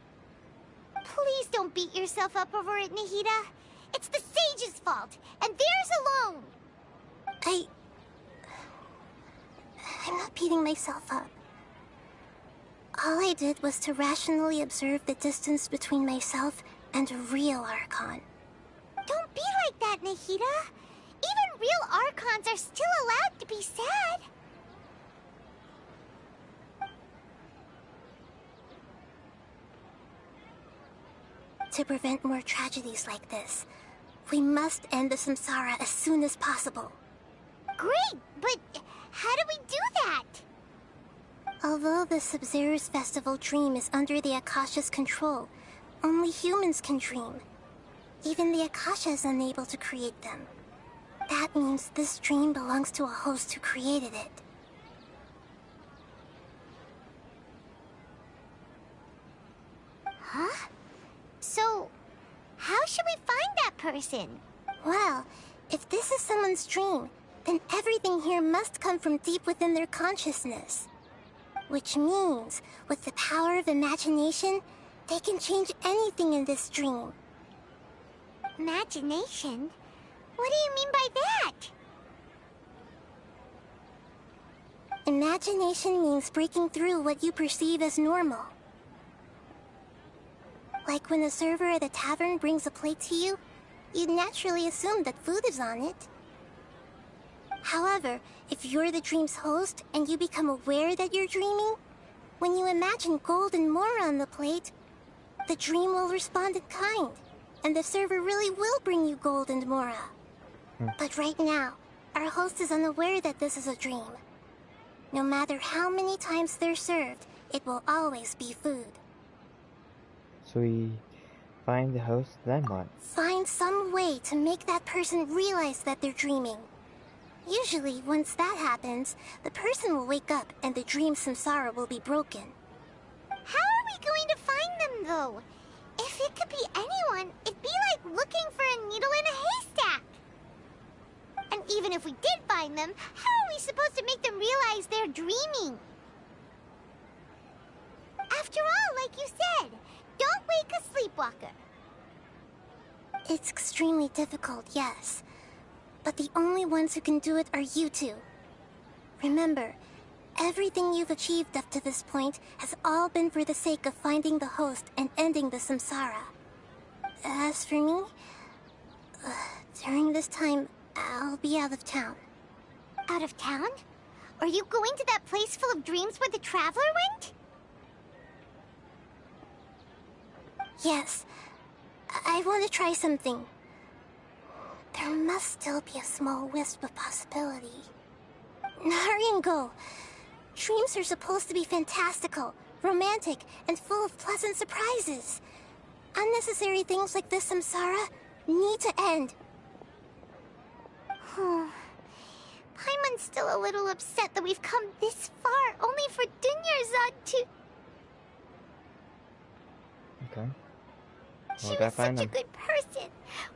Please don't beat yourself up over it, Nahida. It's the sage's fault, and theirs alone. I'm not beating myself up. All I did was to rationally observe the distance between myself and a real Archon. Don't be like that, Nahida. Even real Archons are still allowed to be sad. To prevent more tragedies like this, we must end the samsara as soon as possible. Great, but how do we do that? Although the Sumeru's festival dream is under the Akasha's control, only humans can dream. Even the Akasha is unable to create them. That means this dream belongs to a host who created it. Huh? So, how should we find that person? Well, if this is someone's dream, then everything here must come from deep within their consciousness. Which means, with the power of imagination, they can change anything in this dream. Imagination? What do you mean by that? Imagination means breaking through what you perceive as normal. Like when a server at a tavern brings a plate to you, you'd naturally assume that food is on it. However, if you're the dream's host and you become aware that you're dreaming, when you imagine gold and more on the plate, the dream will respond in kind, and the server really will bring you gold and mora. But right now, our host is unaware that this is a dream. No matter how many times they're served, it will always be food. So we find the host, then what? Find some way to make that person realize that they're dreaming. Usually, once that happens, the person will wake up and the dream samsara will be broken. How are we going to find them, though? If it could be anyone, it'd be like looking for a needle in a haystack. And even if we did find them, how are we supposed to make them realize they're dreaming? After all, like you said, don't wake a sleepwalker. It's extremely difficult, yes. But the only ones who can do it are you two. Remember, Everything you've achieved up to this point has all been for the sake of finding the host and ending the samsara. As for me, during this time, I'll be out of town. Out of town? Are you going to that place full of dreams where the Traveler went? Yes. I want to try something. There must still be a small wisp of possibility. Hurry and go. Dreams are supposed to be fantastical, romantic, and full of pleasant surprises. Unnecessary things like this samsara need to end. Paimon's still a little upset that we've come this far only for Dunyarzad to... Okay. She was such a good person,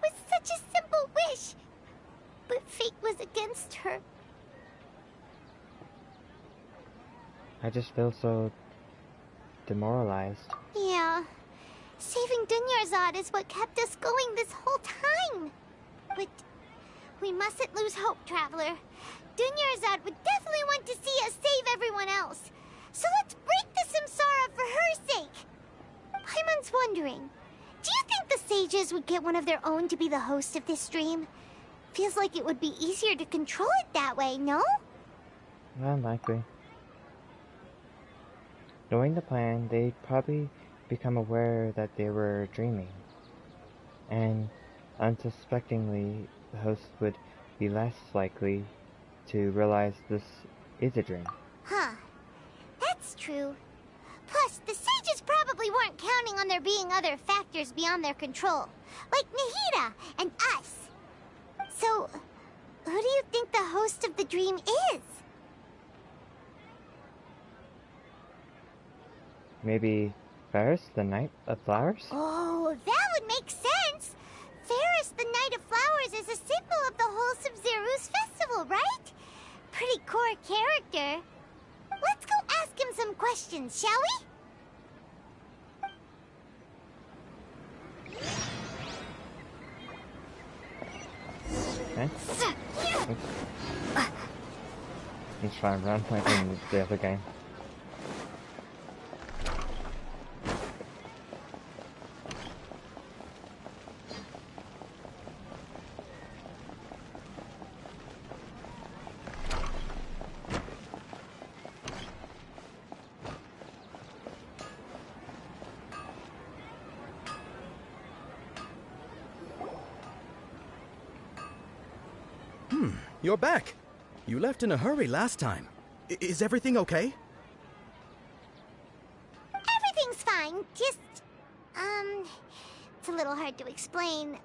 with such a simple wish. But fate was against her. I just feel so demoralized. Yeah. Saving Dunyarzad is what kept us going this whole time. But we mustn't lose hope, Traveler. Dunyarzad would definitely want to see us save everyone else. So let's break the samsara for her sake. Paimon's wondering, do you think the sages would get one of their own to be the host of this dream? Feels like it would be easier to control it that way, no? Unlikely. Knowing the plan, they'd probably become aware that they were dreaming. And unsuspectingly, the host would be less likely to realize this is a dream. Huh. That's true. Plus, the sages probably weren't counting on there being other factors beyond their control, like Nahida and us. So, who do you think the host of the dream is? Maybe Ferris, the Knight of Flowers? Oh, that would make sense! Ferris, the Knight of Flowers, is a symbol of the whole Sumeru's festival, right? Pretty core character. Let's go ask him some questions, shall we? Okay. Let's try and run like in the other game. You're back. You left in a hurry last time. Is everything okay? Everything's fine. Just, it's a little hard to explain.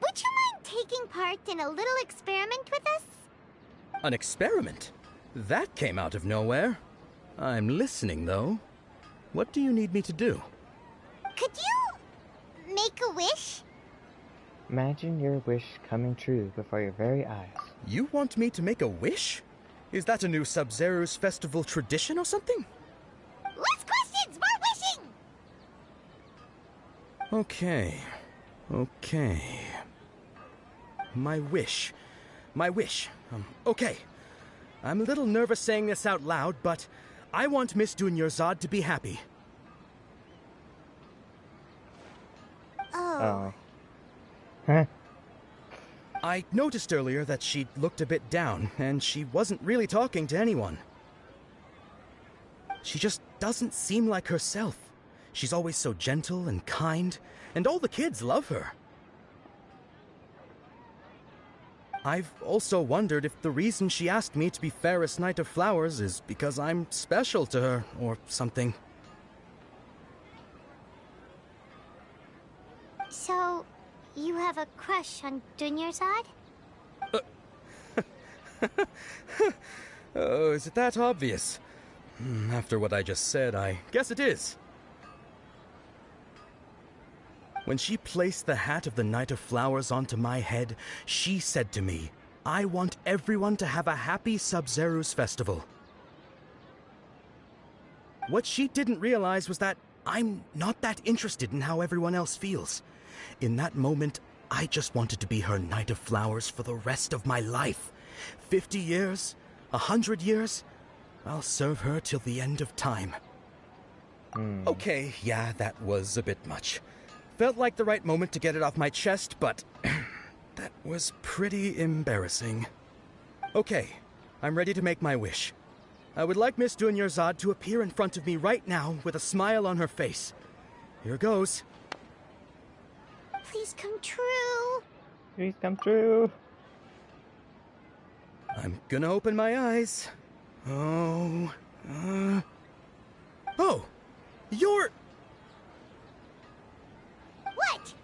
Would you mind taking part in a little experiment with us? An experiment? That came out of nowhere. I'm listening, though. What do you need me to do? Could you make a wish? Imagine your wish coming true before your very eyes. You want me to make a wish? Is that a new Sub-Zero's festival tradition or something? Less questions, more wishing! Okay. My wish. Okay. I'm a little nervous saying this out loud, but I want Miss Dunyarzad to be happy. Oh. Huh? I noticed earlier that she looked a bit down, and she wasn't really talking to anyone. She just doesn't seem like herself. She's always so gentle and kind, and all the kids love her. I've also wondered if the reason she asked me to be Fairest Knight of Flowers is because I'm special to her, or something. So, you have a crush on Dunyarzad? Oh, is it that obvious? After what I just said, I guess it is. When she placed the hat of the Knight of Flowers onto my head, she said to me, I want everyone to have a happy Sub-Zero's festival. What she didn't realize was that I'm not that interested in how everyone else feels. In that moment, I just wanted to be her Knight of Flowers for the rest of my life. 50 years, 100 years? I'll serve her till the end of time. Okay, yeah, that was a bit much. Felt like the right moment to get it off my chest, but that was pretty embarrassing. Okay, I'm ready to make my wish. I would like Miss Dunyarzad to appear in front of me right now with a smile on her face. Here goes. Please come true. Please come true. I'm gonna open my eyes. Oh, you're... What?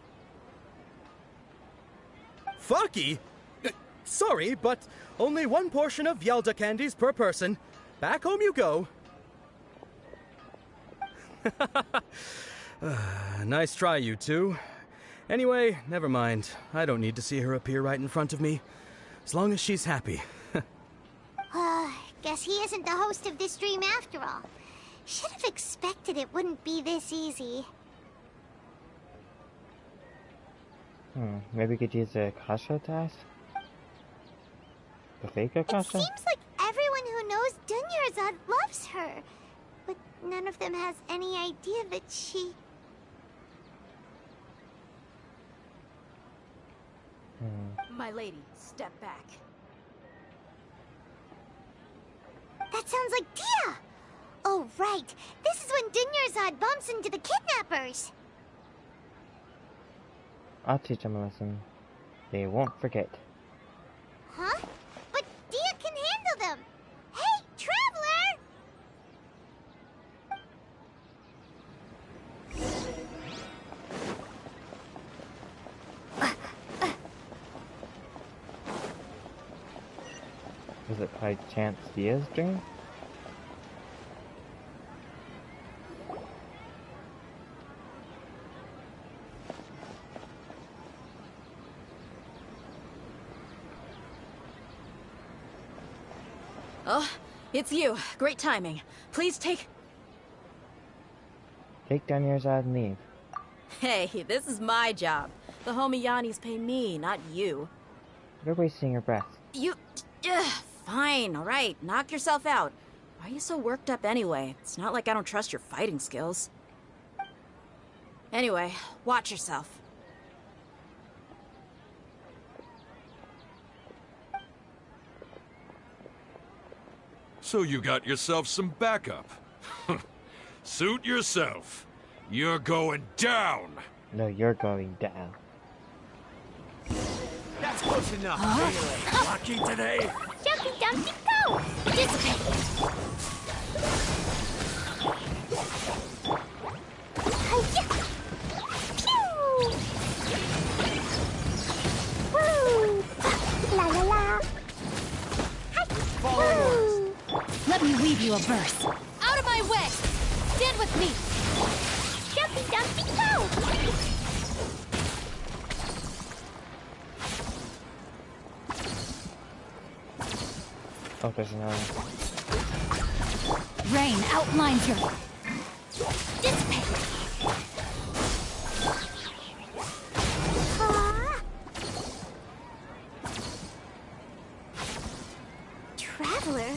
Faki? Sorry, but only one portion of Yalda candies per person. Back home you go. Nice try, you two. Anyway, never mind. I don't need to see her appear right in front of me. As long as she's happy. Guess he isn't the host of this dream after all. Should have expected it wouldn't be this easy. Maybe we could use the Akasha test? The fake Akasha? It seems like everyone who knows Dunyarzad loves her. But none of them has any idea that she... My lady, step back. That sounds like Dia! Oh, right. This is when Dunyarzad bumps into the kidnappers. I'll teach them a lesson. They won't forget. Huh? But Dia can handle them! Hey, Traveler! Was it by chance Dia's dream? Oh, it's you. Great timing. Please take... Take down yours out and leave. Hey, this is my job. The homie Yanni's pay me, not you. You're wasting your breath. You... Fine, alright. Knock yourself out. Why are you so worked up anyway? It's not like I don't trust your fighting skills. Anyway, watch yourself. So you got yourself some backup. Suit yourself. You're going down. No, you're going down. That's close enough. Feeling lucky today? Jumpy Dumpty, go! Dissipate! Hi-ya! Pew! Woo! La la la! Hi! Woo! Let me weave you a verse. Out of my way! Stand with me! Jumpy Dumpty, go! Oh, there's another. Rain outlines your... Dissipate! Traveler,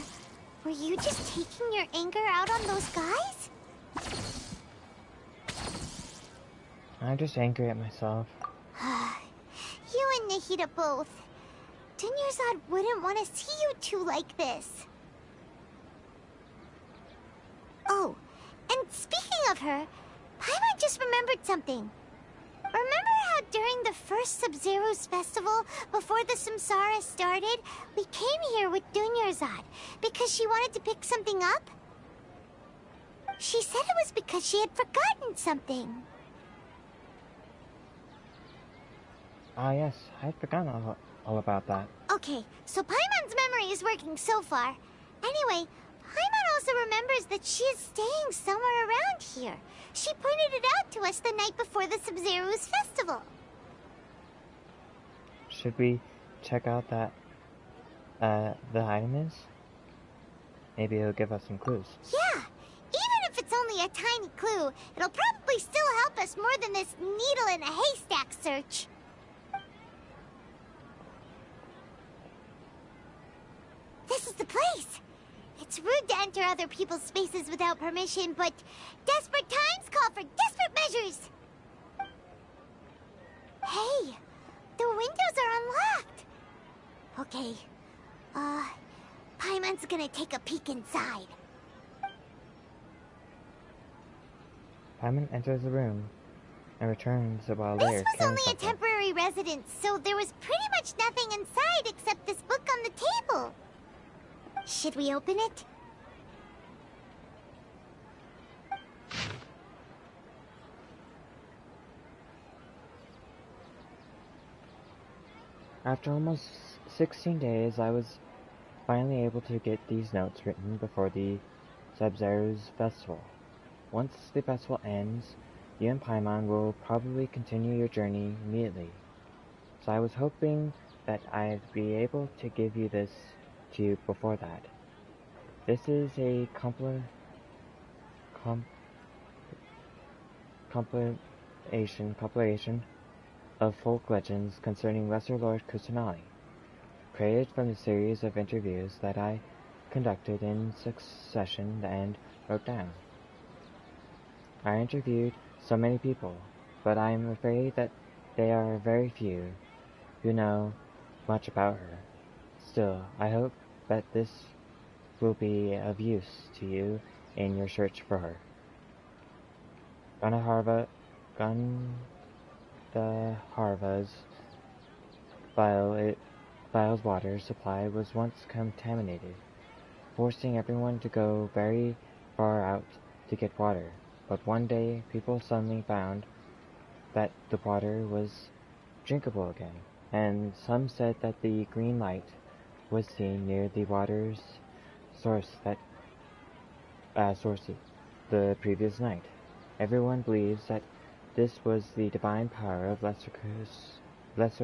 were you just taking your anger out on those guys? I'm just angry at myself. You and Nahida both. Dunyarzad wouldn't want to see you two like this. Oh, and speaking of her, Paimon just remembered something. Remember how during the first Sub-Zero's festival, before the Samsara started, we came here with Dunyarzad because she wanted to pick something up? She said it was because she had forgotten something. Ah, yes, I'd forgotten all about that. Okay, so Paimon's memory is working so far. Anyway, Paimon also remembers that she is staying somewhere around here. She pointed it out to us the night before the Sub-Zero's festival. Should we check out that, the item is? Maybe it'll give us some clues. Yeah, even if it's only a tiny clue, it'll probably still help us more than this needle in a haystack search. This is the the place. It's rude to enter other people's spaces without permission, but desperate times call for desperate measures. Hey, the windows are unlocked. Okay, Paimon's gonna take a peek inside. Paimon enters the room and returns while they are This was carrying only a something. temporary residence, so there was pretty much nothing inside except this book on the table. Should we open it? After almost 16 days, I was finally able to get these notes written before the Sub-Zero's festival. Once the festival ends, you and Paimon will probably continue your journey immediately. So I was hoping that I'd be able to give you this to you before that. This is a compilation of folk legends concerning Lesser Lord Kusanali, created from the series of interviews that I conducted in succession and wrote down. I interviewed so many people, but I am afraid that there are very few who know much about her. Still, I hope that this will be of use to you in your search for her. Gandharva's vial's water supply was once contaminated, forcing everyone to go very far out to get water. But one day, people suddenly found that the water was drinkable again, and some said that the green light was seen near the water's source the previous night. Everyone believes that this was the divine power of Lesser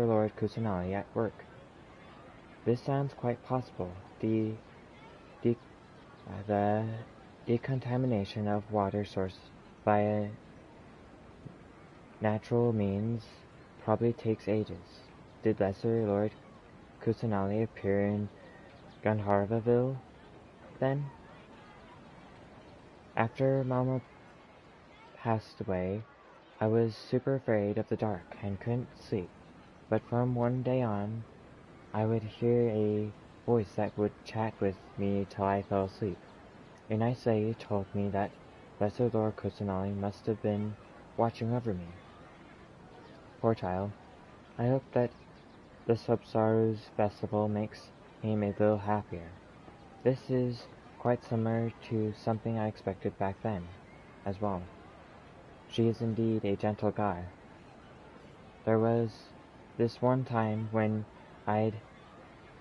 Lord Kusanali at work. This sounds quite possible. The decontamination of water source via natural means probably takes ages. Did Lesser Lord Kusanali appear in Gandharvaville then? After Mama passed away, I was super afraid of the dark and couldn't sleep. But from one day on, I would hear a voice that would chat with me till I fell asleep. A nice lady told me that Lesser Lord Kusanali must have been watching over me. Poor child. I hope that the Sub-Zero's festival makes him a little happier. This is quite similar to something I expected back then, as well. She is indeed a gentle guy. There was this one time when I'd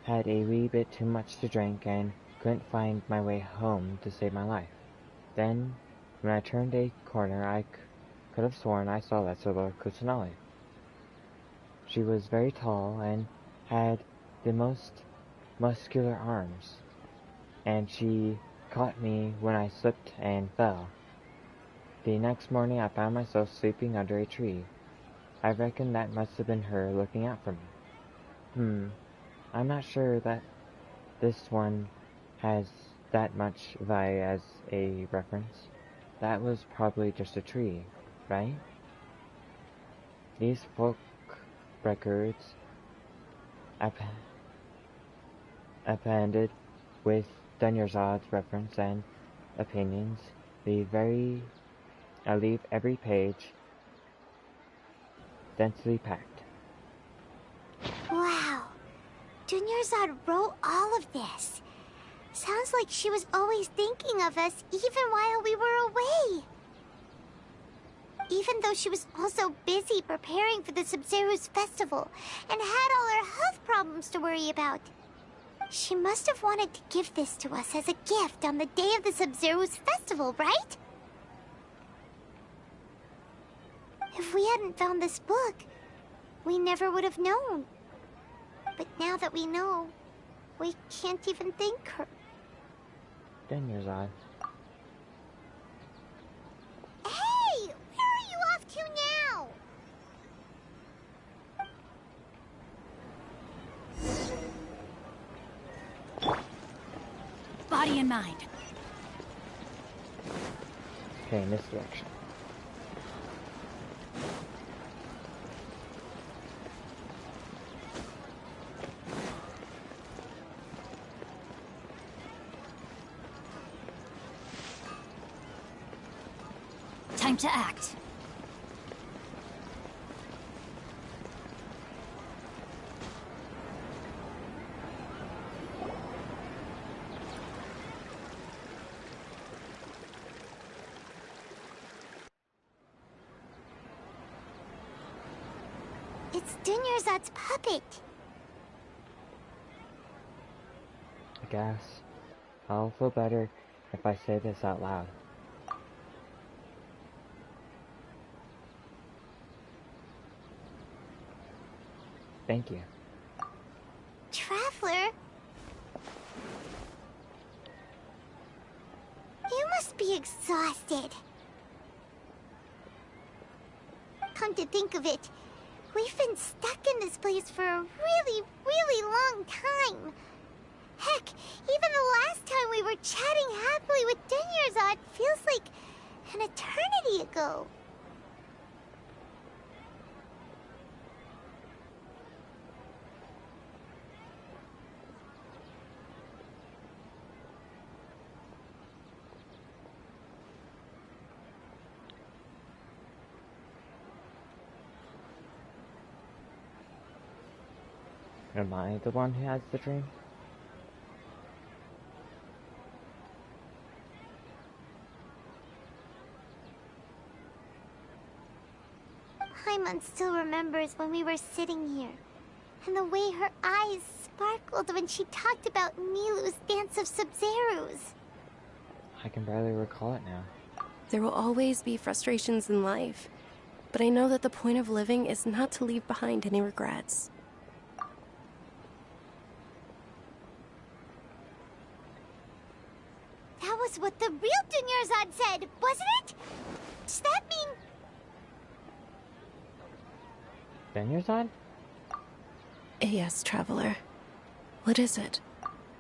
had a wee bit too much to drink and couldn't find my way home to save my life. Then, when I turned a corner, I could have sworn I saw Lesser Lord Kusanali. She was very tall and had the most muscular arms, and she caught me when I slipped and fell. The next morning I found myself sleeping under a tree. I reckon that must have been her looking out for me. I'm not sure that this one has that much value as a reference. That was probably just a tree, right? These folk records appended with Dunyarzad's reference and opinions leave every page densely packed. Wow, Dunyarzad wrote all of this. Sounds like she was always thinking of us even while we were away. Even though she was also busy preparing for the Sub-Zero's festival and had all her health problems to worry about. She must have wanted to give this to us as a gift on the day of the Sub-Zero's festival, right? If we hadn't found this book, we never would have known. But now that we know, we can't even thank her. Dunyarzad. Hey! Where are you off to now? body and mind. Okay, in this direction. Time to act. It's Dunyarzad's puppet. I guess I'll feel better if I say this out loud. Thank you. Traveler? You must be exhausted. Come to think of it, we've been stuck in this place for a really, really long time. Heck, even the last time we were chatting happily with Dunyarzad feels like an eternity ago. Am I the one who has the dream? Paimon still remembers when we were sitting here, and the way her eyes sparkled when she talked about Milu's dance of Sub-Zerus. I can barely recall it now. There will always be frustrations in life, but I know that the point of living is not to leave behind any regrets. That was what the real Dunyarzad said, wasn't it? Does that mean... Dunyarzad? Yes, Traveler. What is it?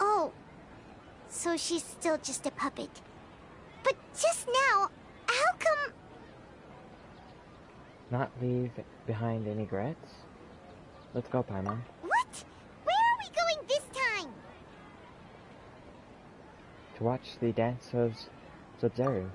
Oh, so she's still just a puppet. But just now, how come... Not leave behind any regrets? Let's go, Paimon. What? Where are we going this time? To watch the dance of Sub-Zero.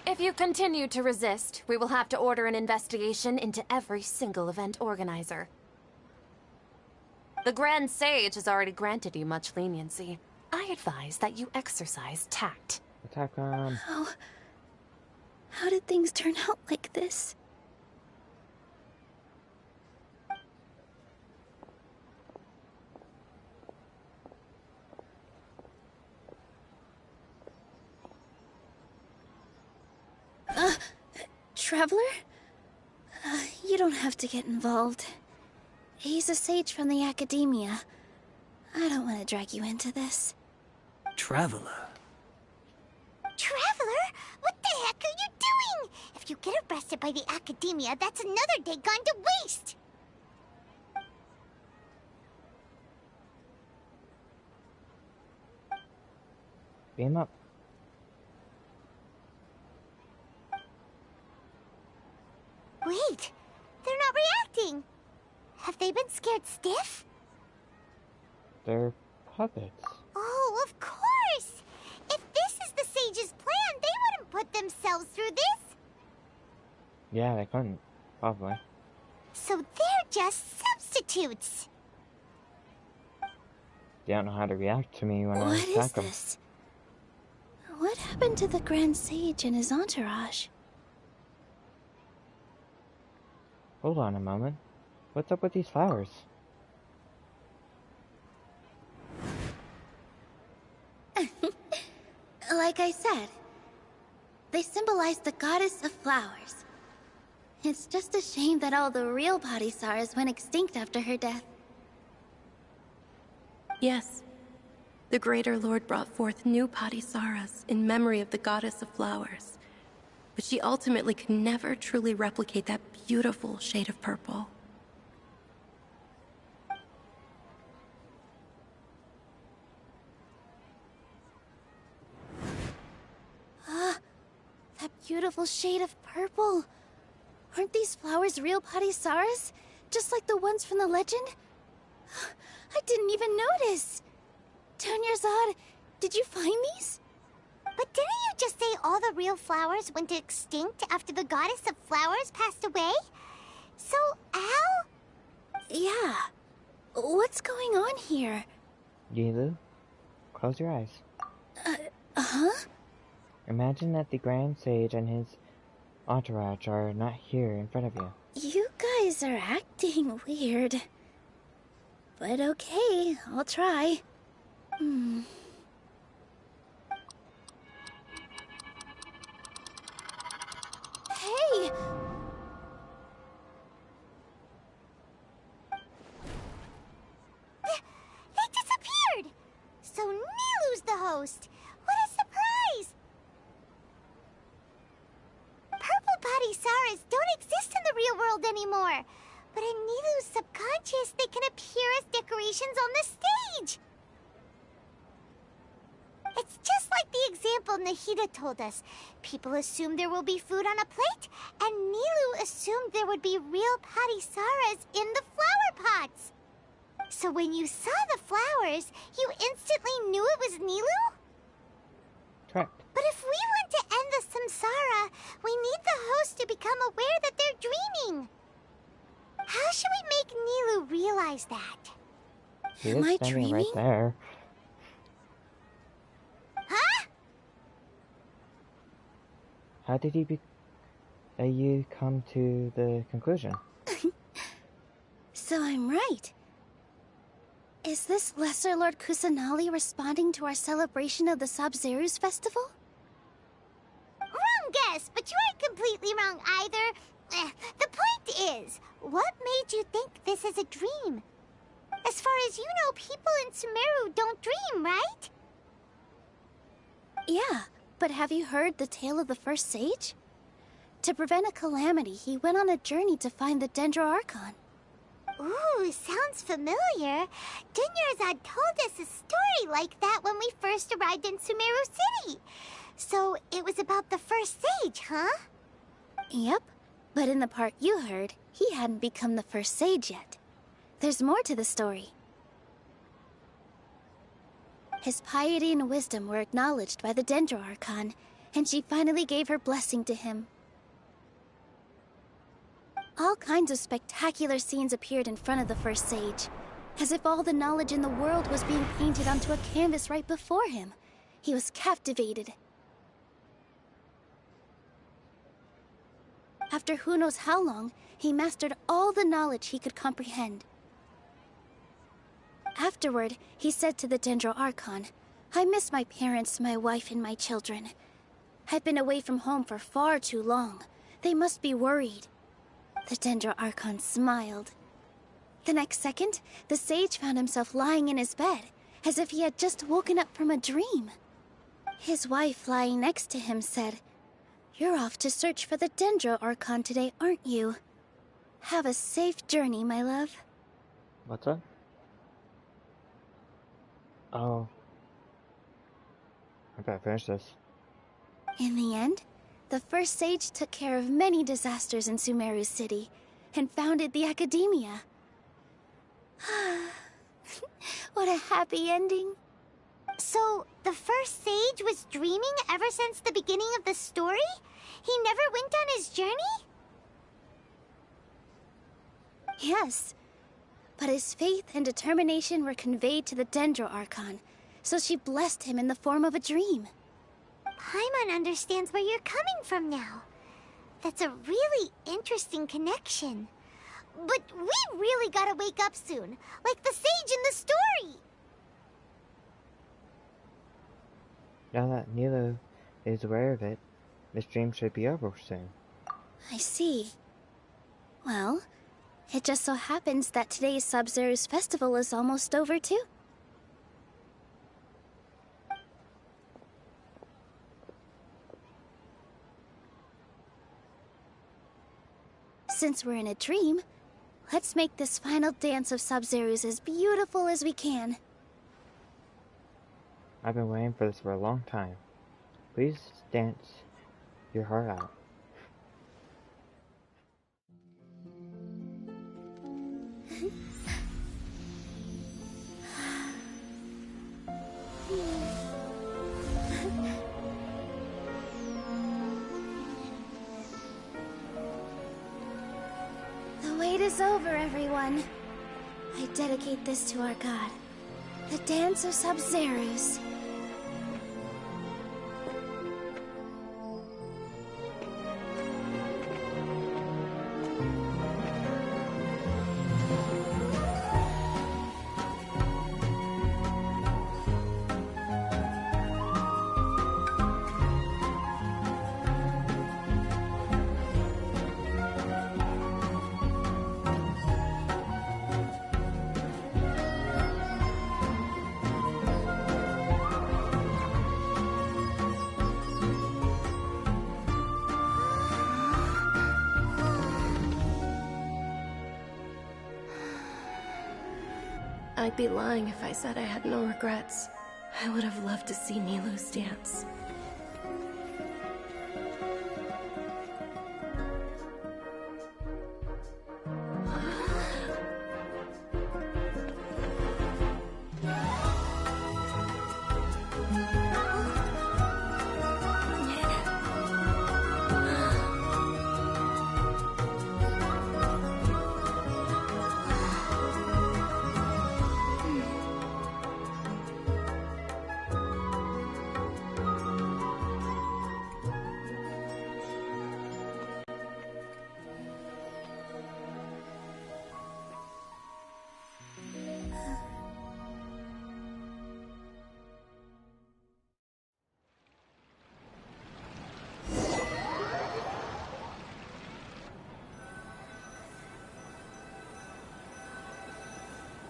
If you continue to resist, we will have to order an investigation into every single event organizer. The Grand Sage has already granted you much leniency. I advise that you exercise tact. Attack on. How did things turn out like this? Traveler? You don't have to get involved. He's a sage from the academia. I don't want to drag you into this. Traveler? Traveler? What the heck are you doing? If you get arrested by the academia, that's another day gone to waste! Beam up. Wait, they're not reacting. Have they been scared stiff? They're puppets. Oh, of course! If this is the sage's plan, they wouldn't put themselves through this. Yeah, they couldn't. Probably. So they're just substitutes. They don't know how to react to me when I What is attack them. this? What happened to the Grand Sage and his entourage? Hold on a moment. What's up with these flowers? Like I said, they symbolize the goddess of flowers. It's just a shame that all the real Padisaras went extinct after her death. Yes. The Greater Lord brought forth new Padisaras in memory of the goddess of flowers. But she ultimately could never truly replicate that beautiful shade of purple. That beautiful shade of purple. Aren't these flowers real Padisaras? Just like the ones from the legend? I didn't even notice. Dunyarzad, did you find these? But didn't you just say all the real flowers went extinct after the goddess of flowers passed away? So, how? Yeah. What's going on here? Yilu, close your eyes. Huh? Imagine that the Grand Sage and his entourage are not here in front of you. You guys are acting weird. But okay, I'll try. Hey! They disappeared! So Nilu's the host! What a surprise! Purple Padisaras don't exist in the real world anymore. But in Nilu's subconscious, they can appear as decorations on the stage. It's just like the example Nahida told us. People assume there will be food on a plate, and Nilu assumed there would be real Padisaras in the flower pots. So when you saw the flowers, you instantly knew it was Nilu? Correct. But if we want to end the samsara, we need the host to become aware that they're dreaming. How should we make Nilu realize that? He Am is I standing dreaming? right there. Huh? How did you come to the conclusion? So I'm right. Is this Lesser Lord Kusanali responding to our celebration of the Sabzeruz festival? Wrong guess, but you aren't completely wrong either. The point is, what made you think this is a dream? As far as you know, people in Sumeru don't dream, right? Yeah, but have you heard the tale of the first sage? To prevent a calamity, he went on a journey to find the Dendro Archon. Ooh, sounds familiar. Dunyarzad told us a story like that when we first arrived in Sumeru City. So it was about the first sage, huh? Yep, but in the part you heard, he hadn't become the first sage yet. There's more to the story. His piety and wisdom were acknowledged by the Dendro Archon, and she finally gave her blessing to him. All kinds of spectacular scenes appeared in front of the first sage, as if all the knowledge in the world was being painted onto a canvas right before him. He was captivated. After who knows how long, he mastered all the knowledge he could comprehend. Afterward, he said to the Dendro Archon, "I miss my parents, my wife, and my children. I've been away from home for far too long. They must be worried." The Dendro Archon smiled. The next second, the sage found himself lying in his bed, as if he had just woken up from a dream. His wife, lying next to him, said, "You're off to search for the Dendro Archon today, aren't you? Have a safe journey, my love." What's up? Oh. I gotta finish this. In the end, the first sage took care of many disasters in Sumeru City and founded the Academia. What a happy ending. So, the first sage was dreaming ever since the beginning of the story? He never went on his journey? Yes, but his faith and determination were conveyed to the Dendro Archon, so she blessed him in the form of a dream. Paimon understands where you're coming from now. That's a really interesting connection. But we really gotta wake up soon, like the sage in the story. Now that Nilo is aware of it, this dream should be over soon. I see. Well, it just so happens that today's Sub-Zero's festival is almost over too. Since we're in a dream, let's make this final dance of Sub-Zero's as beautiful as we can. I've been waiting for this for a long time. Please dance your heart out. The wait is over, everyone. I dedicate this to our god, the dance of Sub-Zero's. I'd be lying if I said I had no regrets. I would have loved to see Nilou's dance.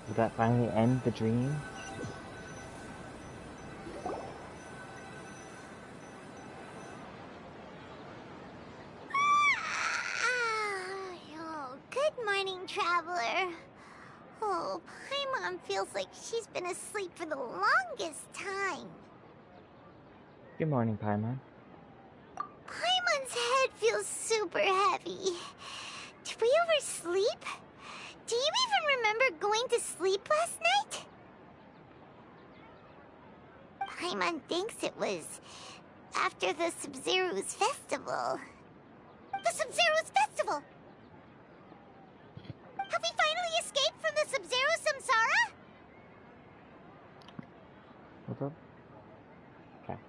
Will that finally end the dream? Oh, good morning, traveler. Oh, Paimon feels like she's been asleep for the longest time. Good morning, Paimon. Paimon's head feels super heavy. Did we oversleep? Do you even remember going to sleep last night? Paimon thinks it was after the Sub-Zero's festival. The Sub-Zero's festival! Have we finally escaped from the Sub-Zero Samsara? Hold up. Okay.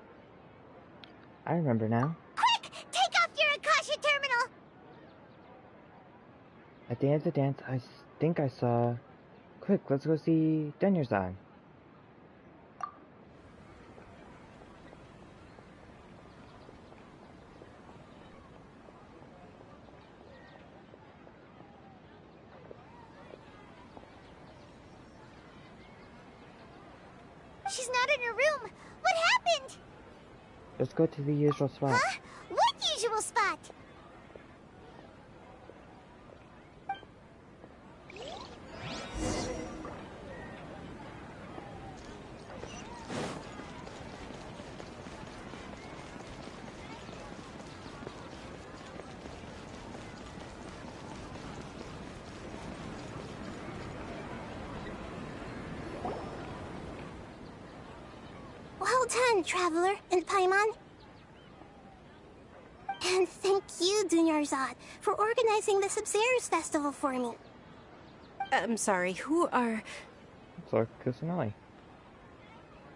I remember now. Quick! Take off your Akasha terminal! At the end of the dance, I think I saw... Quick, let's go see Denyerzan. She's not in her room. What happened? Let's go to the usual spot. Huh? What usual spot? Well done, Traveler and Paimon. And thank you, Dunyarzad, for organizing the Sub-Zero's festival for me. I'm sorry, who are... It's Lord Kusanali.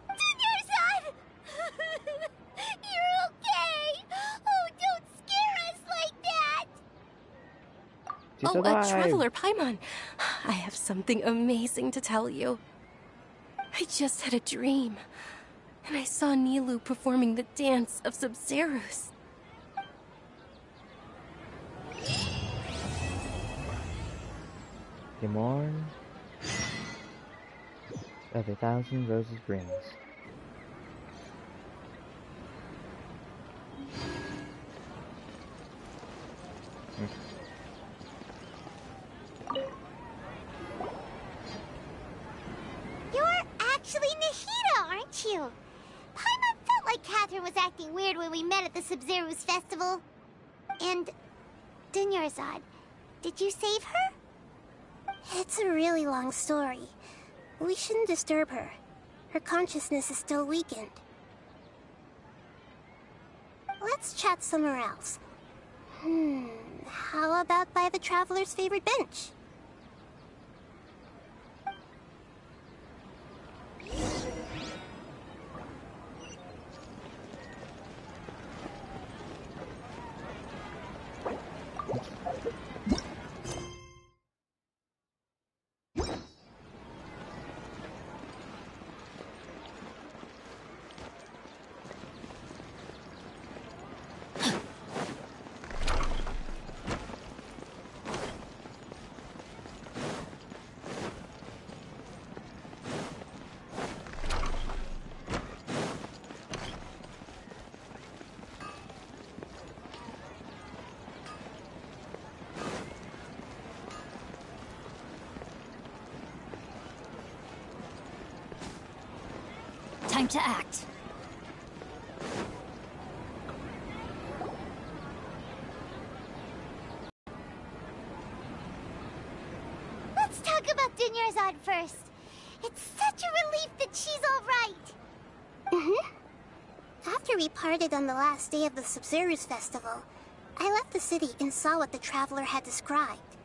Dunyarzad! You're okay! Oh, don't scare us like that! She's Oh, alive. Traveler Paimon, I have something amazing to tell you. I just had a dream. And I saw Nilou performing the dance of Sub-Zerus. The morn of 1,000 roses brings. You're actually Nahida, aren't you? Paimon felt like Catherine was acting weird when we met at the Sub-Zerus festival. And Dunyarzad, did you save her? It's a really long story. We shouldn't disturb her. Her consciousness is still weakened. Let's chat somewhere else. How about by the Traveler's favorite bench? Time to act. Let's talk about Dunyarzad first. It's such a relief that she's all right. After we parted on the last day of the Sub-Zerus festival, I left the city and saw what the Traveler had described.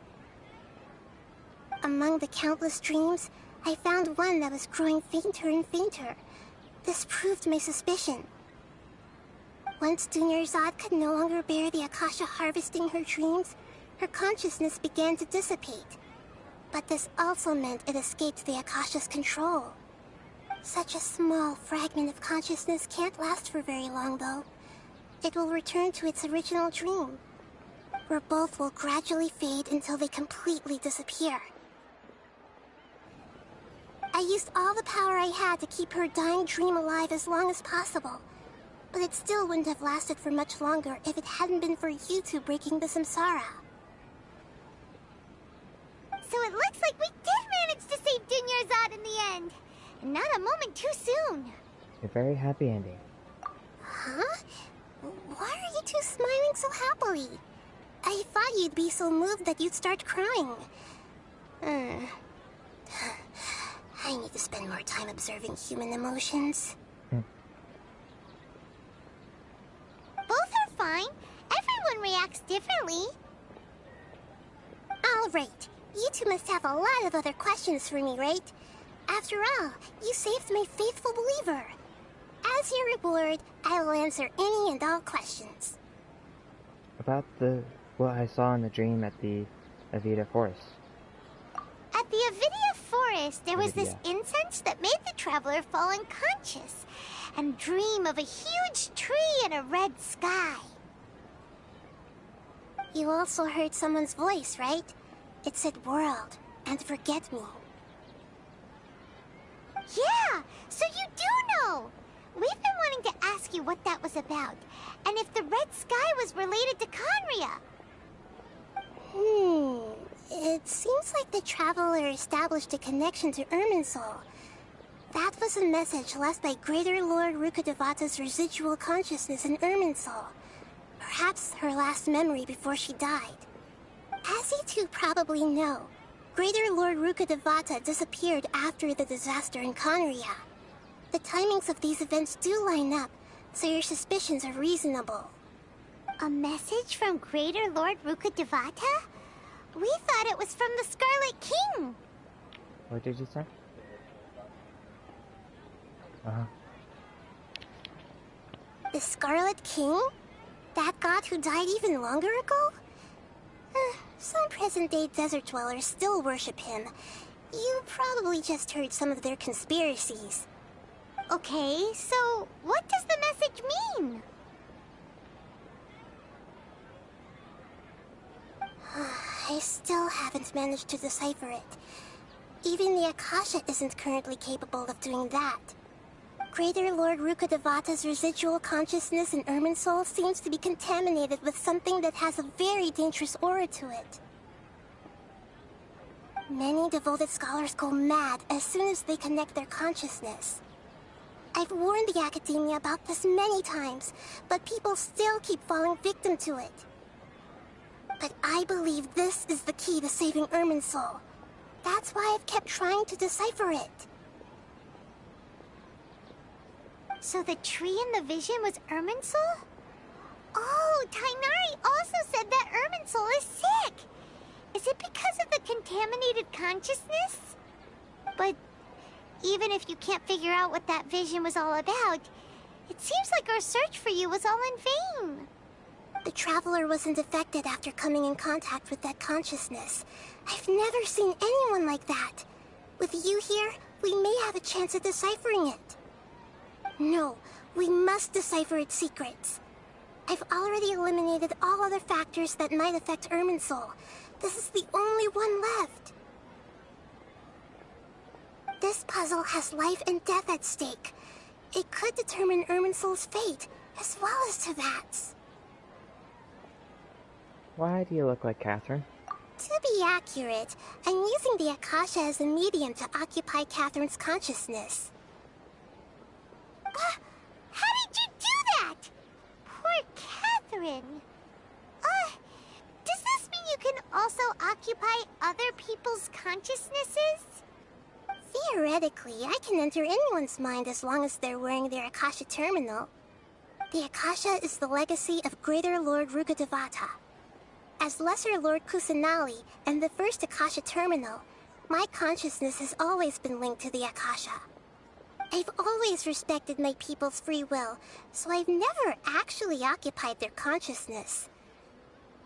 Among the countless dreams, I found one that was growing fainter and fainter. This proved my suspicion. Once Dunyarzad could no longer bear the Akasha harvesting her dreams, her consciousness began to dissipate. But this also meant it escaped the Akasha's control. Such a small fragment of consciousness can't last for very long, though. It will return to its original dream, where both will gradually fade until they completely disappear. I used all the power I had to keep her dying dream alive as long as possible, but it still wouldn't have lasted for much longer if it hadn't been for you two breaking the samsara. So it looks like we did manage to save Dunyarzad in the end. And not a moment too soon. A very happy ending. Huh? Why are you two smiling so happily? I thought you'd be so moved that you'd start crying. I need to spend more time observing human emotions. Both are fine. Everyone reacts differently. All right. You two must have a lot of other questions for me, right? After all, you saved my faithful believer. As your reward, I will answer any and all questions. About what I saw in the dream at the Avida Forest. At the Avidia Forest, there was this incense that made the Traveler fall unconscious and dream of a huge tree and a red sky. You also heard someone's voice, right? It said world and forget me. Yeah, so you do know! We've been wanting to ask you what that was about, and if the red sky was related to Conria. It seems like the Traveler established a connection to Irminsul. That was a message left by Greater Lord Rukkhadevata's residual consciousness in Irminsul. Perhaps her last memory before she died. As you two probably know, Greater Lord Rukkhadevata disappeared after the disaster in Conria. The timings of these events do line up, so your suspicions are reasonable. A message from Greater Lord Rukkhadevata? We thought it was from the Scarlet King. What did you say? The Scarlet King? That god who died even longer ago? Some present-day desert dwellers still worship him. You probably just heard some of their conspiracies. Okay, so what does the message mean? I still haven't managed to decipher it. Even the Akasha isn't currently capable of doing that. Greater Lord Rukkhadevata's residual consciousness in Irminsul seems to be contaminated with something that has a very dangerous aura to it. Many devoted scholars go mad as soon as they connect their consciousness. I've warned the Academia about this many times, but people still keep falling victim to it. But I believe this is the key to saving Irminsul. That's why I've kept trying to decipher it. So the tree in the vision was Irminsul? Oh, Tainari also said that Irminsul is sick! Is it because of the contaminated consciousness? But even if you can't figure out what that vision was all about, it seems like our search for you was all in vain. The Traveler wasn't affected after coming in contact with that consciousness. I've never seen anyone like that. With you here, we may have a chance at deciphering it. No, we must decipher its secrets. I've already eliminated all other factors that might affect Irminsul. This is the only one left. This puzzle has life and death at stake. It could determine Irminsul's fate, as well as Tevat's. Why do you look like Catherine? To be accurate, I'm using the Akasha as a medium to occupy Catherine's consciousness. How did you do that? Poor Catherine. Does this mean you can also occupy other people's consciousnesses? Theoretically, I can enter anyone's mind as long as they're wearing their Akasha terminal. The Akasha is the legacy of Greater Lord Rukkhadevata. As Lesser Lord Kusanali and the first Akasha terminal, my consciousness has always been linked to the Akasha. I've always respected my people's free will, so I've never actually occupied their consciousness.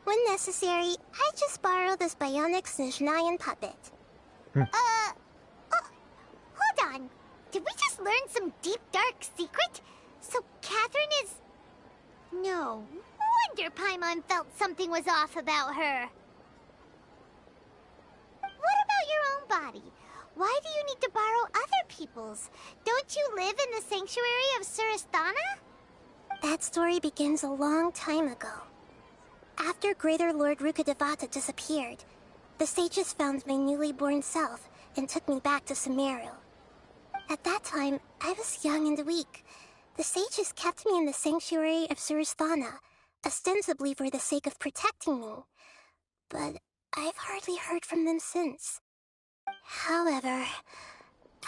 When necessary, I just borrow this bionic Snezhnayan puppet. Hold on. Did we just learn some deep, dark secret? So Catherine is... No wonder Paimon felt something was off about her. What about your own body? Why do you need to borrow other people's? Don't you live in the sanctuary of Surasthana? That story begins a long time ago. After Greater Lord Rukkhadevata disappeared, the sages found my newly born self and took me back to Sumeru. At that time, I was young and weak. The sages kept me in the sanctuary of Surasthana, ostensibly for the sake of protecting me. But I've hardly heard from them since. However,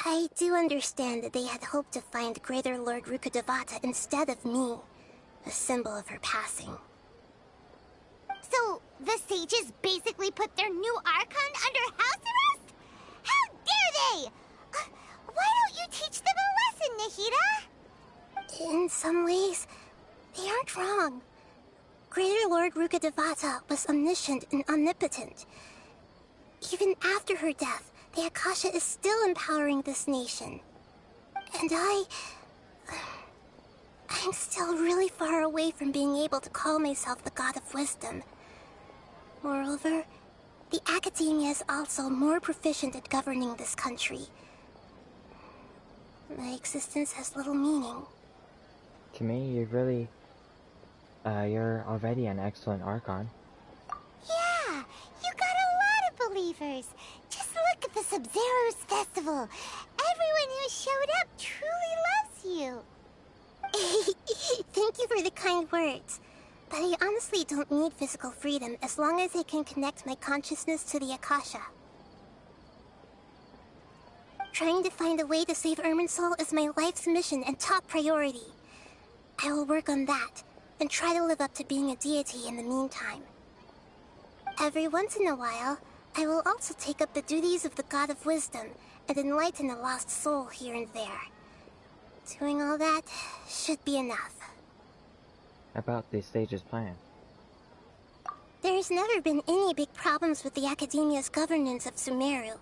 I do understand that they had hoped to find Greater Lord Rukkhadevata instead of me, a symbol of her passing. So, the sages basically put their new Archon under house arrest? How dare they! Why don't you teach them a lesson, Nahida? In some ways, they aren't wrong. Greater Lord Rukkhadevata was omniscient and omnipotent. Even after her death, the Akasha is still empowering this nation. And I'm still really far away from being able to call myself the God of Wisdom. Moreover, the Academia is also more proficient at governing this country. My existence has little meaning. To me, you're already an excellent Archon. Yeah, you got a lot of believers. Just look at the Sub-Zero's festival. Everyone who showed up truly loves you. Thank you for the kind words. But I honestly don't need physical freedom as long as I can connect my consciousness to the Akasha. Trying to find a way to save Irminsul is my life's mission and top priority. I will work on that, and try to live up to being a deity in the meantime. Every once in a while, I will also take up the duties of the God of Wisdom and enlighten a lost soul here and there. Doing all that should be enough. About the sage's plan. There's never been any big problems with the Academia's governance of Sumeru.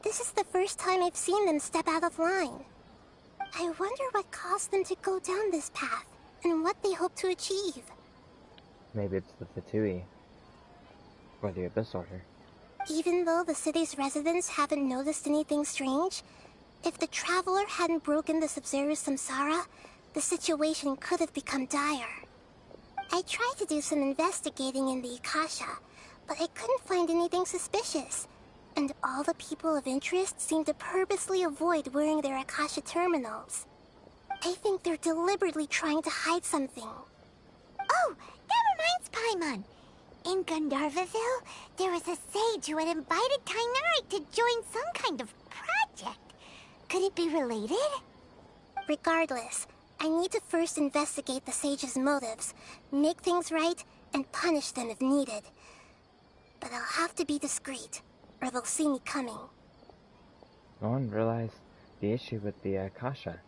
This is the first time I've seen them step out of line. I wonder what caused them to go down this path, and what they hope to achieve. Maybe it's the Fatui. Or the Abyss Order. Even though the city's residents haven't noticed anything strange, if the Traveler hadn't broken the Sumeru samsara, the situation could have become dire. I tried to do some investigating in the Akasha, but I couldn't find anything suspicious. And all the people of interest seem to purposely avoid wearing their Akasha terminals. I think they're deliberately trying to hide something. Oh, that reminds Paimon. In Gandharvaville, there was a sage who had invited Tainari to join some kind of project. Could it be related? Regardless, I need to first investigate the sage's motives, make things right, and punish them if needed. But I'll have to be discreet, or they'll see me coming. No one realized the issue with the Akasha.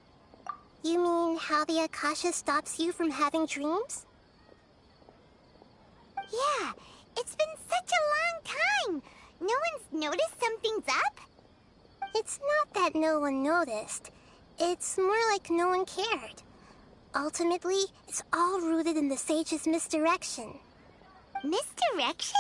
You mean how the Akasha stops you from having dreams? Yeah, it's been such a long time. No one's noticed something's up? It's not that no one noticed. It's more like no one cared. Ultimately, it's all rooted in the sage's misdirection. Misdirection?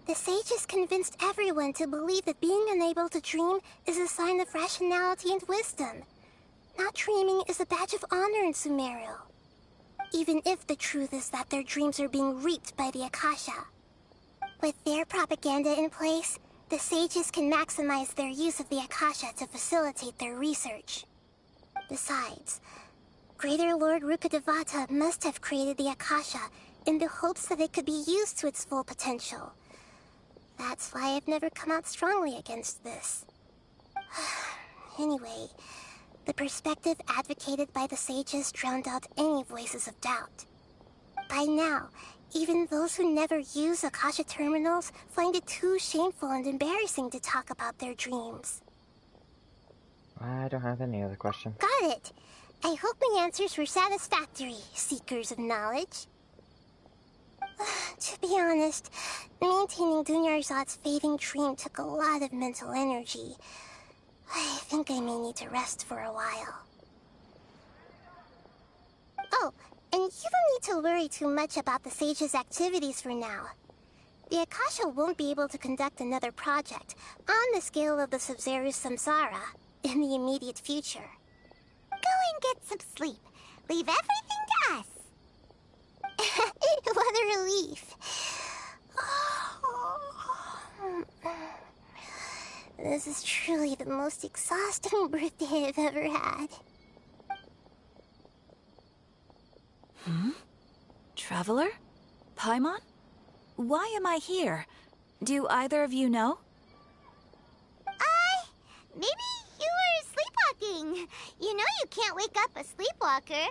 The sages convinced everyone to believe that being unable to dream is a sign of rationality and wisdom. Not dreaming is a badge of honor in Sumeru. Even if the truth is that their dreams are being reaped by the Akasha. With their propaganda in place, the sages can maximize their use of the Akasha to facilitate their research. Besides, Greater Lord Rukkhadevata must have created the Akasha in the hopes that it could be used to its full potential. That's why I've never come out strongly against this. Anyway, the perspective advocated by the sages drowned out any voices of doubt. By now, even those who never use Akasha terminals find it too shameful and embarrassing to talk about their dreams. I don't have any other questions. Got it! I hope my answers were satisfactory, seekers of knowledge. To be honest, maintaining Dunyarzad's fading dream took a lot of mental energy. I think I may need to rest for a while. Oh, and you don't need to worry too much about the sage's activities for now. The Akasha won't be able to conduct another project on the scale of the Sumeru samsara in the immediate future. Go and get some sleep. Leave everything to us. What a relief. This is truly the most exhausting birthday I've ever had. Traveler? Paimon? Why am I here? Do either of you know? Maybe you were sleepwalking. You know you can't wake up a sleepwalker.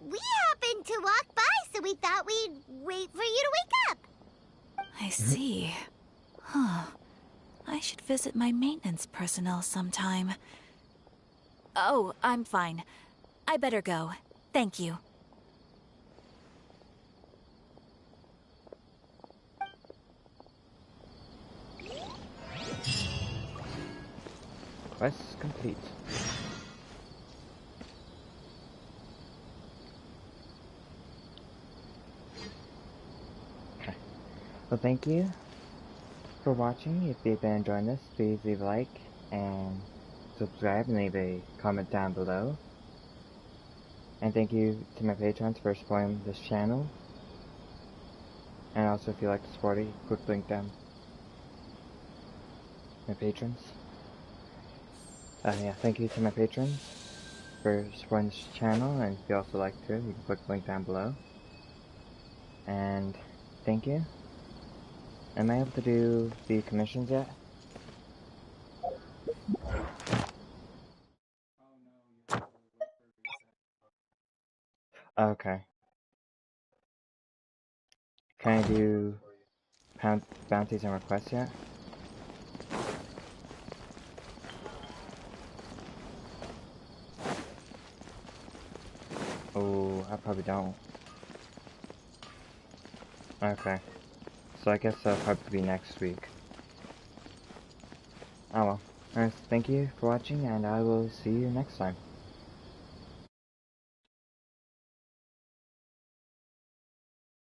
We happened to walk by, so we thought we'd wait for you to wake up. I see. Huh. I should visit my maintenance personnel sometime. Oh, I'm fine. I better go. Thank you. Quest complete. Okay. Well, thank you for watching. If you've been enjoying this, please leave a like and subscribe and leave a comment down below. And thank you to my patrons for supporting this channel. And also, if you'd like to support it, quick link down. My patrons. Yeah, thank you to my patrons for supporting this channel, and if you also like to, you can click the link down below. And thank you. Am I able to do the commissions yet? Okay. Can I do bounties and requests yet? Oh, I probably don't. Okay. So I guess that'll probably be next week. Oh well. Thank you for watching, and I will see you next time.